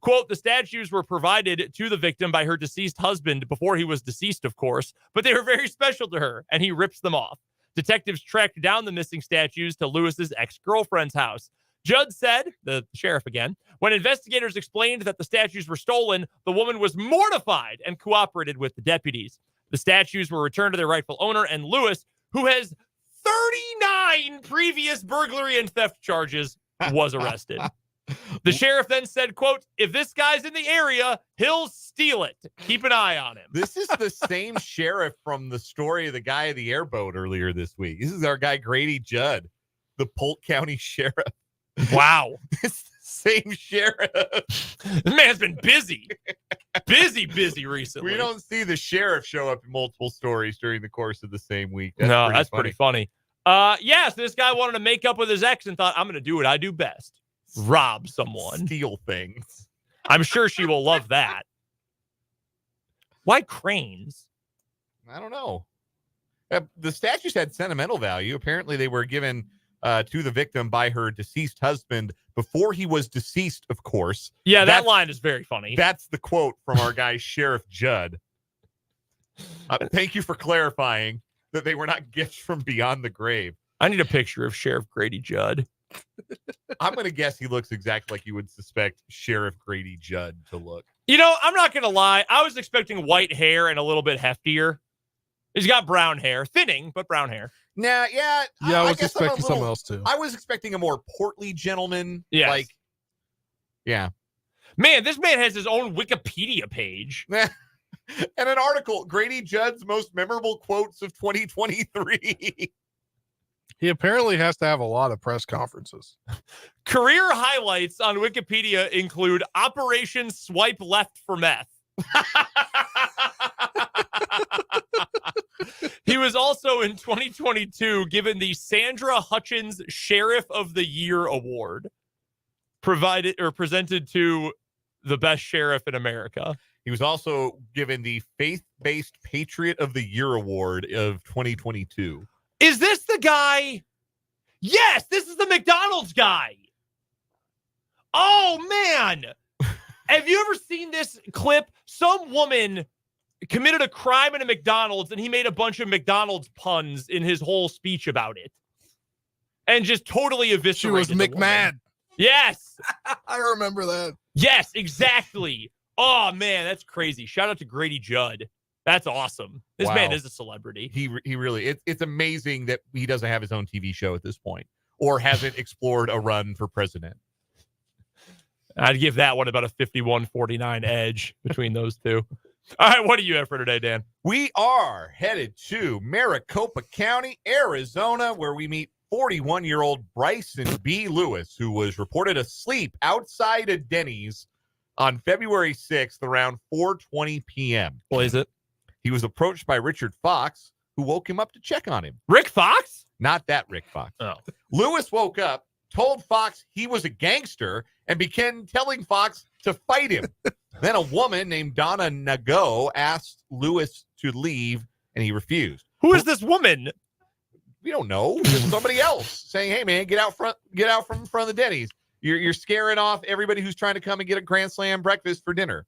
Quote, the statues were provided to the victim by her deceased husband before he was deceased, of course, but they were very special to her, and he rips them off. Detectives tracked down the missing statues to Lewis's ex-girlfriend's house. Judd said, the sheriff again, when investigators explained that the statues were stolen, the woman was mortified and cooperated with the deputies. The statues were returned to their rightful owner, and Lewis, who has 39 previous burglary and theft charges, was arrested. The sheriff then said, quote, if this guy's in the area, he'll steal it. Keep an eye on him. This is the same sheriff from the story of the guy of the airboat earlier this week. This is our guy, Grady Judd, the Polk County sheriff. Wow. It's the same sheriff. This man's been busy. Busy recently. We don't see the sheriff show up in multiple stories during the course of the same week. That's pretty funny. Yes, this guy wanted to make up with his ex and thought, I'm going to do what I do best. Rob someone. Steal things. I'm sure she will love that. Why cranes? I don't know. The statues had sentimental value. Apparently, they were given to the victim by her deceased husband before he was deceased, of course. Yeah, that line is very funny. That's the quote from our guy, Sheriff Judd. Thank you for clarifying that they were not gifts from beyond the grave. I need a picture of Sheriff Grady Judd. I'm going to guess he looks exactly like you would suspect Sheriff Grady Judd to look. I'm not going to lie. I was expecting white hair and a little bit heftier. He's got brown hair. Thinning, but brown hair. Nah, yeah. I was expecting something else, too. I was expecting a more portly gentleman. Yes. Yeah. Man, this man has his own Wikipedia page. And an article, Grady Judd's most memorable quotes of 2023. He apparently has to have a lot of press conferences. Career highlights on Wikipedia include Operation Swipe Left for Meth. He was also in 2022 given the Sandra Hutchins Sheriff of the Year Award, presented to the best sheriff in America. He was also given the Faith-Based Patriot of the Year Award of 2022. Is this the guy? Yes, this is the McDonald's guy. Oh, man. Have you ever seen this clip? Some woman committed a crime in a McDonald's, and he made a bunch of McDonald's puns in his whole speech about it. And just totally eviscerated. She was McMahon. Yes. I remember that. Yes, exactly. Oh, man, that's crazy. Shout out to Grady Judd. That's awesome. This man is a celebrity. He really, it's amazing that he doesn't have his own TV show at this point or hasn't explored a run for president. I'd give that one about a 51-49 edge between those two. All right, what do you have for today, Dan? We are headed to Maricopa County, Arizona, where we meet 41-year-old Bryson B. Lewis, who was reported asleep outside a Denny's on February 6th around 4:20 p.m. What is it? He was approached by Richard Fox, who woke him up to check on him. Rick Fox? Not that Rick Fox. Oh. Lewis woke up, told Fox he was a gangster, and began telling Fox to fight him. Then a woman named Donna Nago asked Lewis to leave, and he refused. Who is this woman? We don't know. Somebody else saying, "Hey, man, get out from in front of the Denny's. You're scaring off everybody who's trying to come and get a Grand Slam breakfast for dinner."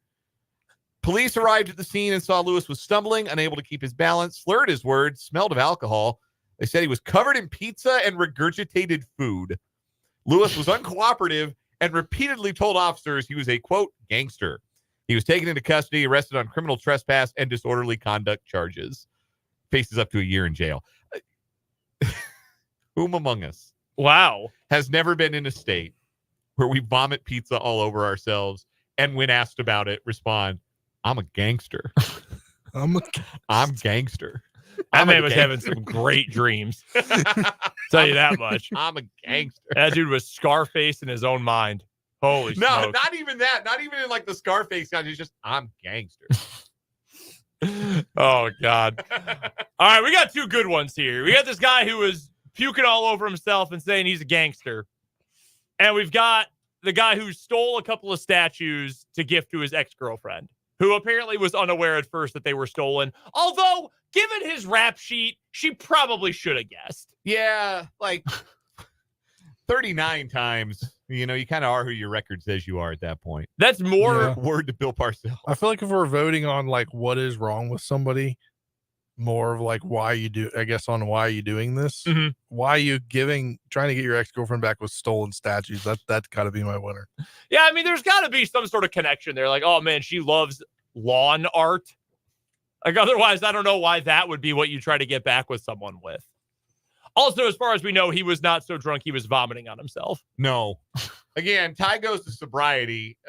Police arrived at the scene and saw Lewis was stumbling, unable to keep his balance, slurred his words, smelled of alcohol. They said he was covered in pizza and regurgitated food. Lewis was uncooperative and repeatedly told officers he was a, quote, gangster. He was taken into custody, arrested on criminal trespass and disorderly conduct charges. Faces up to a year in jail. Whom among us has never been in a state where we vomit pizza all over ourselves and when asked about it, respond, "I'm a gangster." I'm gangster. That man was having some great dreams. Tell you that much. I'm a gangster. That dude was Scarface in his own mind. Holy No, smokes. not even that. Not even in like the Scarface guy. He's just, I'm gangster. Oh, God. All right, we got two good ones here. We got this guy who was puking all over himself and saying he's a gangster. And we've got the guy who stole a couple of statues to gift to his ex-girlfriend, who apparently was unaware at first that they were stolen. Although, given his rap sheet, she probably should have guessed. Yeah, like 39 times. You know, you kind of are who your record says you are at that point. That's more Word to Bill Parcells. I feel like if we're voting on like what is wrong with somebody, more of like why you do, I guess, on why are you doing this? Mm-hmm. Why are you trying to get your ex-girlfriend back with stolen statues? That's got to be my winner. Yeah, I mean, there's got to be some sort of connection there. Like, oh man, she loves lawn art. Like, otherwise, I don't know why that would be what you try to get back with someone with. Also, as far as we know, he was not so drunk he was vomiting on himself. No. Again, tie goes to sobriety.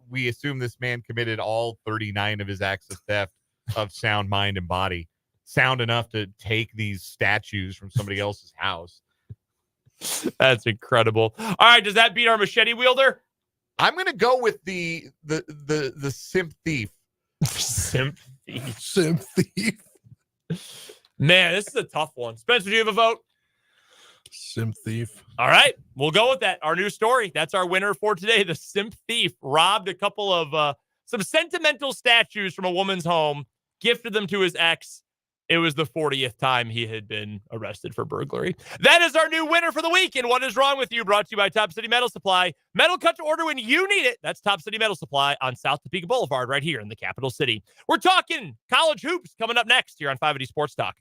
We assume this man committed all 39 of his acts of theft of sound mind and body. Sound enough to take these statues from somebody else's house. That's incredible. All right, does that beat our machete wielder? I'm gonna go with the simp thief. Simp thief. Simp thief. Man, this is a tough one. Spencer, do you have a vote? Simp thief. All right, we'll go with that. Our new story. That's our winner for today. The simp thief robbed a couple of some sentimental statues from a woman's home, gifted them to his ex. It was the 40th time he had been arrested for burglary. That is our new winner for the week. And What Is Wrong With You, brought to you by Top City Metal Supply. Metal cut to order when you need it. That's Top City Metal Supply on South Topeka Boulevard right here in the capital city. We're talking college hoops coming up next here on 580 Sports Talk.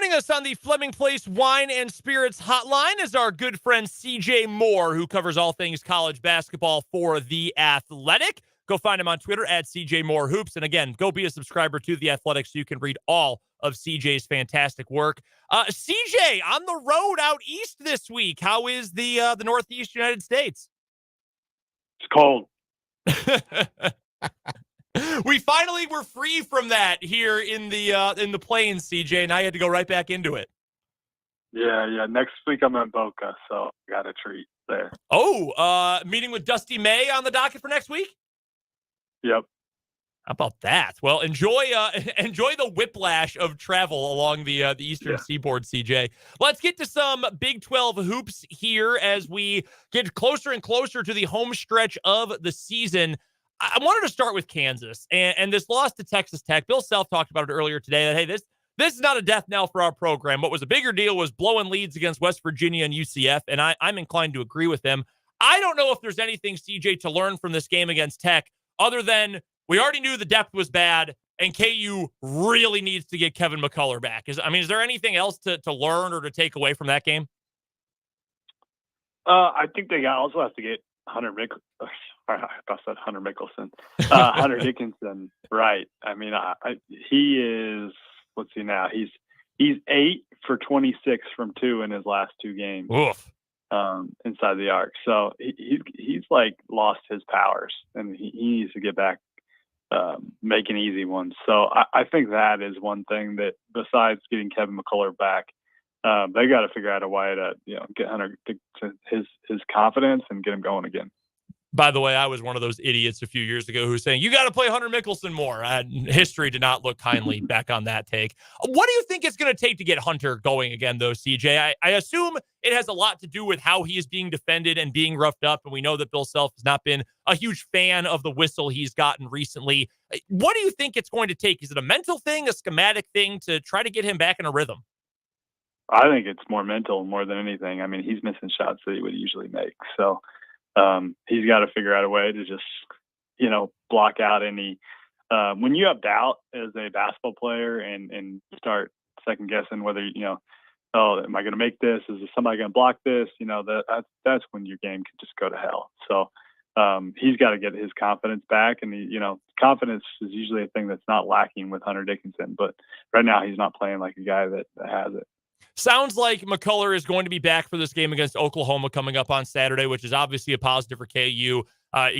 Joining us on the Fleming Place Wine and Spirits hotline is our good friend CJ Moore, who covers all things college basketball for The Athletic. Go find him on Twitter at CJ Moore Hoops. And again, go be a subscriber to The Athletic so you can read all of CJ's fantastic work. CJ, on the road out east this week, how is the Northeast United States? It's cold. We finally were free from that here in the plains, CJ, and I had to go right back into it. Yeah. Next week I'm in Boca, so I got a treat there. Oh, meeting with Dusty May on the docket for next week? Yep. How about that? Well, enjoy the whiplash of travel along the Eastern Seaboard, CJ. Let's get to some Big 12 hoops here as we get closer and closer to the home stretch of the season. I wanted to start with Kansas and this loss to Texas Tech. Bill Self talked about it earlier today that, hey, this is not a death knell for our program. What was a bigger deal was blowing leads against West Virginia and UCF, and I'm inclined to agree with him. I don't know if there's anything, CJ, to learn from this game against Tech other than we already knew the depth was bad, and KU really needs to get Kevin McCullough back. Is there anything else to learn or to take away from that game? I think they also have to get Hunter Dickinson right. I mean, he is, what's he now? He's 8 for 26 from 2 in his last 2 games. Oof. Inside the arc. So he's like lost his powers, and he needs to get back making easy ones. So I think that is one thing that, besides getting Kevin McCullough back, they got to figure out a way to get Hunter to his confidence and get him going again. By the way, I was one of those idiots a few years ago who was saying, you got to play Hunter Mickelson more. History did not look kindly back on that take. What do you think it's going to take to get Hunter going again, though, CJ? I assume it has a lot to do with how he is being defended and being roughed up. And we know that Bill Self has not been a huge fan of the whistle he's gotten recently. What do you think it's going to take? Is it a mental thing, a schematic thing to try to get him back in a rhythm? I think it's more mental more than anything. I mean, he's missing shots that he would usually make. So he's got to figure out a way to just, block out any, when you have doubt as a basketball player and start second guessing whether, oh, am I going to make this? Is somebody going to block this? That's when your game can just go to hell. So he's got to get his confidence back. And, confidence is usually a thing that's not lacking with Hunter Dickinson. But right now he's not playing like a guy that has it. Sounds like McCullough is going to be back for this game against Oklahoma coming up on Saturday, which is obviously a positive for KU. You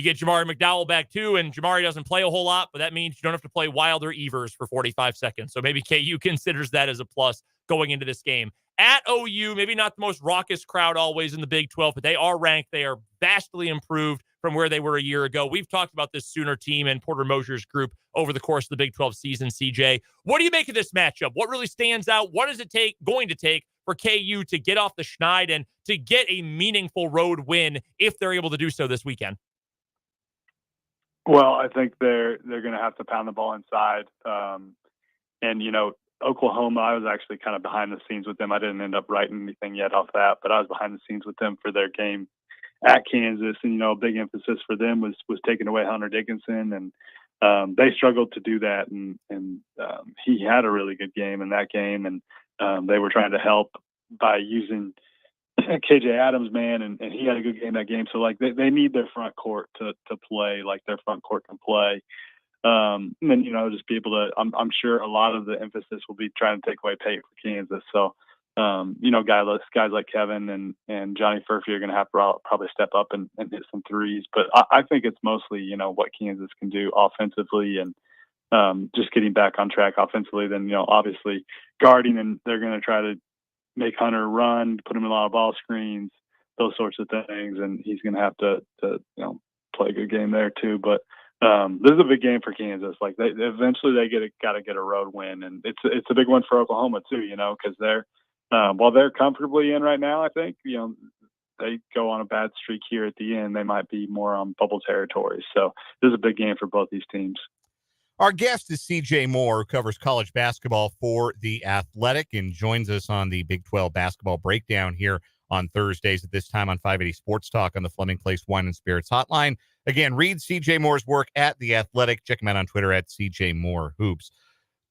get Jamari McDowell back too, and Jamari doesn't play a whole lot, but that means you don't have to play Wilder Evers for 45 seconds. So maybe KU considers that as a plus going into this game. At OU, maybe not the most raucous crowd always in the Big 12, but they are ranked. They are vastly improved from where they were a year ago. We've talked about this Sooner team and Porter Mosier's group over the course of the Big 12 season, CJ. What do you make of this matchup? What really stands out? What is it going to take for KU to get off the schneid and to get a meaningful road win if they're able to do so this weekend? Well, I think they're going to have to pound the ball inside. Oklahoma, I was actually kind of behind the scenes with them. I didn't end up writing anything yet off that, but I was behind the scenes with them for their game at Kansas. And, a big emphasis for them was taking away Hunter Dickinson. And they struggled to do that. And he had a really good game in that game. And they were trying to help by using KJ Adams, man, and he had a good game that game. So, they need their front court to play like their front court can play. And then, just be able to, I'm sure a lot of the emphasis will be trying to take away Pate for Kansas. So, guys like Kevin and Johnny Furphy are going to have to probably step up and hit some threes. But I think it's mostly, what Kansas can do offensively and just getting back on track offensively. Then, obviously guarding, and they're going to try to make Hunter run, put him in a lot of ball screens, those sorts of things. And he's going to have to play a good game there too. But this is a big game for Kansas. Eventually they got to get a road win, and it's a big one for Oklahoma too. Because they're while they're comfortably in right now, I think they go on a bad streak here at the end, they might be more on bubble territory. So this is a big game for both these teams. Our guest is CJ Moore, who covers college basketball for The Athletic and joins us on the Big 12 basketball breakdown here on Thursdays at this time on 580 Sports Talk on the Fleming Place Wine and Spirits Hotline. Again, read CJ Moore's work at The Athletic. Check him out on Twitter at CJ Moore Hoops.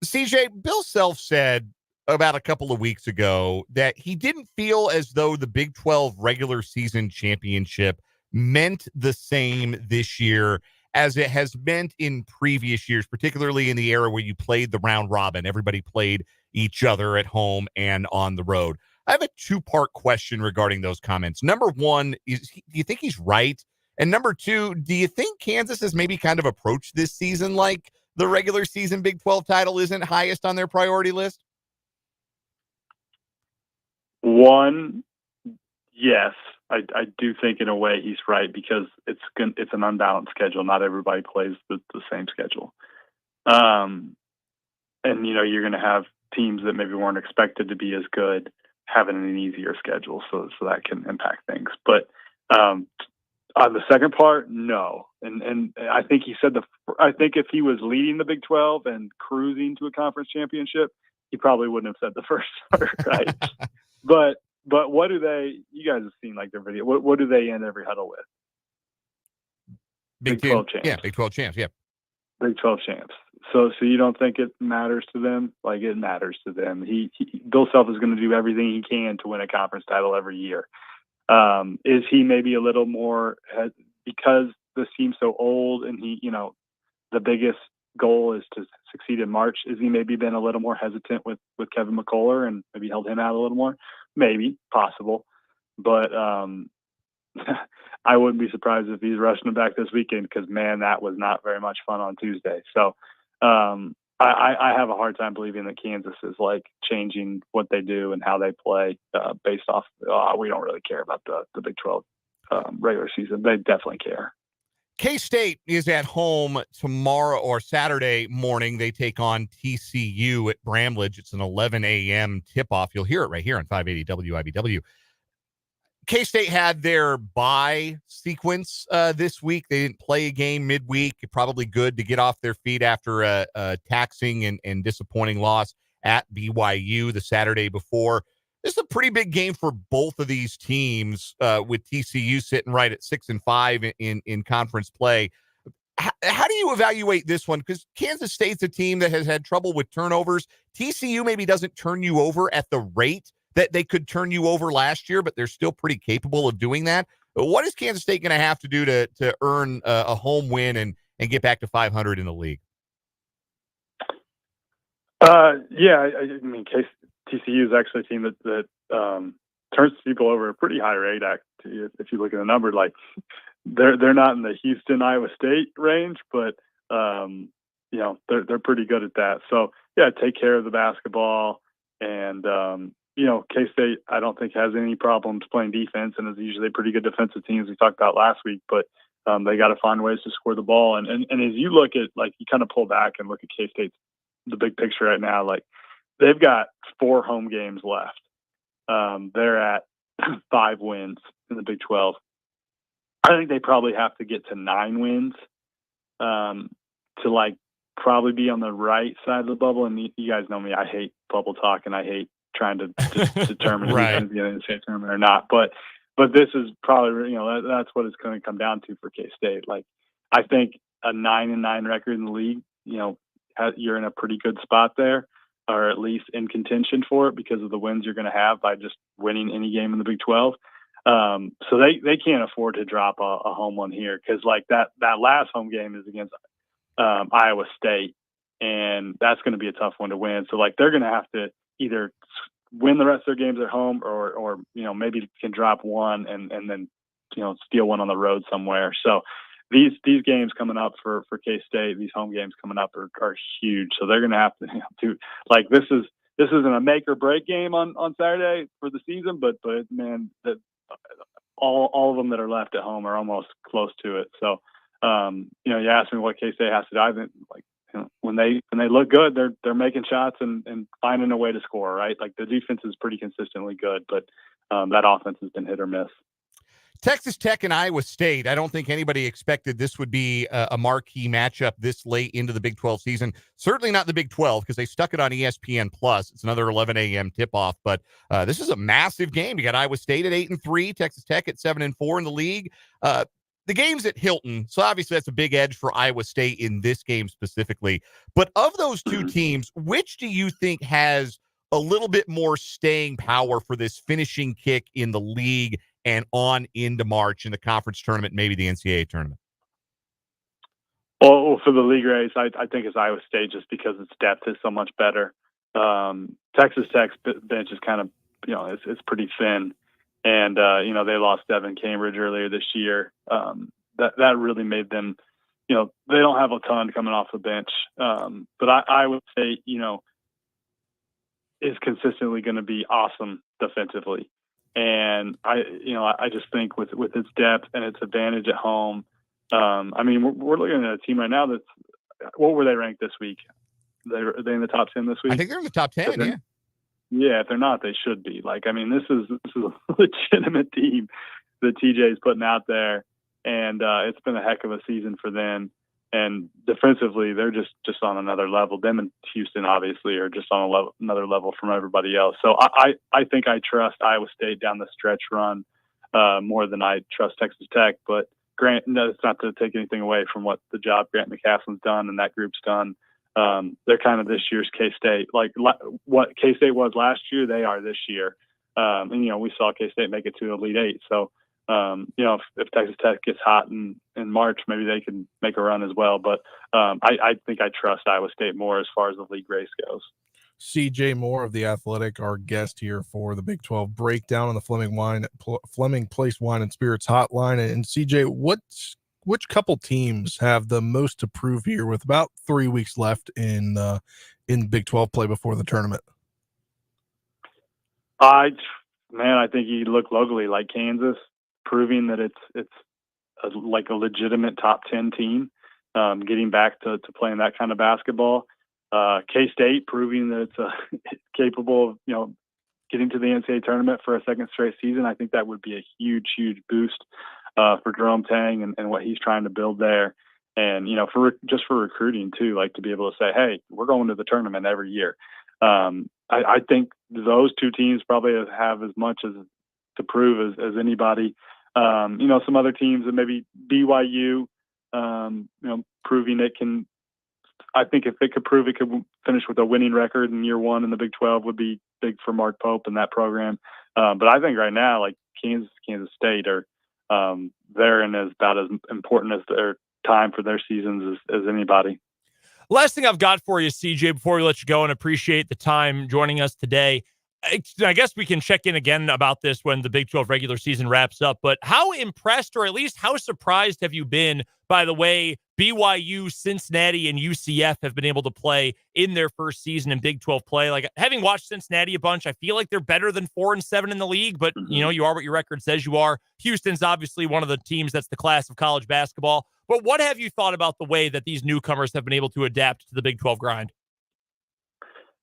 CJ, Bill Self said about a couple of weeks ago that he didn't feel as though the Big 12 regular season championship meant the same this year as it has meant in previous years, particularly in the era where you played the round robin. Everybody played each other at home and on the road. I have a two-part question regarding those comments. Number one, do you think he's right? And number two, do you think Kansas has maybe kind of approached this season like the regular season Big 12 title isn't highest on their priority list? One, yes, I do think in a way he's right because it's an unbalanced schedule. Not everybody plays the same schedule. And, you're going to have teams that maybe weren't expected to be as good having an easier schedule. So that can impact things. But on the second part, no. And I think he said I think if he was leading the Big 12 and cruising to a conference championship, he probably wouldn't have said the first part, right? But what do you guys have seen like their video? What do they end every huddle with? Big 12 champs. Yeah, Big 12 champs. Yeah. Big 12 champs. So you don't think it matters to them? Like it matters to them. Bill Self is going to do everything he can to win a conference title every year. Is he maybe a little more because this team's so old and the biggest goal is to succeed in March? Is he maybe been a little more hesitant with Kevin McCullough and maybe held him out a little more? Maybe, possible. But I wouldn't be surprised if he's rushing him back this weekend because, man, that was not very much fun on Tuesday. So I have a hard time believing that Kansas is like changing what they do and how they play based off, we don't really care about the Big 12 regular season. They definitely care. K-State is at home tomorrow or Saturday morning. They take on TCU at Bramlage. It's an 11 a.m. tip-off. You'll hear it right here on 580 WIBW. K-State had their bye sequence this week. They didn't play a game midweek. Probably good to get off their feet after a taxing and disappointing loss at BYU the Saturday before. This is a pretty big game for both of these teams with TCU sitting right at 6-5 in conference play. How do you evaluate this one? Because Kansas State's a team that has had trouble with turnovers. TCU maybe doesn't turn you over at the rate that they could turn you over last year, but they're still pretty capable of doing that. But what is Kansas State going to have to do to earn a home win and get back to 500 in the league? Yeah, I mean, TCU is actually a team that turns people over at a pretty high rate. Actually, if you look at the number, like they're not in the Houston, Iowa State range, but they're pretty good at that. So yeah, take care of the basketball and. K-State, I don't think has any problems playing defense and is usually a pretty good defensive team, as we talked about last week, but they got to find ways to score the ball. And as you look at, like, you kind of pull back and look at K-State's, the big picture right now, like they've got 4 home games left. They're at 5 wins in the Big 12. I think they probably have to get to 9 wins to like probably be on the right side of the bubble. And you guys know me, I hate bubble talk and I hate trying to determine right. who's going to be in the state tournament or not. But this is probably, that's what it's going to come down to for K-State. Like, I think a 9-9 record in the league, you're in a pretty good spot there, or at least in contention for it because of the wins you're going to have by just winning any game in the Big 12. So they can't afford to drop a home one here because like that last home game is against Iowa State, and that's going to be a tough one to win. So like they're going to have to either win the rest of their games at home or maybe can drop one and then steal one on the road somewhere. So these games coming up for K-State, these home games coming up are huge. So they're going to have to do like this isn't a make or break game on Saturday for the season, but man, that all of them that are left at home are almost close to it. So you asked me what K-State has to do. I think like when they look good, they're making shots and finding a way to score, right? Like the defense is pretty consistently good, but that offense has been hit or miss. Texas Tech and Iowa State. I don't think anybody expected this would be a marquee matchup this late into the Big 12 season. Certainly not the Big 12 because they stuck it on ESPN Plus. It's another 11 a.m. tip-off, but this is a massive game. You got Iowa State at 8-3, Texas Tech at 7-4 in the league. The game's at Hilton, so obviously that's a big edge for Iowa State in this game specifically. But of those two teams, which do you think has a little bit more staying power for this finishing kick in the league and on into March in the conference tournament, maybe the NCAA tournament? Well, for the league race, I think it's Iowa State just because its depth is so much better. Texas Tech's bench is kind of, it's pretty thin. And, they lost Devin Cambridge earlier this year. That really made them, they don't have a ton coming off the bench. But I would say, is consistently going to be awesome defensively. And I just think with its depth and its advantage at home, we're looking at a team right now that's, what were they ranked this week? Are they in the top 10 this week? I think they're in the top 10, yeah. Yeah, if they're not, they should be. This is a legitimate team that TJ is putting out there, and it's been a heck of a season for them. And defensively, they're just on another level. Them and Houston, obviously, are just on another level from everybody else. So I think I trust Iowa State down the stretch run more than I trust Texas Tech. But it's not to take anything away from what the job Grant McCaslin's done and that group's done. They're kind of this year's K-State. Like what K-State was last year, they are this year. And we saw K-State make it to Elite Eight. So, if Texas Tech gets hot in March, maybe they can make a run as well. But I think I trust Iowa State more as far as the league race goes. CJ Moore of The Athletic, our guest here for the Big 12 breakdown on the Fleming Place Wine and Spirits hotline. And CJ, which couple teams have the most to prove here with about 3 weeks left in Big 12 play before the tournament? I think you look locally like Kansas, proving that it's a legitimate top 10 team, getting back to playing that kind of basketball. K-State proving that it's capable of, getting to the NCAA tournament for a second straight season. I think that would be a huge, huge boost for Jerome Tang and what he's trying to build there. And, for recruiting too, like to be able to say, hey, we're going to the tournament every year. I think those two teams probably have as much to prove as anybody. Some other teams that maybe BYU, proving it can. I think if it could prove it could finish with a winning record in year one in the Big 12 would be big for Mark Pope and that program. But I think right now, like Kansas State are they're in about as important as their time for their seasons as anybody. Last thing I've got for you, CJ, before we let you go, and appreciate the time joining us today. I guess we can check in again about this when the Big 12 regular season wraps up, but how impressed or at least how surprised have you been by the way BYU, Cincinnati, and UCF have been able to play in their first season in Big 12 play? Like, having watched Cincinnati a bunch, I feel like they're better than 4-7 in the league, but you are what your record says you are. Houston's obviously one of the teams that's the class of college basketball, but what have you thought about the way that these newcomers have been able to adapt to the Big 12 grind?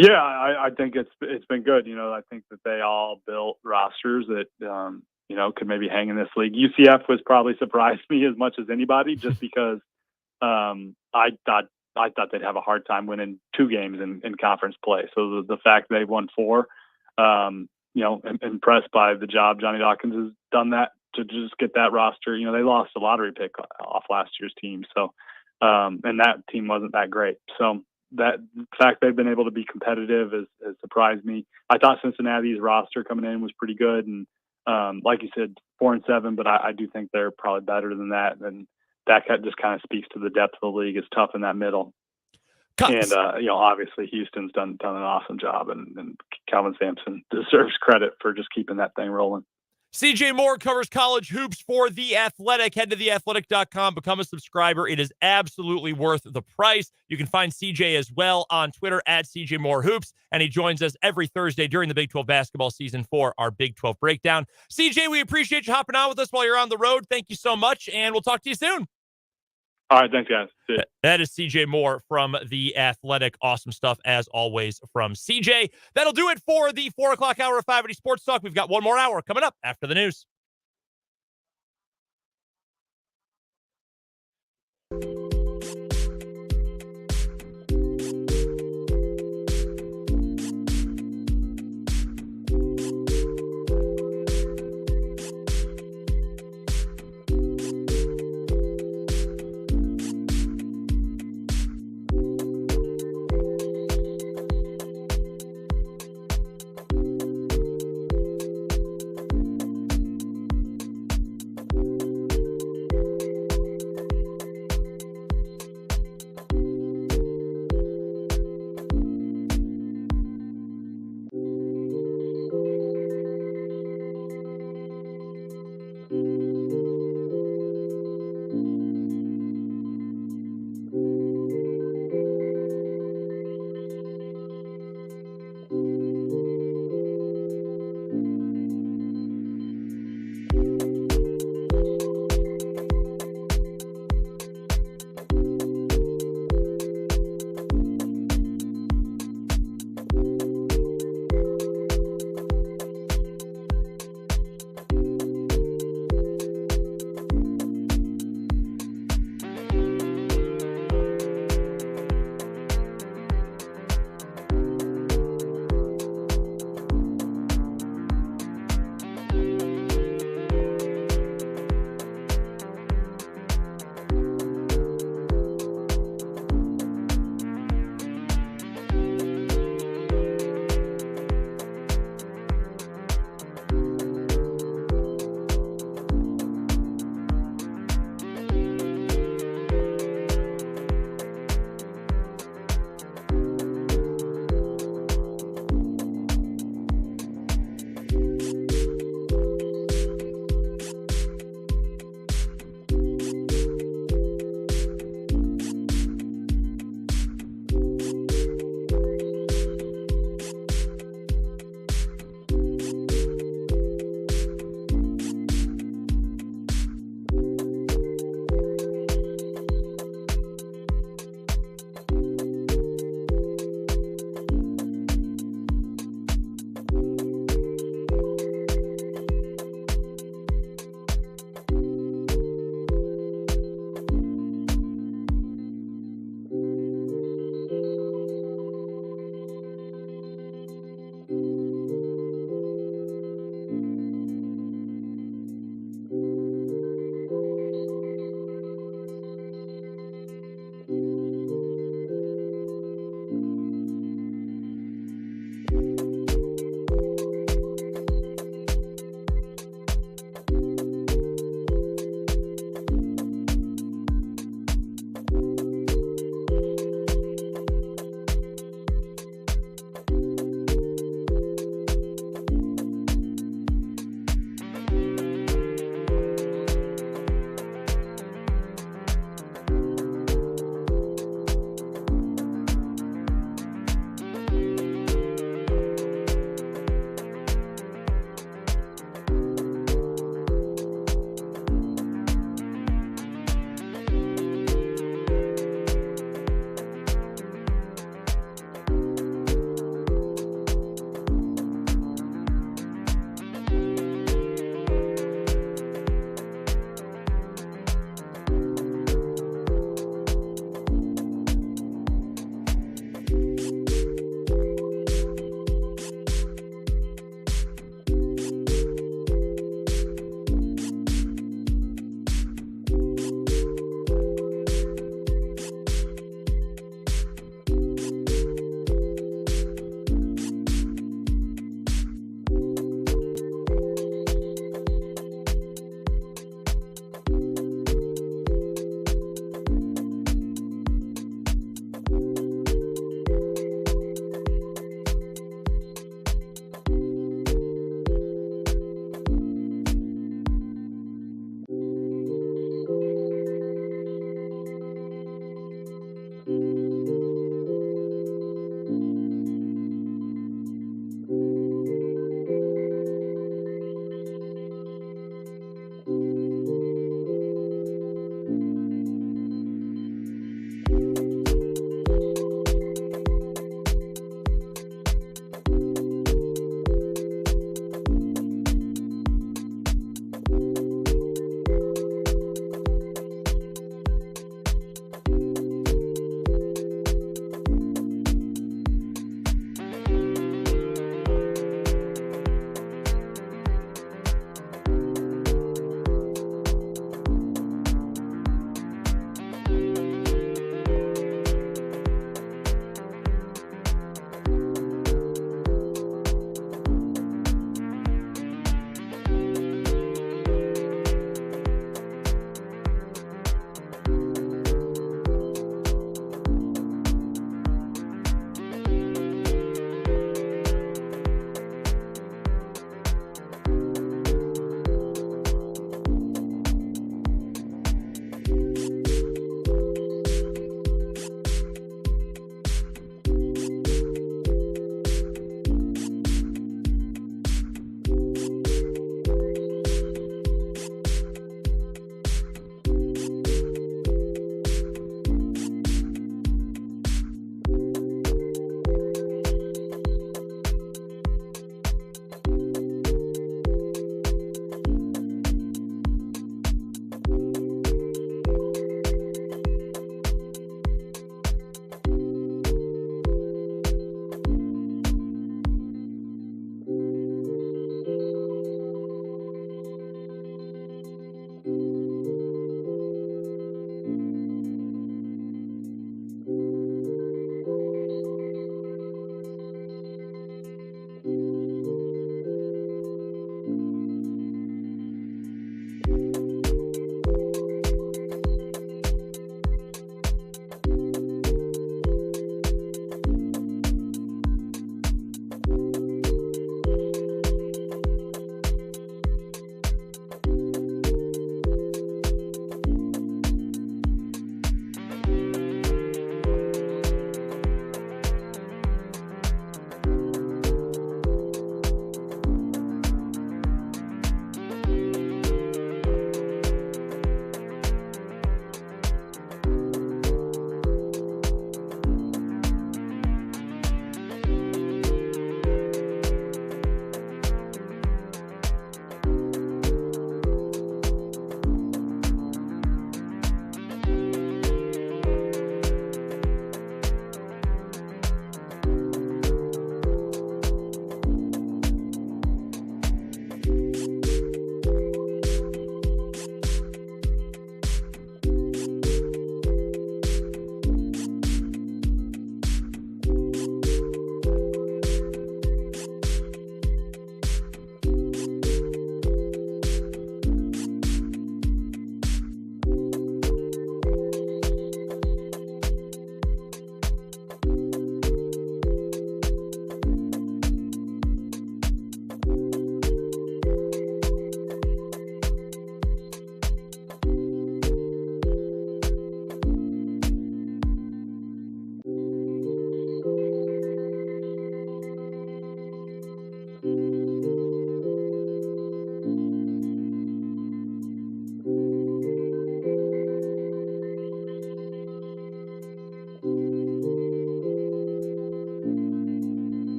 Yeah, I think it's been good. I think that they all built rosters that could maybe hang in this league. UCF was probably surprised me as much as anybody, just because I thought they'd have a hard time winning 2 games in conference play. So the fact they won 4, impressed by the job Johnny Dawkins has done that to just get that roster. They lost a lottery pick off last year's team, so and that team wasn't that great. So that fact they've been able to be competitive has surprised me. I thought Cincinnati's roster coming in was pretty good, and like you said, 4-7, but I do think they're probably better than that. And that just kind of speaks to the depth of the league. It's tough in that middle. And obviously Houston's done an awesome job, and Calvin Sampson deserves credit for just keeping that thing rolling. CJ Moore covers college hoops for The Athletic. Head to theathletic.com, become a subscriber. It is absolutely worth the price. You can find CJ as well on Twitter at CJ Moore Hoops, and he joins us every Thursday during the Big 12 basketball season for our Big 12 breakdown. CJ, we appreciate you hopping on with us while you're on the road. Thank you so much, and we'll talk to you soon. All right, thanks, guys. See ya. That is CJ Moore from The Athletic. Awesome stuff, as always, from CJ. That'll do it for the 4 o'clock hour of 580 Sports Talk. We've got one more hour coming up after the news.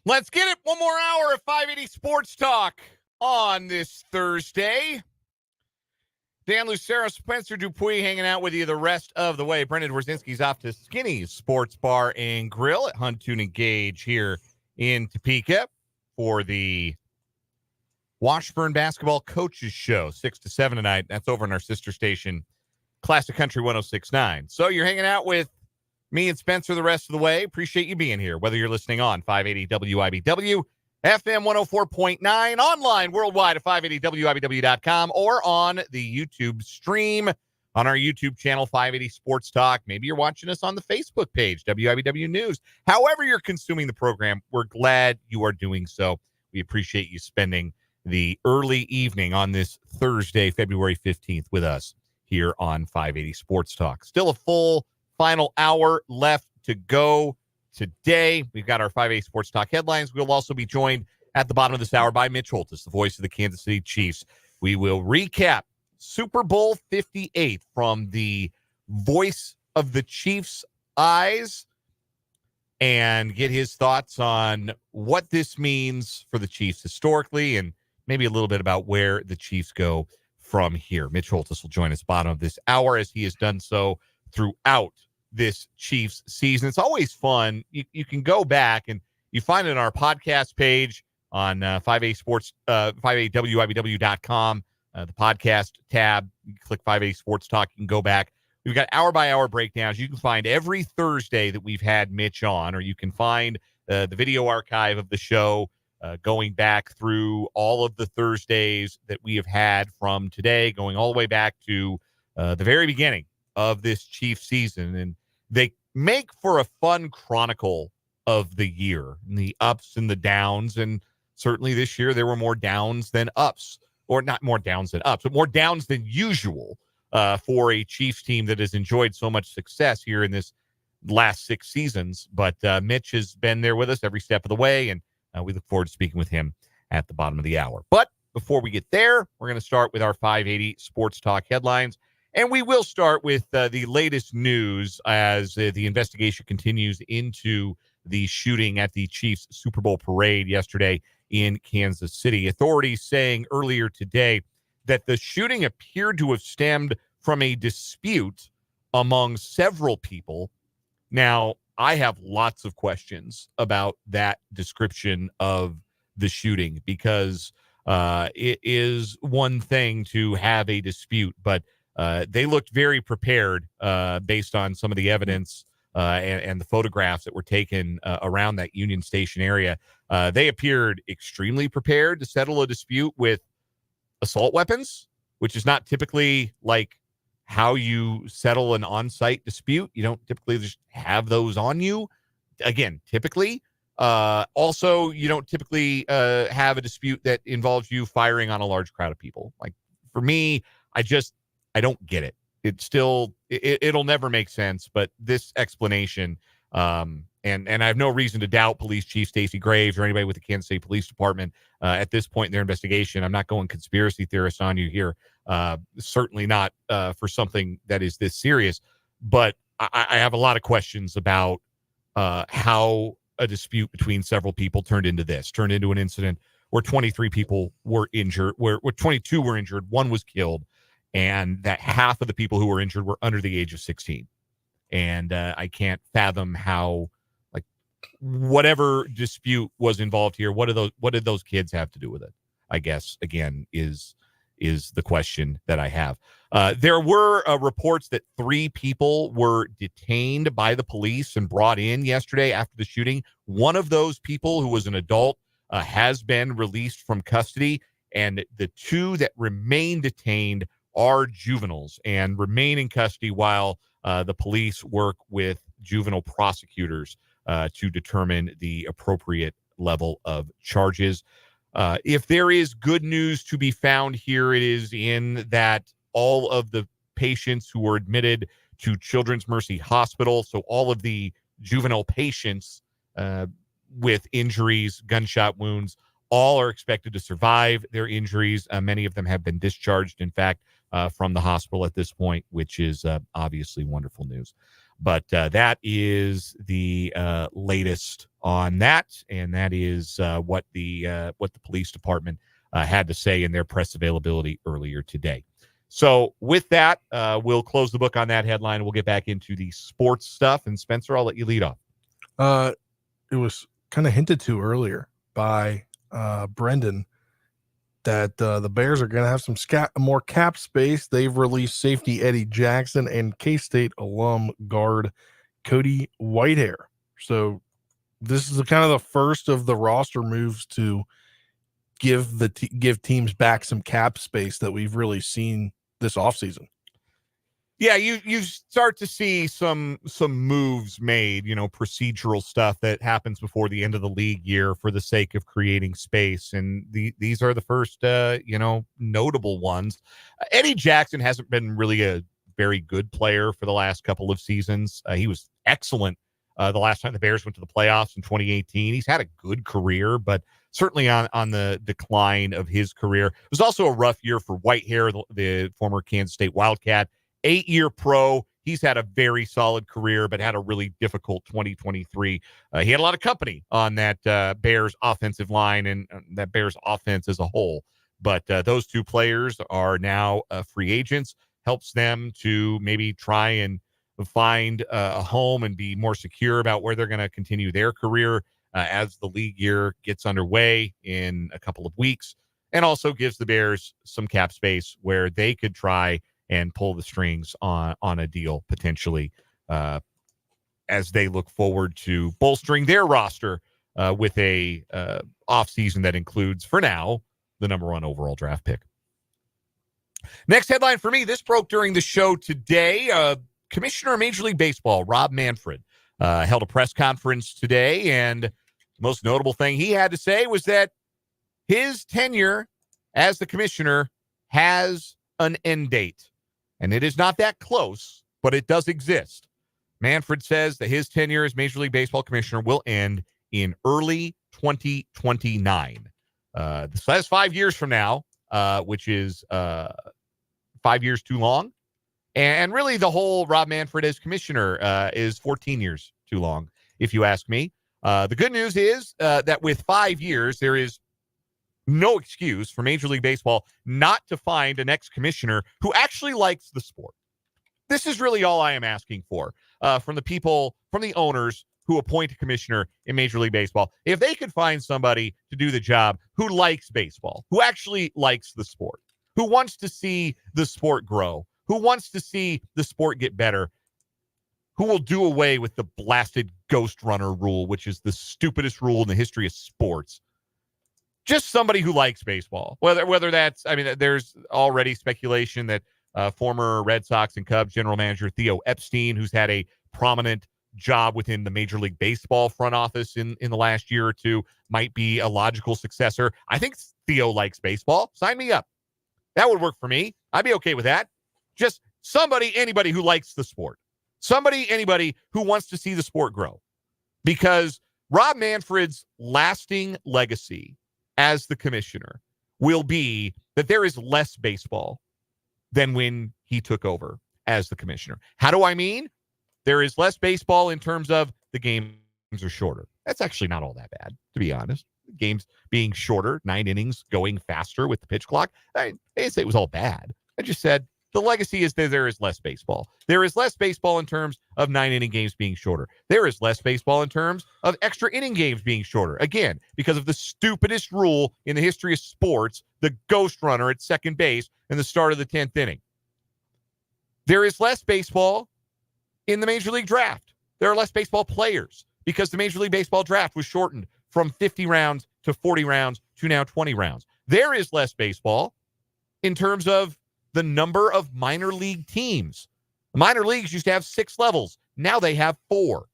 Let's get it. One more hour of 580 Sports Talk on this Thursday. Dan Lucero, Spencer Dupuis hanging out with you the rest of the way. Brendan Dworzinski's off to Skinny's Sports Bar and Grill at Huntoon and Gage here in Topeka for the Washburn Basketball Coaches Show, 6 to 7 tonight. That's over on our sister station, Classic Country 106.9. So you're hanging out with me and Spencer the rest of the way. Appreciate you being here, whether you're listening on 580 WIBW, FM 104.9, online worldwide at 580WIBW.com, or on the YouTube stream on our YouTube channel, 580 Sports Talk. Maybe you're watching us on the Facebook page, WIBW News. However you're consuming the program, we're glad you are doing so. We appreciate you spending the early evening on this Thursday, February 15th with us here on 580 Sports Talk. Still a full final hour left to go today. We've got our 580 Sports Talk headlines. We'll also be joined at the bottom of this hour by Mitch Holthus, the voice of the Kansas City Chiefs. We will recap Super Bowl 58 from the voice of the Chiefs' eyes and get his thoughts on what this means for the Chiefs historically and maybe a little bit about where the Chiefs go from here. Mitch Holthus will join us bottom of this hour as he has done so throughout this Chiefs season. It's always fun. You can go back and you find it on our podcast page on 580 Sports, 580WIBW.com, the podcast tab. You click 580 Sports Talk. You can go back. We've got hour-by-hour breakdowns. You can find every Thursday that we've had Mitch on, or you can find the video archive of the show going back through all of the Thursdays that we have had from today, going all the way back to the very beginning of this Chiefs season. And they make for a fun chronicle of the year, and the ups and the downs. And certainly this year there were more downs than ups, or not more downs than ups, but more downs than usual for a Chiefs team that has enjoyed so much success here in this last 6 seasons. But Mitch has been there with us every step of the way, and we look forward to speaking with him at the bottom of the hour. But before we get there, we're going to start with our 580 Sports Talk headlines. And we will start with the latest news as the investigation continues into the shooting at the Chiefs Super Bowl parade yesterday in Kansas City. Authorities saying earlier today that the shooting appeared to have stemmed from a dispute among several people. Now, I have lots of questions about that description of the shooting because it is one thing to have a dispute, but they looked very prepared based on some of the evidence and the photographs that were taken around that Union Station area. They appeared extremely prepared to settle a dispute with assault weapons, which is not typically like how you settle an on-site dispute. You don't typically just have those on you. Again, typically. Also, you don't typically have a dispute that involves you firing on a large crowd of people. Like, for me, I don't get it. It'll never make sense. But this explanation, and I have no reason to doubt Police Chief Stacey Graves or anybody with the Kansas City Police Department at this point in their investigation. I'm not going conspiracy theorist on you here. Certainly not for something that is this serious. But I have a lot of questions about how a dispute between several people turned into an incident where 23 people were injured, where 22 were injured, one was killed, and that half of the people who were injured were under the age of 16. And I can't fathom how, like, whatever dispute was involved here, what did those kids have to do with it? I guess, again, is the question that I have. There were reports that 3 people were detained by the police and brought in yesterday after the shooting. One of those people, who was an adult, has been released from custody, and the 2 that remain detained are juveniles and remain in custody while the police work with juvenile prosecutors to determine the appropriate level of charges. If there is good news to be found here, it is in that all of the patients who were admitted to Children's Mercy Hospital, so all of the juvenile patients with injuries, gunshot wounds, all are expected to survive their injuries. Many of them have been discharged, in fact, from the hospital at this point, which is obviously wonderful news. But that is the latest on that, and that is what the police department had to say in their press availability earlier today. So with that, we'll close the book on that headline. We'll get back into the sports stuff. And Spencer, I'll let you lead off. It was kind of hinted to earlier by Brendan that the Bears are going to have some more cap space. They've released safety Eddie Jackson and K-State alum guard Cody Whitehair. So this is kind of the first of the roster moves to give teams back some cap space that we've really seen this offseason. Yeah, you start to see some moves made, procedural stuff that happens before the end of the league year for the sake of creating space. And these are the first, notable ones. Eddie Jackson hasn't been really a very good player for the last couple of seasons. He was excellent the last time the Bears went to the playoffs in 2018. He's had a good career, but certainly on the decline of his career. It was also a rough year for Whitehair, the former Kansas State Wildcat. 8-year pro. He's had a very solid career, but had a really difficult 2023. He had a lot of company on that Bears offensive line and that Bears offense as a whole. But those two players are now free agents. Helps them to maybe try and find a home and be more secure about where they're going to continue their career as the league year gets underway in a couple of weeks. And also gives the Bears some cap space where they could try and pull the strings on a deal potentially as they look forward to bolstering their roster with a offseason that includes, for now, the number 1 overall draft pick. Next headline for me, this broke during the show today. Commissioner of Major League Baseball, Rob Manfred, held a press conference today, and the most notable thing he had to say was that his tenure as the commissioner has an end date. And it is not that close, but it does exist. Manfred says that his tenure as Major League Baseball commissioner will end in early 2029. So that's 5 years from now, which is 5 years too long. And really, the whole Rob Manfred as commissioner is 14 years too long, if you ask me. The good news is that with 5 years, there is no excuse for Major League Baseball not to find a next commissioner who actually likes the sport. This is really all I am asking for from the people, from the owners who appoint a commissioner in Major League Baseball. If they could find somebody to do the job who likes baseball, who actually likes the sport, who wants to see the sport grow, who wants to see the sport get better, who will do away with the blasted ghost runner rule, which is the stupidest rule in the history of sports. Just somebody who likes baseball, whether that's, there's already speculation that former Red Sox and Cubs general manager Theo Epstein, who's had a prominent job within the Major League Baseball front office in the last year or two, might be a logical successor. I think Theo likes baseball. Sign me up. That would work for me. I'd be okay with that. Just anybody who likes the sport. Anybody who wants to see the sport grow. Because Rob Manfred's lasting legacy as the commissioner will be that there is less baseball than when he took over as the commissioner. How do I mean? There is less baseball in terms of the games are shorter. That's actually not all that bad, to be honest. Games being shorter, 9 innings, going faster with the pitch clock. I didn't say it was all bad. I just said the legacy is that there is less baseball. There is less baseball in terms of 9-inning games being shorter. There is less baseball in terms of extra inning games being shorter. Again, because of the stupidest rule in the history of sports, the ghost runner at second base in the start of the 10th inning. There is less baseball in the Major League Draft. There are less baseball players because the Major League Baseball draft was shortened from 50 rounds to 40 rounds to now 20 rounds. There is less baseball in terms of the number of minor league teams. Minor leagues used to have 6 levels. Now they have 4.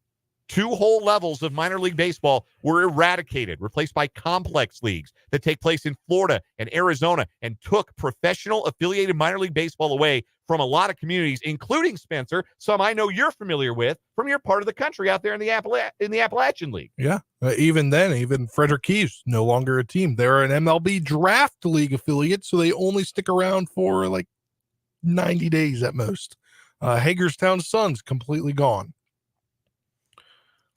2 whole levels of minor league baseball were eradicated, replaced by complex leagues that take place in Florida and Arizona and took professional affiliated minor league baseball away from a lot of communities, including, Spencer, some I know you're familiar with from your part of the country out there in the Appalachian League. Yeah. Even Frederick Keys, no longer a team. They're an MLB draft league affiliate, so they only stick around for like 90 days at most. Hagerstown Suns completely gone.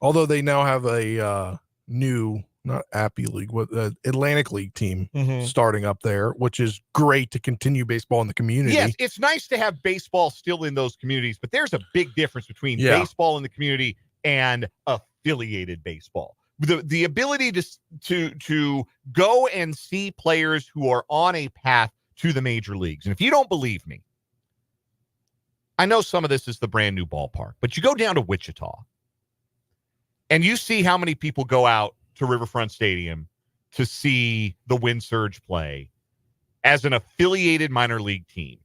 Although they now have a new, not Appy League, what Atlantic League team starting up there, which is great to continue baseball in the community. Yes, it's nice to have baseball still in those communities, but there's a big difference between baseball in the community and affiliated baseball. The ability to go and see players who are on a path to the major leagues. And if you don't believe me, I know some of this is the brand new ballpark, but you go down to Wichita and you see how many people go out to Riverfront Stadium to see the Wind Surge play as an affiliated minor league team.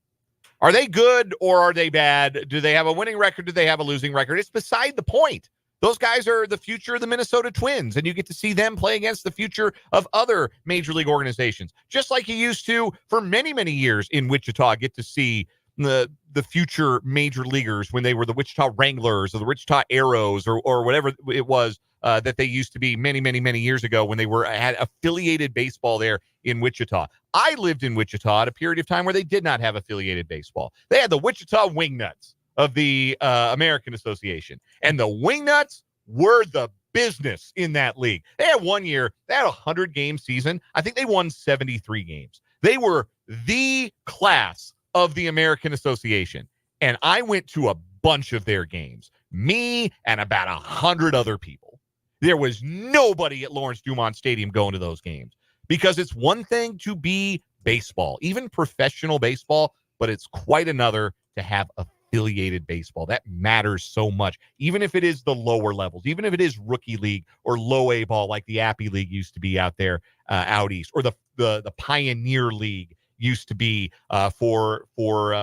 Are they good or are they bad? Do they have a winning record? Do they have a losing record? It's beside the point. Those guys are the future of the Minnesota Twins, and you get to see them play against the future of other major league organizations, just like you used to for many, many years in Wichita. Get to see the future major leaguers when they were the Wichita Wranglers or the Wichita Arrows or whatever it was that they used to be many, many, many years ago when they had affiliated baseball there in Wichita. I lived in Wichita at a period of time where they did not have affiliated baseball. They had the Wichita Wingnuts of the American Association, and the Wingnuts were the business in that league. They had one year, they had a 100-game season. I think they won 73 games. They were the class of the American Association, and I went to a bunch of their games, me and about 100 other people. There was nobody at Lawrence Dumont Stadium going to those games, because it's one thing to be baseball, even professional baseball, but it's quite another to have affiliated baseball. That matters so much, even if it is the lower levels, even if it is rookie league or low A ball like the Appy League used to be out there out east, or the Pioneer League used to be for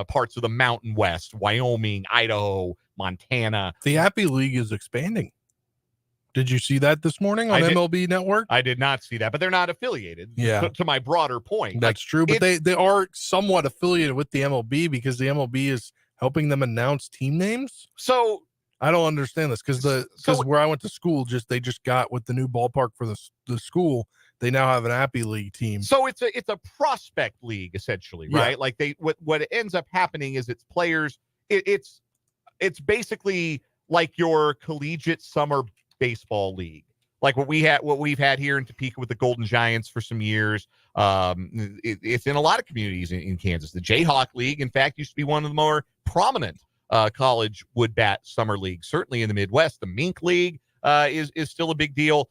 parts of the Mountain West, Wyoming, Idaho, Montana. The Appy League is expanding. Did you see that this morning on MLB Network? I did not see that, but they're not affiliated. Yeah. To my broader point. That's true, but they are somewhat affiliated with the MLB because the MLB is helping them announce team names. So I don't understand this because where I went to school, they just got with the new ballpark for the school. They now have an Appy League team. So it's a prospect league essentially, right? Yeah. Like what ends up happening is it's players. It's basically like your collegiate summer baseball league, like what we've had here in Topeka with the Golden Giants for some years. It's in a lot of communities in Kansas. The Jayhawk League, in fact, used to be one of the more prominent college wood bat summer leagues. Certainly in the Midwest, the Mink League is still a big deal.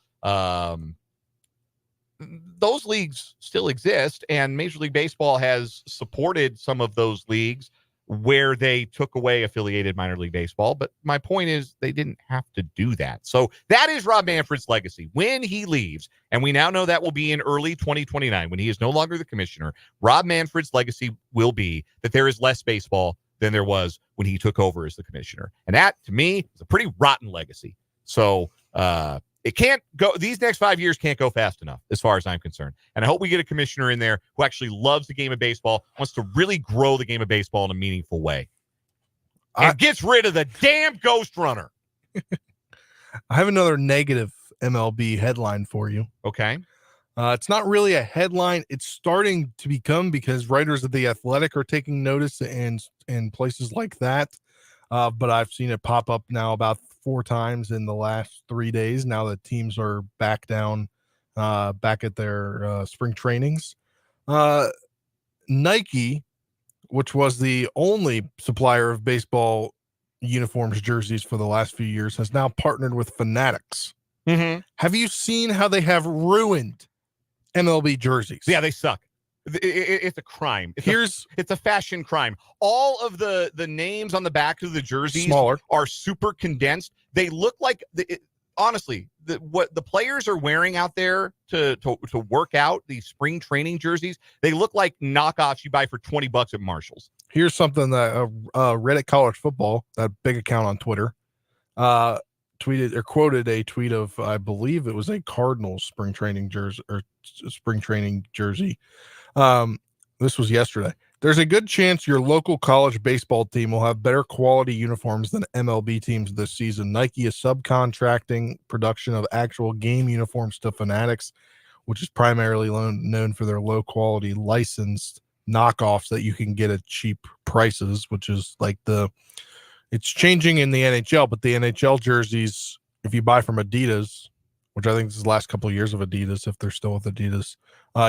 Those leagues still exist, and Major League Baseball has supported some of those leagues where they took away affiliated minor league baseball. But my point is they didn't have to do that. So that is Rob Manfred's legacy. When he leaves, and we now know that will be in early 2029, when he is no longer the commissioner, Rob Manfred's legacy will be that there is less baseball than there was when he took over as the commissioner. And that, to me, is a pretty rotten legacy. So it can't go, these next 5 years can't go fast enough as far as I'm concerned. And I hope we get a commissioner in there who actually loves the game of baseball, wants to really grow the game of baseball in a meaningful way, and gets rid of the damn ghost runner. I have another negative MLB headline for you. Okay. It's not really a headline. It's starting to become, because writers of The Athletic are taking notice in places like that. But I've seen it pop up now about 4 times in the last 3 days. Now that teams are back at their spring trainings. Nike, which was the only supplier of baseball uniforms, jerseys for the last few years, has now partnered with Fanatics. Mm-hmm. Have you seen how they have ruined MLB jerseys? Yeah, they suck. It's a crime. It's a fashion crime. All of the names on the back of the jerseys are super condensed. They look like honestly, what the players are wearing out there to work out, these spring training jerseys, they look like knockoffs you buy for $20 at Marshall's. Here's something that Reddit College Football, that big account on Twitter, tweeted or quoted a tweet of, I believe it was a Cardinals spring training jersey. This was yesterday. There's a good chance your local college baseball team will have better quality uniforms than MLB teams this season. Nike is subcontracting production of actual game uniforms to Fanatics, which is primarily known for their low quality licensed knockoffs that you can get at cheap prices, which is like it's changing in the NHL, but the NHL jerseys if you buy from Adidas, which I think is the last couple of years of Adidas, if they're still with Adidas,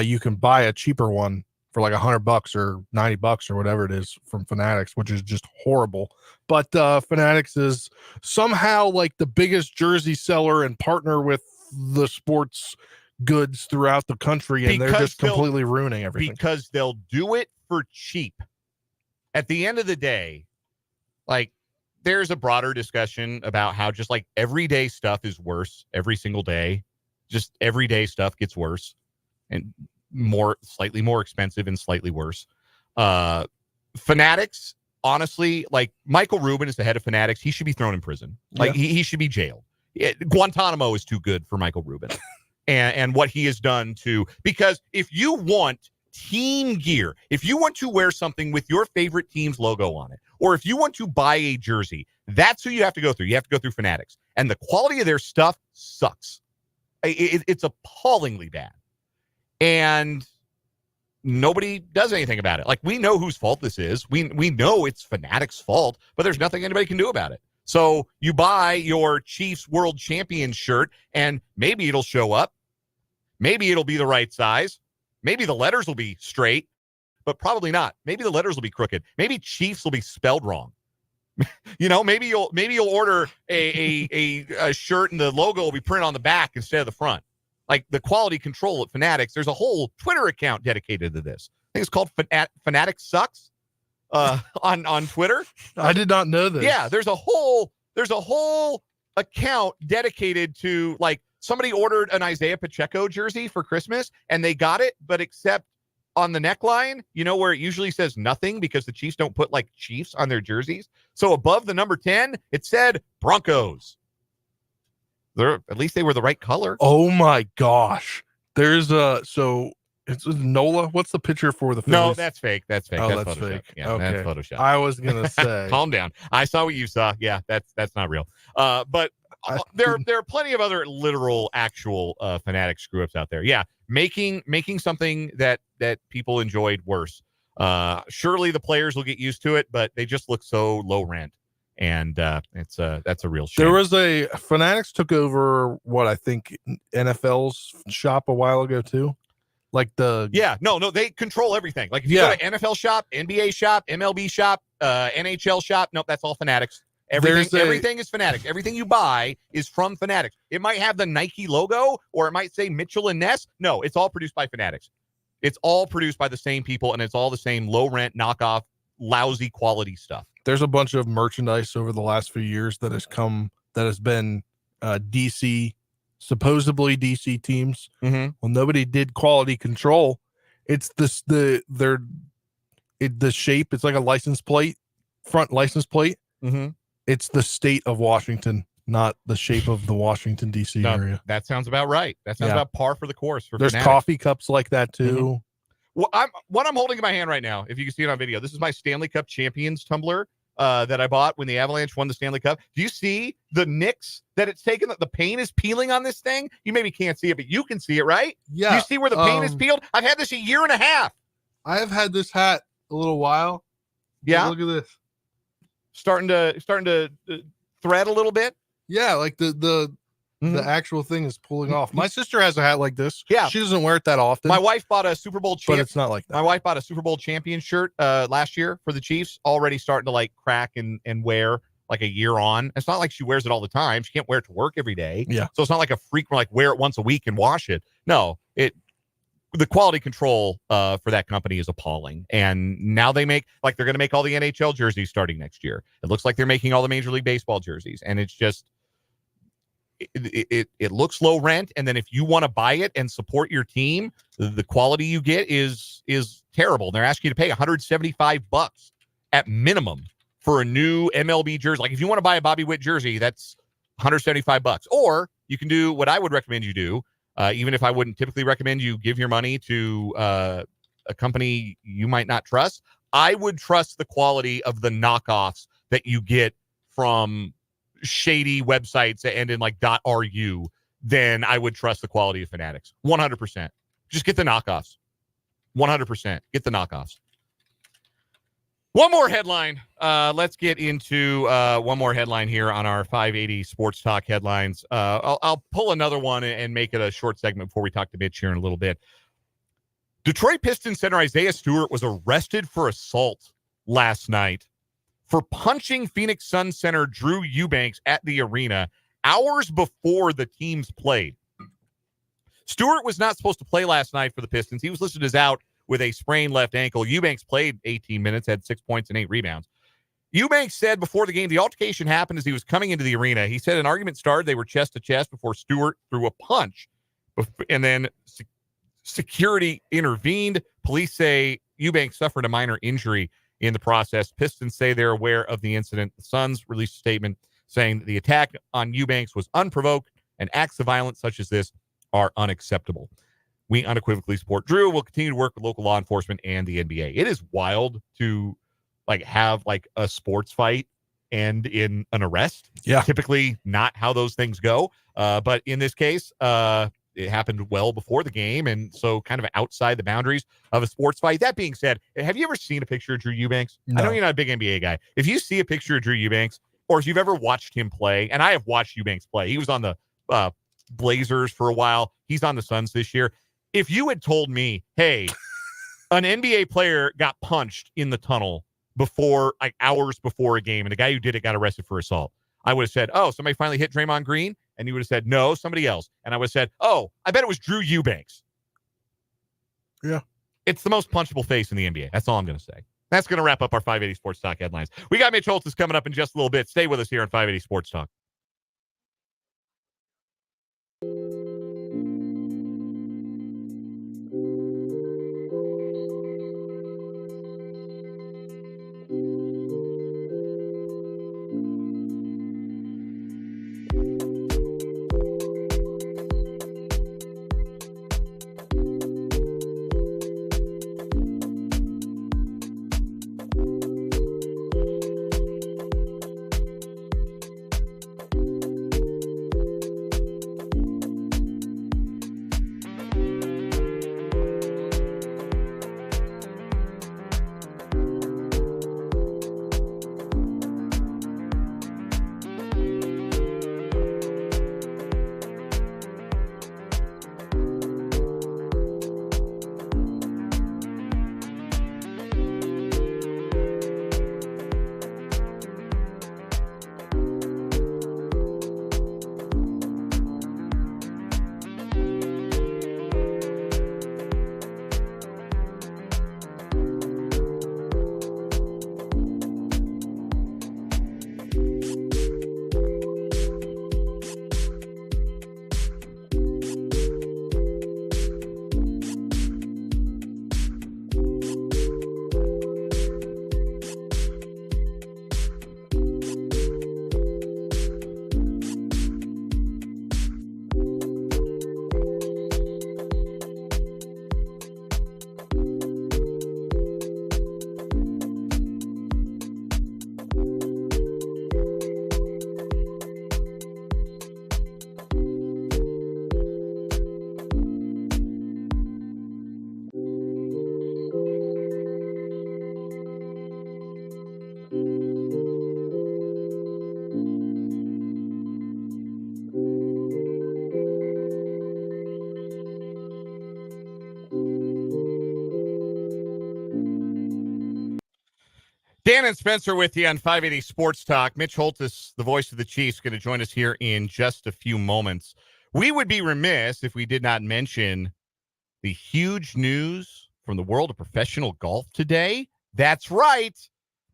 you can buy a cheaper one for like $100 or $90 or whatever it is from Fanatics, which is just horrible. But Fanatics is somehow like the biggest jersey seller and partner with the sports goods throughout the country, and they're just completely ruining everything. Because they'll do it for cheap. At the end of the day, like, there's a broader discussion about how just like everyday stuff is worse every single day. Just everyday stuff gets worse and slightly more expensive and slightly worse. Fanatics, honestly, like Michael Rubin is the head of Fanatics. He should be thrown in prison. Like he should be jailed. Guantanamo is too good for Michael Rubin and what he has done because if you want team gear, if you want to wear something with your favorite team's logo on it, or if you want to buy a jersey, that's who you have to go through. You have to go through Fanatics. And the quality of their stuff sucks. It's appallingly bad. And nobody does anything about it. Like, we know whose fault this is. We know it's Fanatics' fault, but there's nothing anybody can do about it. So you buy your Chiefs World Champion shirt, and maybe it'll show up. Maybe it'll be the right size. Maybe the letters will be straight, but probably not. Maybe the letters will be crooked. Maybe Chiefs will be spelled wrong. Maybe you'll order a shirt and the logo will be printed on the back instead of the front. Like, the quality control at Fanatics, there's a whole Twitter account dedicated to this. I think it's called Fanatics Sucks on Twitter. I did not know this. Yeah, there's a whole account dedicated to, like, somebody ordered an Isaiah Pacheco jersey for Christmas and they got it, but except on the neckline, where it usually says nothing because the Chiefs don't put like Chiefs on their jerseys. So above the number 10, it said Broncos. At least they were the right color. Oh my gosh. There's it's Nola. What's the picture for the Phillies? No, that's fake. That's fake. Oh, that's fake. Yeah, okay. That's Photoshop. I was gonna say. Calm down. I saw what you saw. Yeah, that's not real. But there are plenty of other literal, actual Fanatic screw ups out there. Yeah, making something that people enjoyed worse. Surely the players will get used to it, but they just look so low rent, and that's a real shame. There was a Fanatics took over what I think NFL's shop a while ago too. Like they control everything. Like if you go to NFL shop, NBA shop, MLB shop, NHL shop, nope, that's all Fanatics. Everything is Fanatics. Everything you buy is from Fanatics. It might have the Nike logo or it might say Mitchell and Ness. No, it's all produced by Fanatics. It's all produced by the same people, and it's all the same low rent, knockoff, lousy quality stuff. There's a bunch of merchandise over the last few years that has been DC, supposedly DC teams. Mm-hmm. Well, nobody did quality control. It's the shape. It's like a license plate, front license plate. Mm-hmm. It's the state of Washington, not the shape of the Washington D.C. area. That sounds about right. That sounds about par for the course. There's Fanatics. coffee cups like that too. Mm-hmm. Well, what I'm holding in my hand right now, if you can see it on video, this is my Stanley Cup Champions tumbler that I bought when the Avalanche won the Stanley Cup. Do you see the nicks that it's taken? The paint is peeling on this thing. You maybe can't see it, but you can see it, right? Yeah. Do you see where the paint is peeled? I've had this a year and a half. I have had this hat a little while. Yeah. Look at this. Starting to thread a little bit. Yeah, like the actual thing is pulling off. My sister has a hat like this. Yeah, she doesn't wear it that often. My wife bought a Super Bowl but it's not like that. My wife bought a Super Bowl champion shirt last year for the Chiefs, already starting to like crack and wear like a year on. It's not like she wears it all the time. She can't wear it to work every day. Yeah, so it's not like a frequent like wear it once a week and wash it. No, the quality control for that company is appalling. And now they're going to make all the NHL jerseys starting next year. It looks like they're making all the Major League Baseball jerseys. And it's just, it looks low rent. And then if you want to buy it and support your team, the quality you get is terrible. And they're asking you to pay $175 at minimum for a new MLB jersey. Like if you want to buy a Bobby Witt jersey, that's $175. Or you can do what I would recommend you do. Even if I wouldn't typically recommend you give your money to a company you might not trust, I would trust the quality of the knockoffs that you get from shady websites that end in like .ru, then I would trust the quality of Fanatics. 100%. Just get the knockoffs. 100%. Get the knockoffs. One more headline. Let's get into one more headline here on our 580 Sports Talk headlines. I'll pull another one and make it a short segment before we talk to Mitch here in a little bit. Detroit Pistons center Isaiah Stewart was arrested for assault last night for punching Phoenix Suns center Drew Eubanks at the arena hours before the teams played. Stewart was not supposed to play last night for the Pistons. He was listed as out with a sprained left ankle. Eubanks played 18 minutes, had 6 points and 8 rebounds. Eubanks said before the game, the altercation happened as he was coming into the arena. He said an argument started. They were chest to chest before Stewart threw a punch. And then security intervened. Police say Eubanks suffered a minor injury in the process. Pistons say they're aware of the incident. The Suns released a statement saying that the attack on Eubanks was unprovoked and acts of violence such as this are unacceptable. We unequivocally support Drew. We'll continue to work with local law enforcement and the NBA. It is wild to have a sports fight end in an arrest. Yeah. Typically not how those things go. But in this case, it happened well before the game, and so kind of outside the boundaries of a sports fight. That being said, have you ever seen a picture of Drew Eubanks? No. I know you're not a big NBA guy. If you see a picture of Drew Eubanks, or if you've ever watched him play, and I have watched Eubanks play. He was on the Blazers for a while. He's on the Suns this year. If you had told me, hey, an NBA player got punched in the tunnel before, hours before a game, and the guy who did it got arrested for assault, I would have said, oh, somebody finally hit Draymond Green? And you would have said, no, somebody else. And I would have said, oh, I bet it was Drew Eubanks. Yeah. It's the most punchable face in the NBA. That's all I'm going to say. That's going to wrap up our 580 Sports Talk headlines. We got Mitch Holthus coming up in just a little bit. Stay with us here on 580 Sports Talk. Dan and Spencer with you on 580 Sports Talk. Mitch Holthus, the voice of the Chiefs, going to join us here in just a few moments. We would be remiss if we did not mention the huge news from the world of professional golf today. That's right.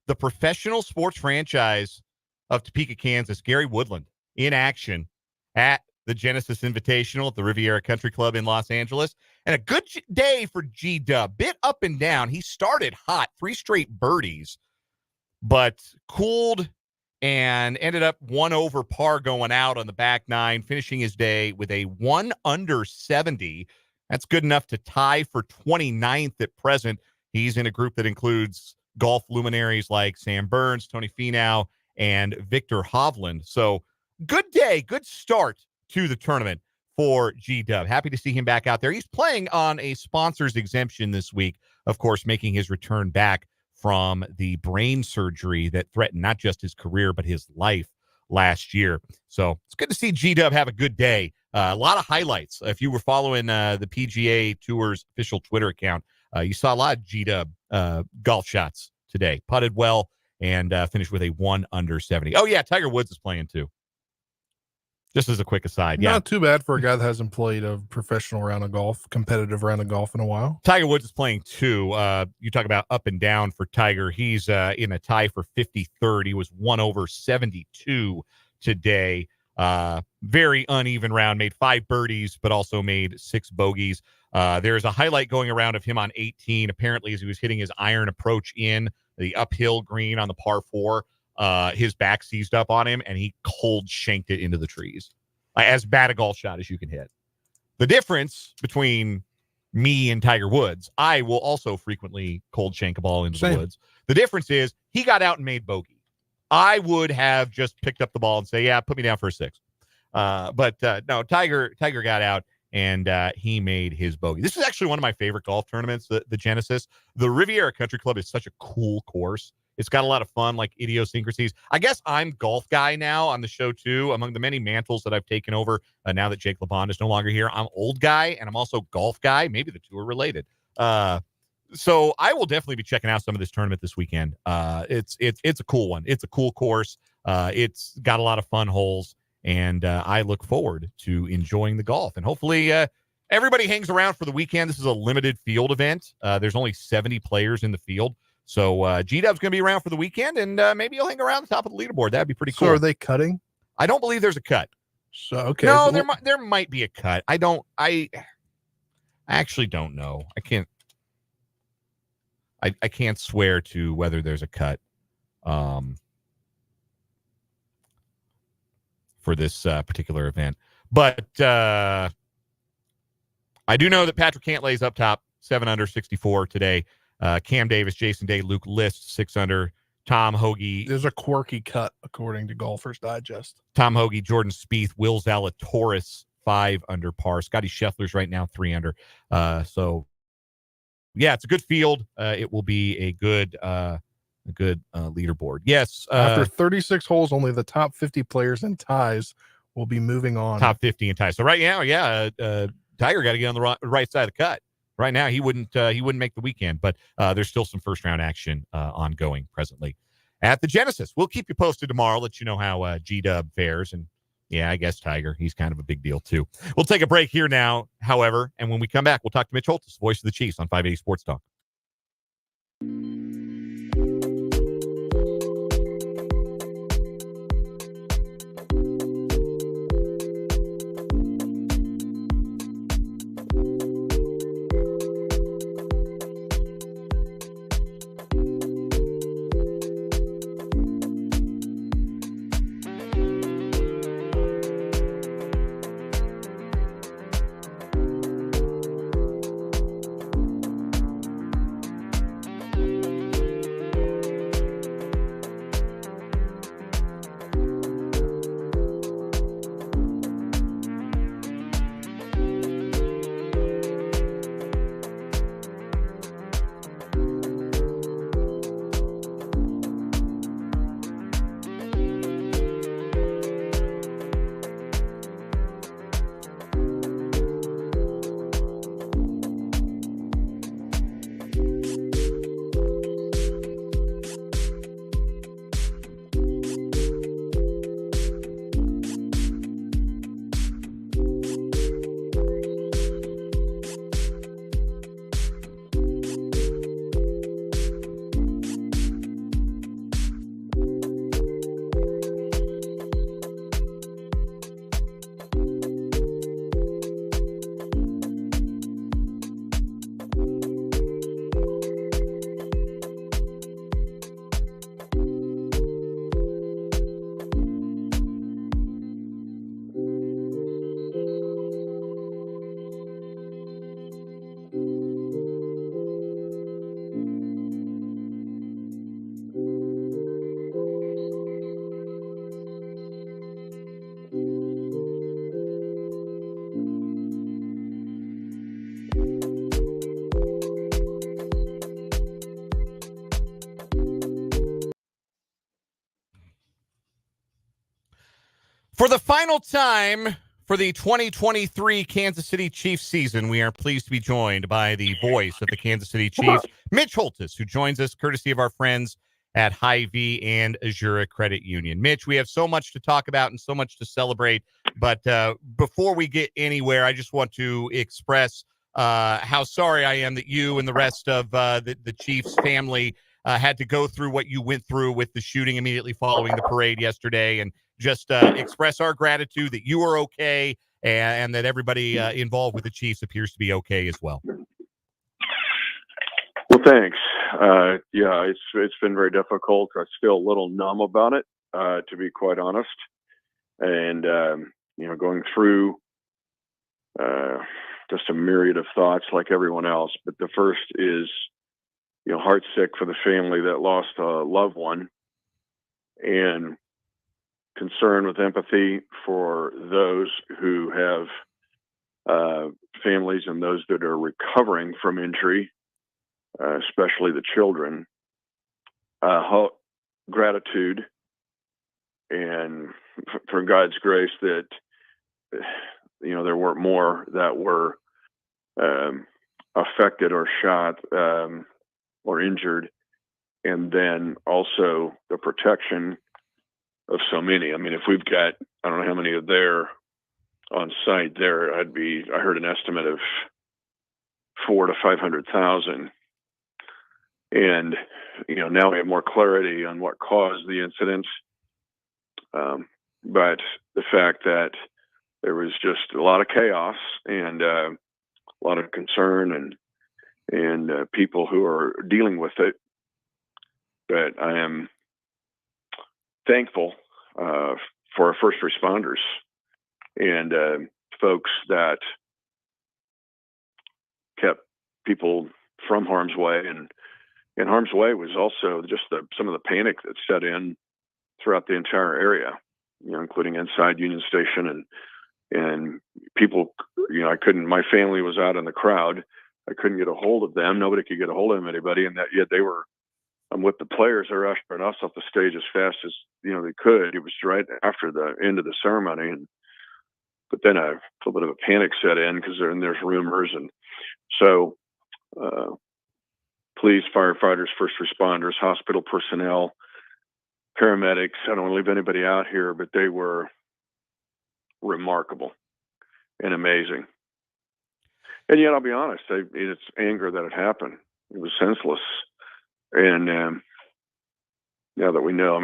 The professional sports franchise of Topeka, Kansas, Gary Woodland, in action at the Genesis Invitational at the Riviera Country Club in Los Angeles. And a good day for G-Dub. Bit up and down. He started hot, 3 straight birdies, but cooled and ended up 1 over par going out on the back 9, finishing his day with a 1 under 70. That's good enough to tie for 29th at present. He's in a group that includes golf luminaries like Sam Burns, Tony Finau, and Victor Hovland. So good day, good start to the tournament for G-Dub. Happy to see him back out there. He's playing on a sponsor's exemption this week, of course, making his return back from the brain surgery that threatened not just his career, but his life last year. So it's good to see G-Dub have a good day. A lot of highlights. If you were following the PGA Tour's official Twitter account, you saw a lot of G-Dub golf shots today. Putted well and finished with a 1 under 70. Oh, yeah, Tiger Woods is playing too. Just as a quick aside. Yeah. Not too bad for a guy that hasn't played a professional round of golf, competitive round of golf in a while. Tiger Woods is playing too. You talk about up and down for Tiger. He's in a tie for 53rd. He was 1 over 72 today. Very uneven round. Made 5 birdies, but also made 6 bogeys. There's a highlight going around of him on 18. Apparently, as he was hitting his iron approach in the uphill green on the par 4, his back seized up on him, and he cold shanked it into the trees. As bad a golf shot as you can hit. The difference between me and Tiger Woods, I will also frequently cold shank a ball into the woods. The difference is he got out and made bogey. I would have just picked up the ball and say, yeah, put me down for a 6. But no, Tiger got out and he made his bogey. This is actually one of my favorite golf tournaments, the Genesis. The Riviera Country Club is such a cool course. It's got a lot of fun, like idiosyncrasies. I guess I'm golf guy now on the show, too. Among the many mantles that I've taken over now that Jake LeBond is no longer here, I'm old guy and I'm also golf guy. Maybe the two are related. So I will definitely be checking out some of this tournament this weekend. It's a cool one. It's a cool course. It's got a lot of fun holes, and I look forward to enjoying the golf. And hopefully everybody hangs around for the weekend. This is a limited field event. There's only 70 players in the field. So G-Dub's going to be around for the weekend, and maybe he'll hang around the top of the leaderboard. That'd be pretty cool. So are they cutting? I don't believe there's a cut. So okay. No, there might be a cut. I actually don't know. I can't swear to whether there's a cut for this particular event. But I do know that Patrick Cantlay's up top, 7 under 64 today. Cam Davis, Jason Day, Luke List, 6 under. Tom Hoagie. There's a quirky cut, according to Golfers Digest. Tom Hoagie, Jordan Spieth, Will Zalatoris, 5 under par. Scotty Scheffler's right now 3 under. So, yeah, it's a good field. It will be a good leaderboard. Yes. After 36 holes, only the top 50 players and ties will be moving on. Top 50 and ties. So right now, Tiger got to get on the right side of the cut. Right now, he wouldn't make the weekend, but there's still some first-round action ongoing presently at the Genesis. We'll keep you posted tomorrow, let you know how G-Dub fares. And, yeah, I guess Tiger, he's kind of a big deal, too. We'll take a break here now, however, and when we come back, we'll talk to Mitch Holthus, voice of the Chiefs on 580 Sports Talk. For the final time for the 2023 Kansas City Chiefs season, we are pleased to be joined by the voice of the Kansas City Chiefs, Mitch Holthus, who joins us courtesy of our friends at Hy-Vee and Azura Credit Union. Mitch, we have so much to talk about and so much to celebrate, but before we get anywhere, I just want to express how sorry I am that you and the rest of the Chiefs family had to go through what you went through with the shooting immediately following the parade yesterday, and just express our gratitude that you are okay and that everybody involved with the Chiefs appears to be okay as well. Well, thanks. Yeah, it's been very difficult. I'm still a little numb about it, to be quite honest. And going through just a myriad of thoughts like everyone else. But the first is, heartsick for the family that lost a loved one, and concern with empathy for those who have families and those that are recovering from injury, especially the children. Gratitude and for God's grace that there weren't more that were affected or shot or injured, and then also the protection of so many. I mean, if we've got, I don't know how many are there on site there, I heard an estimate of 400,000 to 500,000. And, now we have more clarity on what caused the incident. But the fact that there was just a lot of chaos and a lot of concern and people who are dealing with it. But I am thankful for our first responders and folks that kept people from harm's way. And harm's way was also just some of the panic that set in throughout the entire area, including inside Union Station and people, my family was out in the crowd. I couldn't get a hold of them. Nobody could get a hold of anybody. And yet I'm with the players. They're ushering us off the stage as fast as, they could. It was right after the end of the ceremony. But then a little bit of a panic set in because there's rumors. And so, police, firefighters, first responders, hospital personnel, paramedics. I don't want to leave anybody out here, but they were remarkable and amazing. And yet, I'll be honest, it's anger that it happened. It was senseless. And now that we know,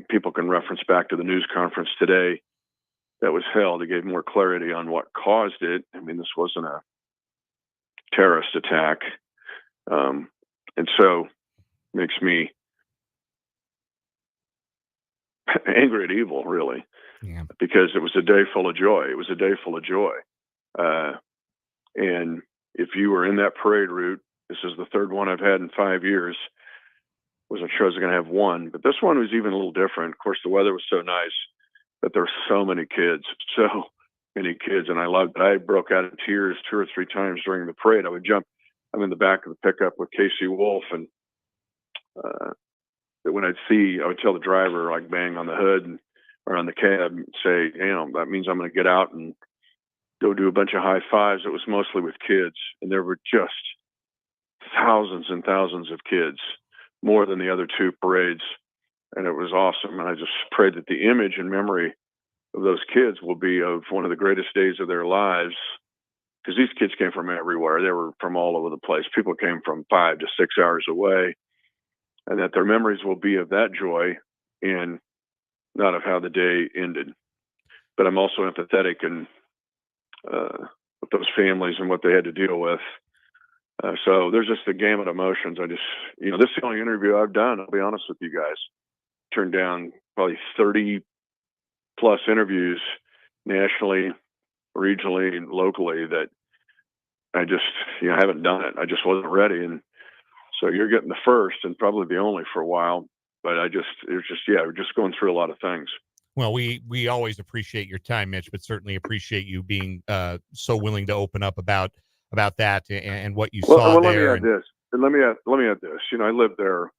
people can reference back to the news conference today that was held. It gave more clarity on what caused it. This wasn't a terrorist attack. And so makes me angry at evil, really, because it was a day full of joy. It was a day full of joy. And if you were in that parade route, this is the third one I've had in 5 years. Wasn't sure I was going to have one, but this one was even a little different. Of course, the weather was so nice that there were so many kids, and I loved it. I broke out in tears 2 or 3 times during the parade. I'm in the back of the pickup with Casey Wolf, and when I would tell the driver, like, bang on the hood or on the cab, and say, that means I'm going to get out and go do a bunch of high fives. It was mostly with kids, and there were just thousands and thousands of kids, more than the other 2 parades. And it was awesome. And I just prayed that the image and memory of those kids will be of one of the greatest days of their lives, because these kids came from everywhere. They were from all over the place. People came from 5 to 6 hours away, and that their memories will be of that joy and not of how the day ended. But I'm also empathetic and with those families and what they had to deal with. So there's just a gamut of emotions. this is the only interview I've done. I'll be honest with you guys. Turned down probably 30 plus interviews nationally, regionally, and locally that I just, haven't done it. I just wasn't ready. And so you're getting the first and probably the only for a while, but we're just going through a lot of things. Well, we always appreciate your time, Mitch, but certainly appreciate you being so willing to open up about that and what you saw there. Let me add this. I lived there.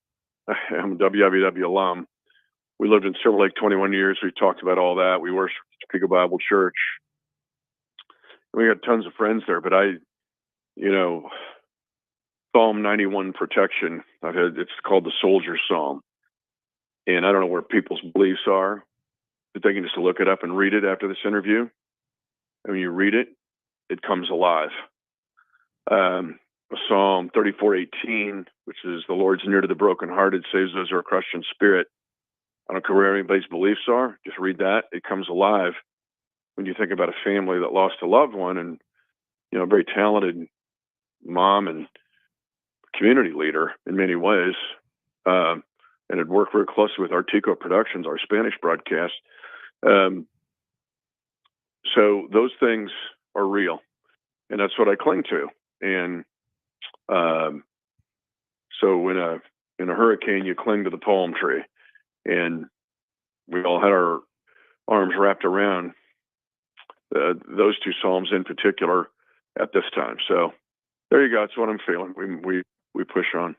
I'm a WWW alum. We lived in Silver Lake 21 years. We talked about all that. We worshiped Topeka Bible Church. We got tons of friends there, but Psalm 91 protection. It's called the Soldier Psalm. And I don't know where people's beliefs are, but they can just look it up and read it after this interview. And when you read it, it comes alive. Psalm 34:18, which is the Lord's near to the brokenhearted, saves those who are crushed in spirit. I don't care where anybody's beliefs are. Just read that. It comes alive when you think about a family that lost a loved one and, a very talented mom and community leader in many ways. And had worked very closely with Artico Productions, our Spanish broadcast. So those things are real, and that's what I cling to. And so in a hurricane, you cling to the palm tree, and we all had our arms wrapped around those two psalms in particular at this time. So there you go. That's what I'm feeling. We push on.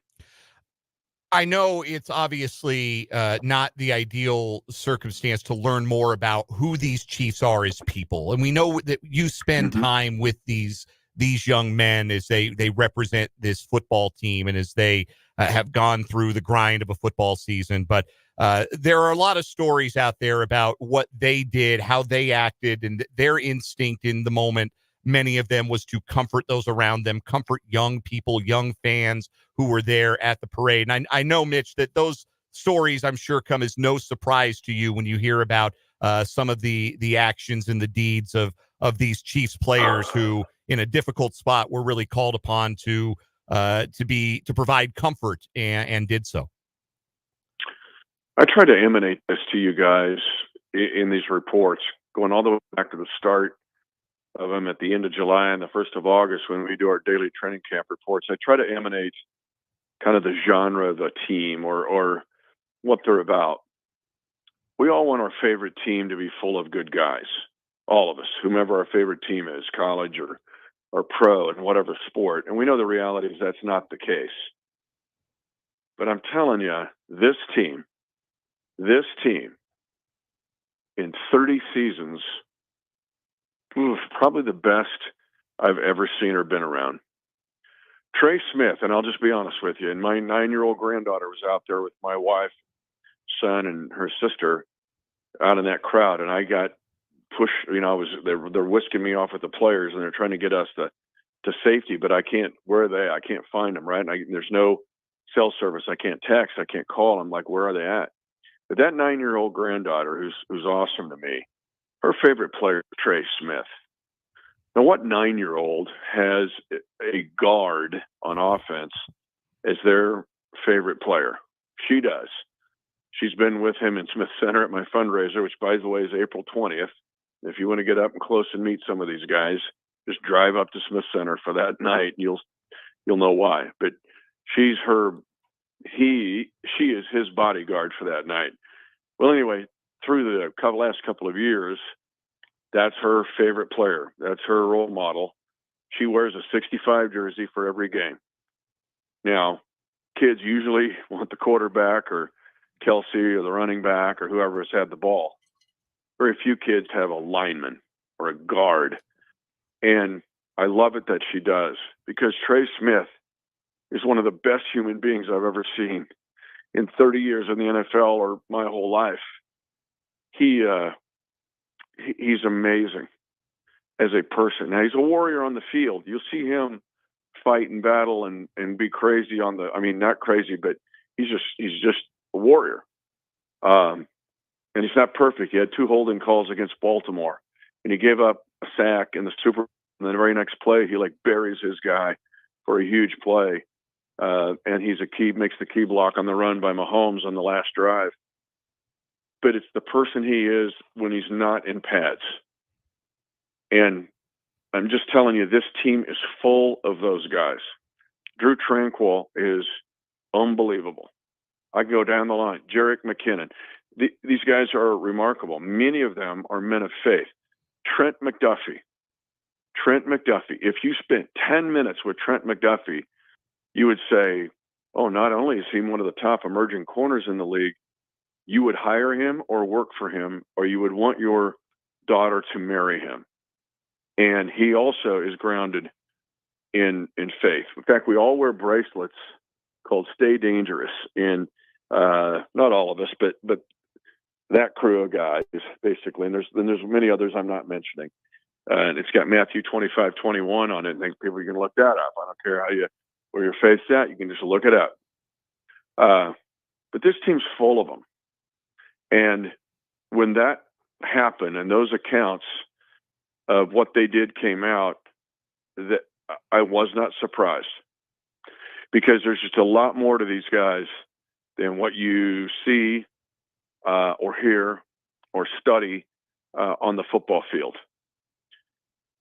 I know it's obviously not the ideal circumstance to learn more about who these Chiefs are as people. And we know that you spend time with these young men as they represent this football team and as they have gone through the grind of a football season. But there are a lot of stories out there about what they did, how they acted, and their instinct in the moment. Many of them was to comfort those around them, comfort young people, young fans who were there at the parade. And I know, Mitch, that those stories, I'm sure, come as no surprise to you when you hear about some of the actions and the deeds of these Chiefs players who, in a difficult spot, were really called upon to provide comfort and did so. I try to emanate this to you guys in these reports, going all the way back to the start of them at the end of July and the 1st of August when we do our daily training camp reports. I try to emanate kind of the genre of a team or what they're about. We all want our favorite team to be full of good guys, all of us, whomever our favorite team is, college or pro in whatever sport. And we know the reality is that's not the case. But I'm telling you, this team in 30 seasons, probably the best I've ever seen or been around. Trey Smith, and I'll just be honest with you, and my 9-year-old granddaughter was out there with my wife, son, and her sister out in that crowd, and I got pushed. They're whisking me off with the players, and they're trying to get us to safety, but I can't. Where are they? I can't find them. Right? There's no cell service. I can't text. I can't call. I'm like, where are they at? But that 9-year-old granddaughter, who's awesome to me, her favorite player is Trey Smith. Now, what 9-year-old has a guard on offense as their favorite player? She does. She's been with him in Smith Center at my fundraiser, which, by the way, is April 20th. If you want to get up and close and meet some of these guys, just drive up to Smith Center for that night, and you'll know why. But she is his bodyguard for that night. Well, anyway, through the last couple of years, that's her favorite player. That's her role model. She wears a 65 jersey for every game. Now, kids usually want the quarterback or Kelsey or the running back or whoever has had the ball. Very few kids have a lineman or a guard. And I love it that she does, because Trey Smith is one of the best human beings I've ever seen in 30 years in the NFL or my whole life. He's amazing as a person. Now, he's a warrior on the field. You'll see him fight and battle and be crazy not crazy, but he's just a warrior. And he's not perfect. He had 2 holding calls against Baltimore, and he gave up a sack in the Super Bowl. And the very next play, he buries his guy for a huge play. And makes the key block on the run by Mahomes on the last drive. But it's the person he is when he's not in pads. And I'm just telling you, this team is full of those guys. Drew Tranquil is unbelievable. I go down the line. Jerick McKinnon. These guys are remarkable. Many of them are men of faith. Trent McDuffie. If you spent 10 minutes with Trent McDuffie, you would say, oh, not only is he one of the top emerging corners in the league, you would hire him or work for him, or you would want your daughter to marry him. And he also is grounded in faith. In fact, we all wear bracelets called Stay Dangerous. And not all of us, but that crew of guys, basically. And there's many others I'm not mentioning. And it's got Matthew 25:21 on it. I think people can look that up. I don't care where your faith's at. You can just look it up. But this team's full of them. And when that happened and those accounts of what they did came out, that I was not surprised, because there's just a lot more to these guys than what you see or hear or study on the football field.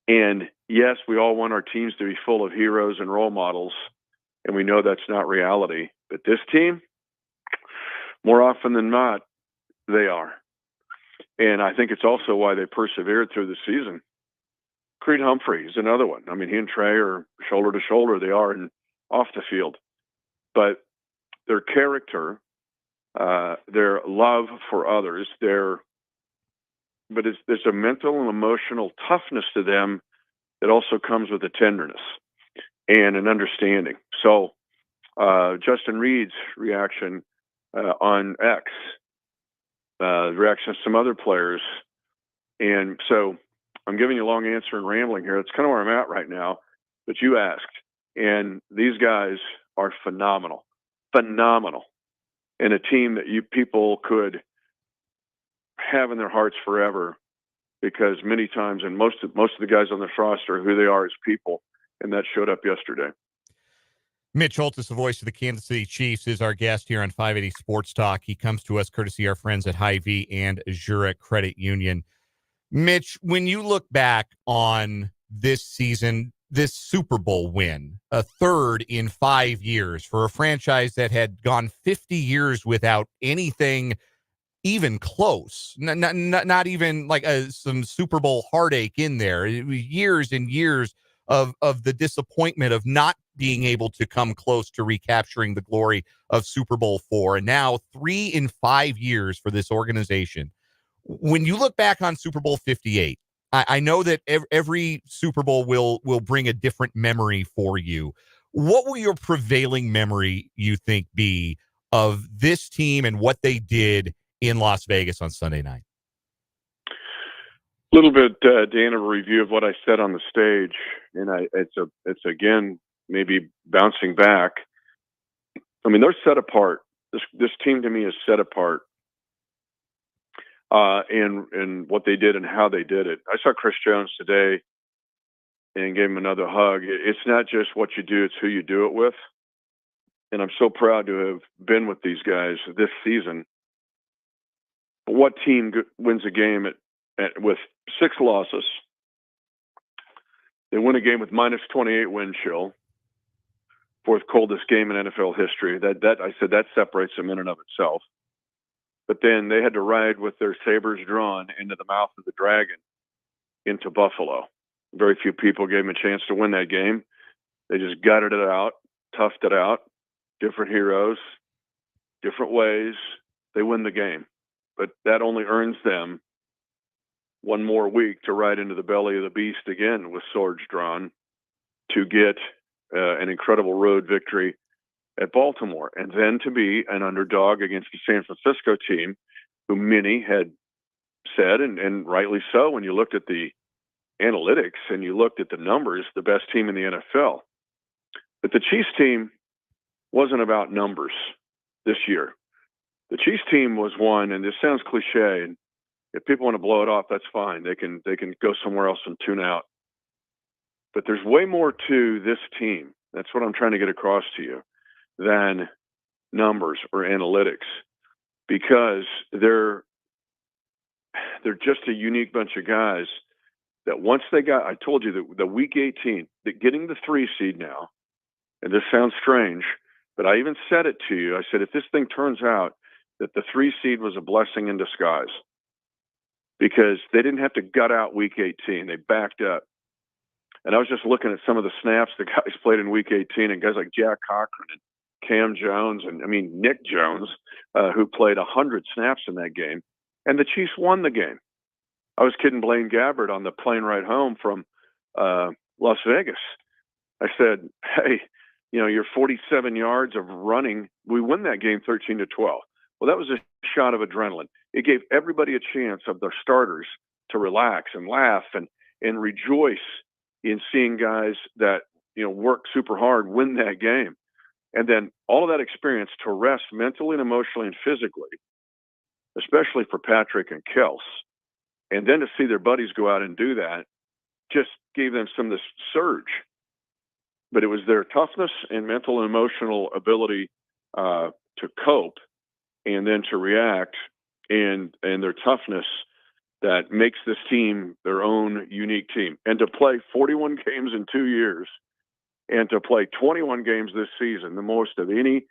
And yes, we all want our teams to be full of heroes and role models, and we know that's not reality. But this team, more often than not, they are. And I think it's also why they persevered through the season. Creed Humphrey is another one. I mean, he and Trey are shoulder to shoulder. They are off the field. But their character, their love for others, there's a mental and emotional toughness to them that also comes with a tenderness and an understanding. So Justin Reed's reaction on X, the reaction of some other players. And so I'm giving you a long answer and rambling here. That's kind of where I'm at right now. But you asked. And these guys are phenomenal. And a team that you people could have in their hearts forever, because many times, and most of the guys on this roster are who they are as people, and that showed up yesterday. Mitch Holthus, the voice of the Kansas City Chiefs, is our guest here on 580 Sports Talk. He comes to us courtesy our friends at Hy-Vee and Zurich Credit Union. Mitch, when you look back on this season, this Super Bowl win, a third in 5 years for a franchise that had gone 50 years without anything even close, not even like some Super Bowl heartache in there. It was years and years of the disappointment of not being able to come close to recapturing the glory of Super Bowl IV. And now 3 in 5 years for this organization. When you look back on Super Bowl 58, I know that every Super Bowl will bring a different memory for you. What will your prevailing memory, you think, be of this team and what they did in Las Vegas on Sunday night? A little bit, Dan, of a review of what I said on the stage, and it's again maybe bouncing back. I mean, they're set apart. This team to me is set apart. And what they did and how they did it. I saw Chris Jones today and gave him another hug. It's not just what you do, it's who you do it with. And I'm so proud to have been with these guys this season. But what team wins a game with 6 losses? They win a game with minus 28 wind chill, 4th coldest game in NFL history. That I said that separates them in and of itself. But then they had to ride with their sabers drawn into the mouth of the dragon into Buffalo. Very few people gave them a chance to win that game. They just gutted it out, toughed it out, different heroes, different ways. They win the game. But that only earns them one more week to ride into the belly of the beast again with swords drawn to get an incredible road victory at Baltimore, and then to be an underdog against the San Francisco team, who many had said, and rightly so, when you looked at the analytics and you looked at the numbers, the best team in the NFL. But the Chiefs team wasn't about numbers this year. The Chiefs team was one, and this sounds cliche, and if people want to blow it off, that's fine. They can go somewhere else and tune out. But there's way more to this team. That's what I'm trying to get across to you than numbers or analytics, because they're just a unique bunch of guys that once they got, I told you that the week 18, that getting the 3 seed now, and this sounds strange, but I even said it to you. I said, if this thing turns out that the 3 seed was a blessing in disguise, because they didn't have to gut out week 18. They backed up. And I was just looking at some of the snaps the guys played in week 18, and guys like Jack Cochran and Cam Jones, and Nick Jones, who played 100 snaps in that game. And the Chiefs won the game. I was kidding Blaine Gabbert on the plane ride home from Las Vegas. I said, hey, you're 47 yards of running. We win that game 13-12. Well, that was a shot of adrenaline. It gave everybody a chance of their starters to relax and laugh and rejoice in seeing guys that, work super hard win that game. And then all of that experience to rest mentally and emotionally and physically, especially for Patrick and Kels, and then to see their buddies go out and do that just gave them some of this surge. But it was their toughness and mental and emotional ability to cope and then to react and their toughness that makes this team their own unique team. And to play 41 games in 2 years and to play 21 games this season, the most of any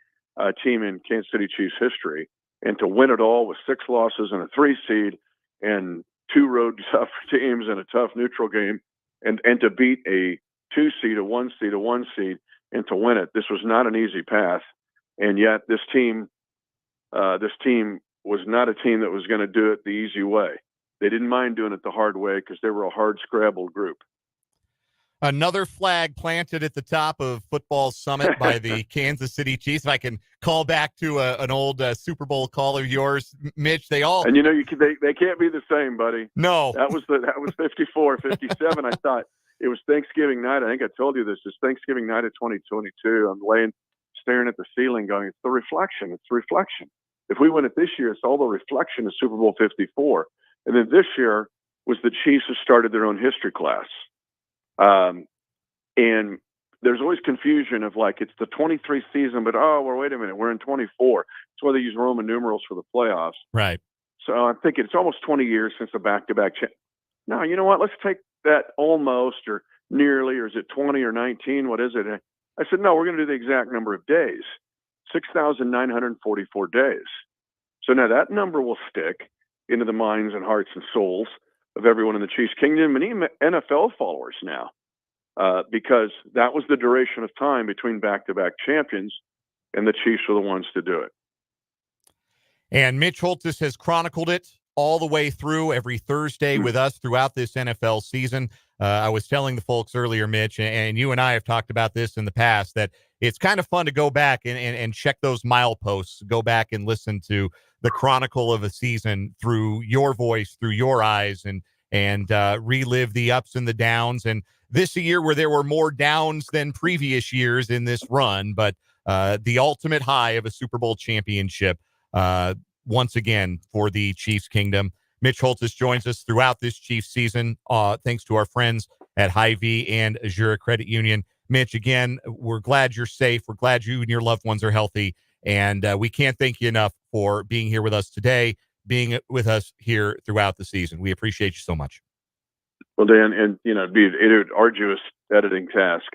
team in Kansas City Chiefs history, and to win it all with 6 losses and a 3 seed and 2 road tough teams and a tough neutral game, and to beat a 2 seed, a 1 seed, a 1 seed, and to win it. This was not an easy path. And yet this team was not a team that was going to do it the easy way. They didn't mind doing it the hard way because they were a hard scrabbled group. Another flag planted at the top of Football Summit by the Kansas City Chiefs. If I can call back to an old Super Bowl call of yours, Mitch, they and they can't be the same, buddy. No, that was 54, 57. I thought it was Thanksgiving night. I think I told you this. It's Thanksgiving night of 2022. I'm staring at the ceiling, going, "It's the reflection. It's the reflection. If we win it this year, it's all the reflection of Super Bowl 54." And then this year was the Chiefs who started their own history class. And there's always confusion of it's the 23 season, but wait a minute, we're in 24. That's why they use Roman numerals for the playoffs. Right. So I'm thinking it's almost 20 years since the back-to-back. No, you know what? Let's take that almost or nearly, or is it 20 or 19? What is it? I said, no, we're going to do the exact number of days, 6,944 days. So now that number will stick into the minds and hearts and souls of everyone in the Chiefs Kingdom and even NFL followers now, because that was the duration of time between back-to-back champions, and the Chiefs were the ones to do it. And Mitch Holthus has chronicled it all the way through every Thursday with us throughout this NFL season. I was telling the folks earlier, Mitch, and you and I have talked about this in the past, that it's kind of fun to go back and check those mileposts, go back and listen to the chronicle of a season through your voice, through your eyes, and relive the ups and the downs. And this a year where there were more downs than previous years in this run, but the ultimate high of a Super Bowl championship once again for the Chiefs Kingdom. Mitch Holthus joins us throughout this Chiefs season, thanks to our friends at Hy-Vee and Azura Credit Union. Mitch, again, we're glad you're safe. We're glad you and your loved ones are healthy. And we can't thank you enough for being here with us today, being with us here throughout the season. We appreciate you so much. Well, Dan, and it'd be an arduous editing task,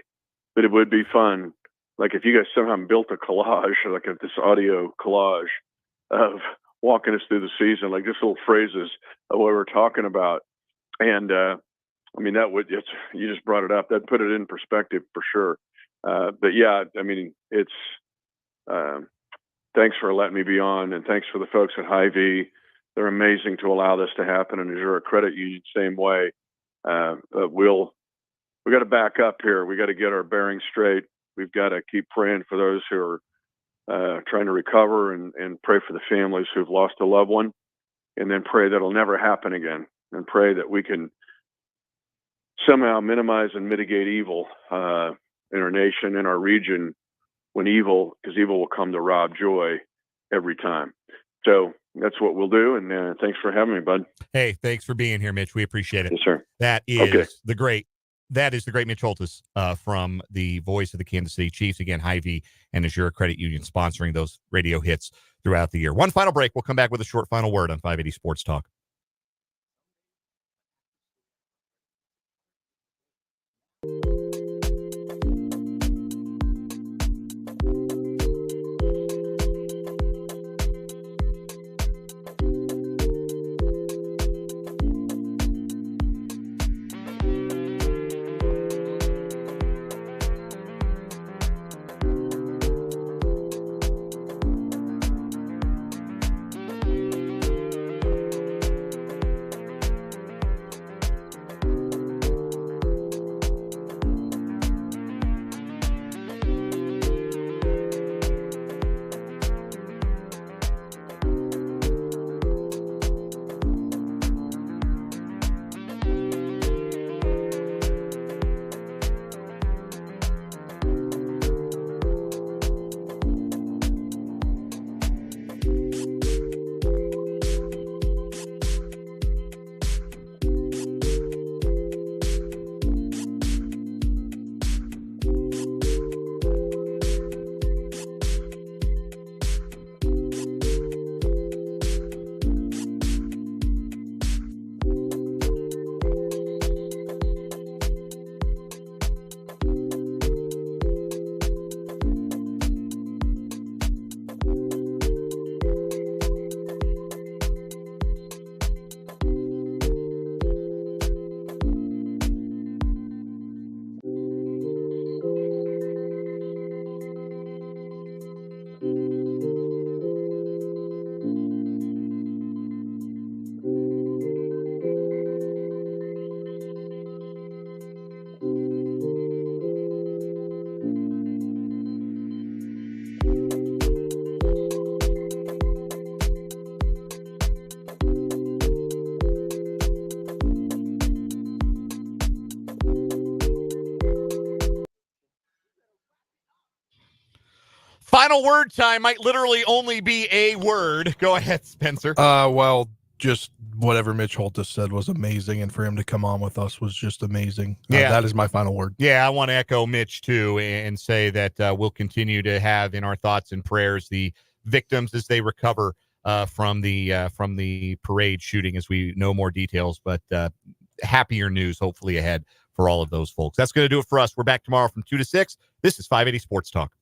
but it would be fun. Like if you guys somehow built a collage, like this audio collage of walking us through the season, like just little phrases of what we're talking about. And that would, you just brought it up. That'd put it in perspective for sure. But yeah, it's, thanks for letting me be on, and thanks for the folks at Hy-Vee. They're amazing to allow this to happen, and Azura Credit Union, same way. We got to back up here. We got to get our bearings straight. We've got to keep praying for those who are trying to recover, and pray for the families who've lost a loved one, and then pray that it'll never happen again, and pray that we can somehow minimize and mitigate evil in our nation, in our region, because evil will come to rob joy every time. So that's what we'll do. And thanks for having me, bud. Hey, thanks for being here, Mitch. We appreciate it. Yes, sir. That is the great Mitch Holthus from the voice of the Kansas City Chiefs. Again, Hy-Vee and Azura Credit Union sponsoring those radio hits throughout the year. One final break. We'll come back with a short final word on 580 Sports Talk. Final word time might literally only be a word. Go ahead, Spencer. Well, just whatever Mitch Holthus said was amazing, and for him to come on with us was just amazing. Yeah. That is my final word. Yeah, I want to echo Mitch, too, and say that we'll continue to have in our thoughts and prayers the victims as they recover from the parade shooting as we know more details. But happier news, hopefully, ahead for all of those folks. That's going to do it for us. We're back tomorrow from 2 to 6. This is 580 Sports Talk.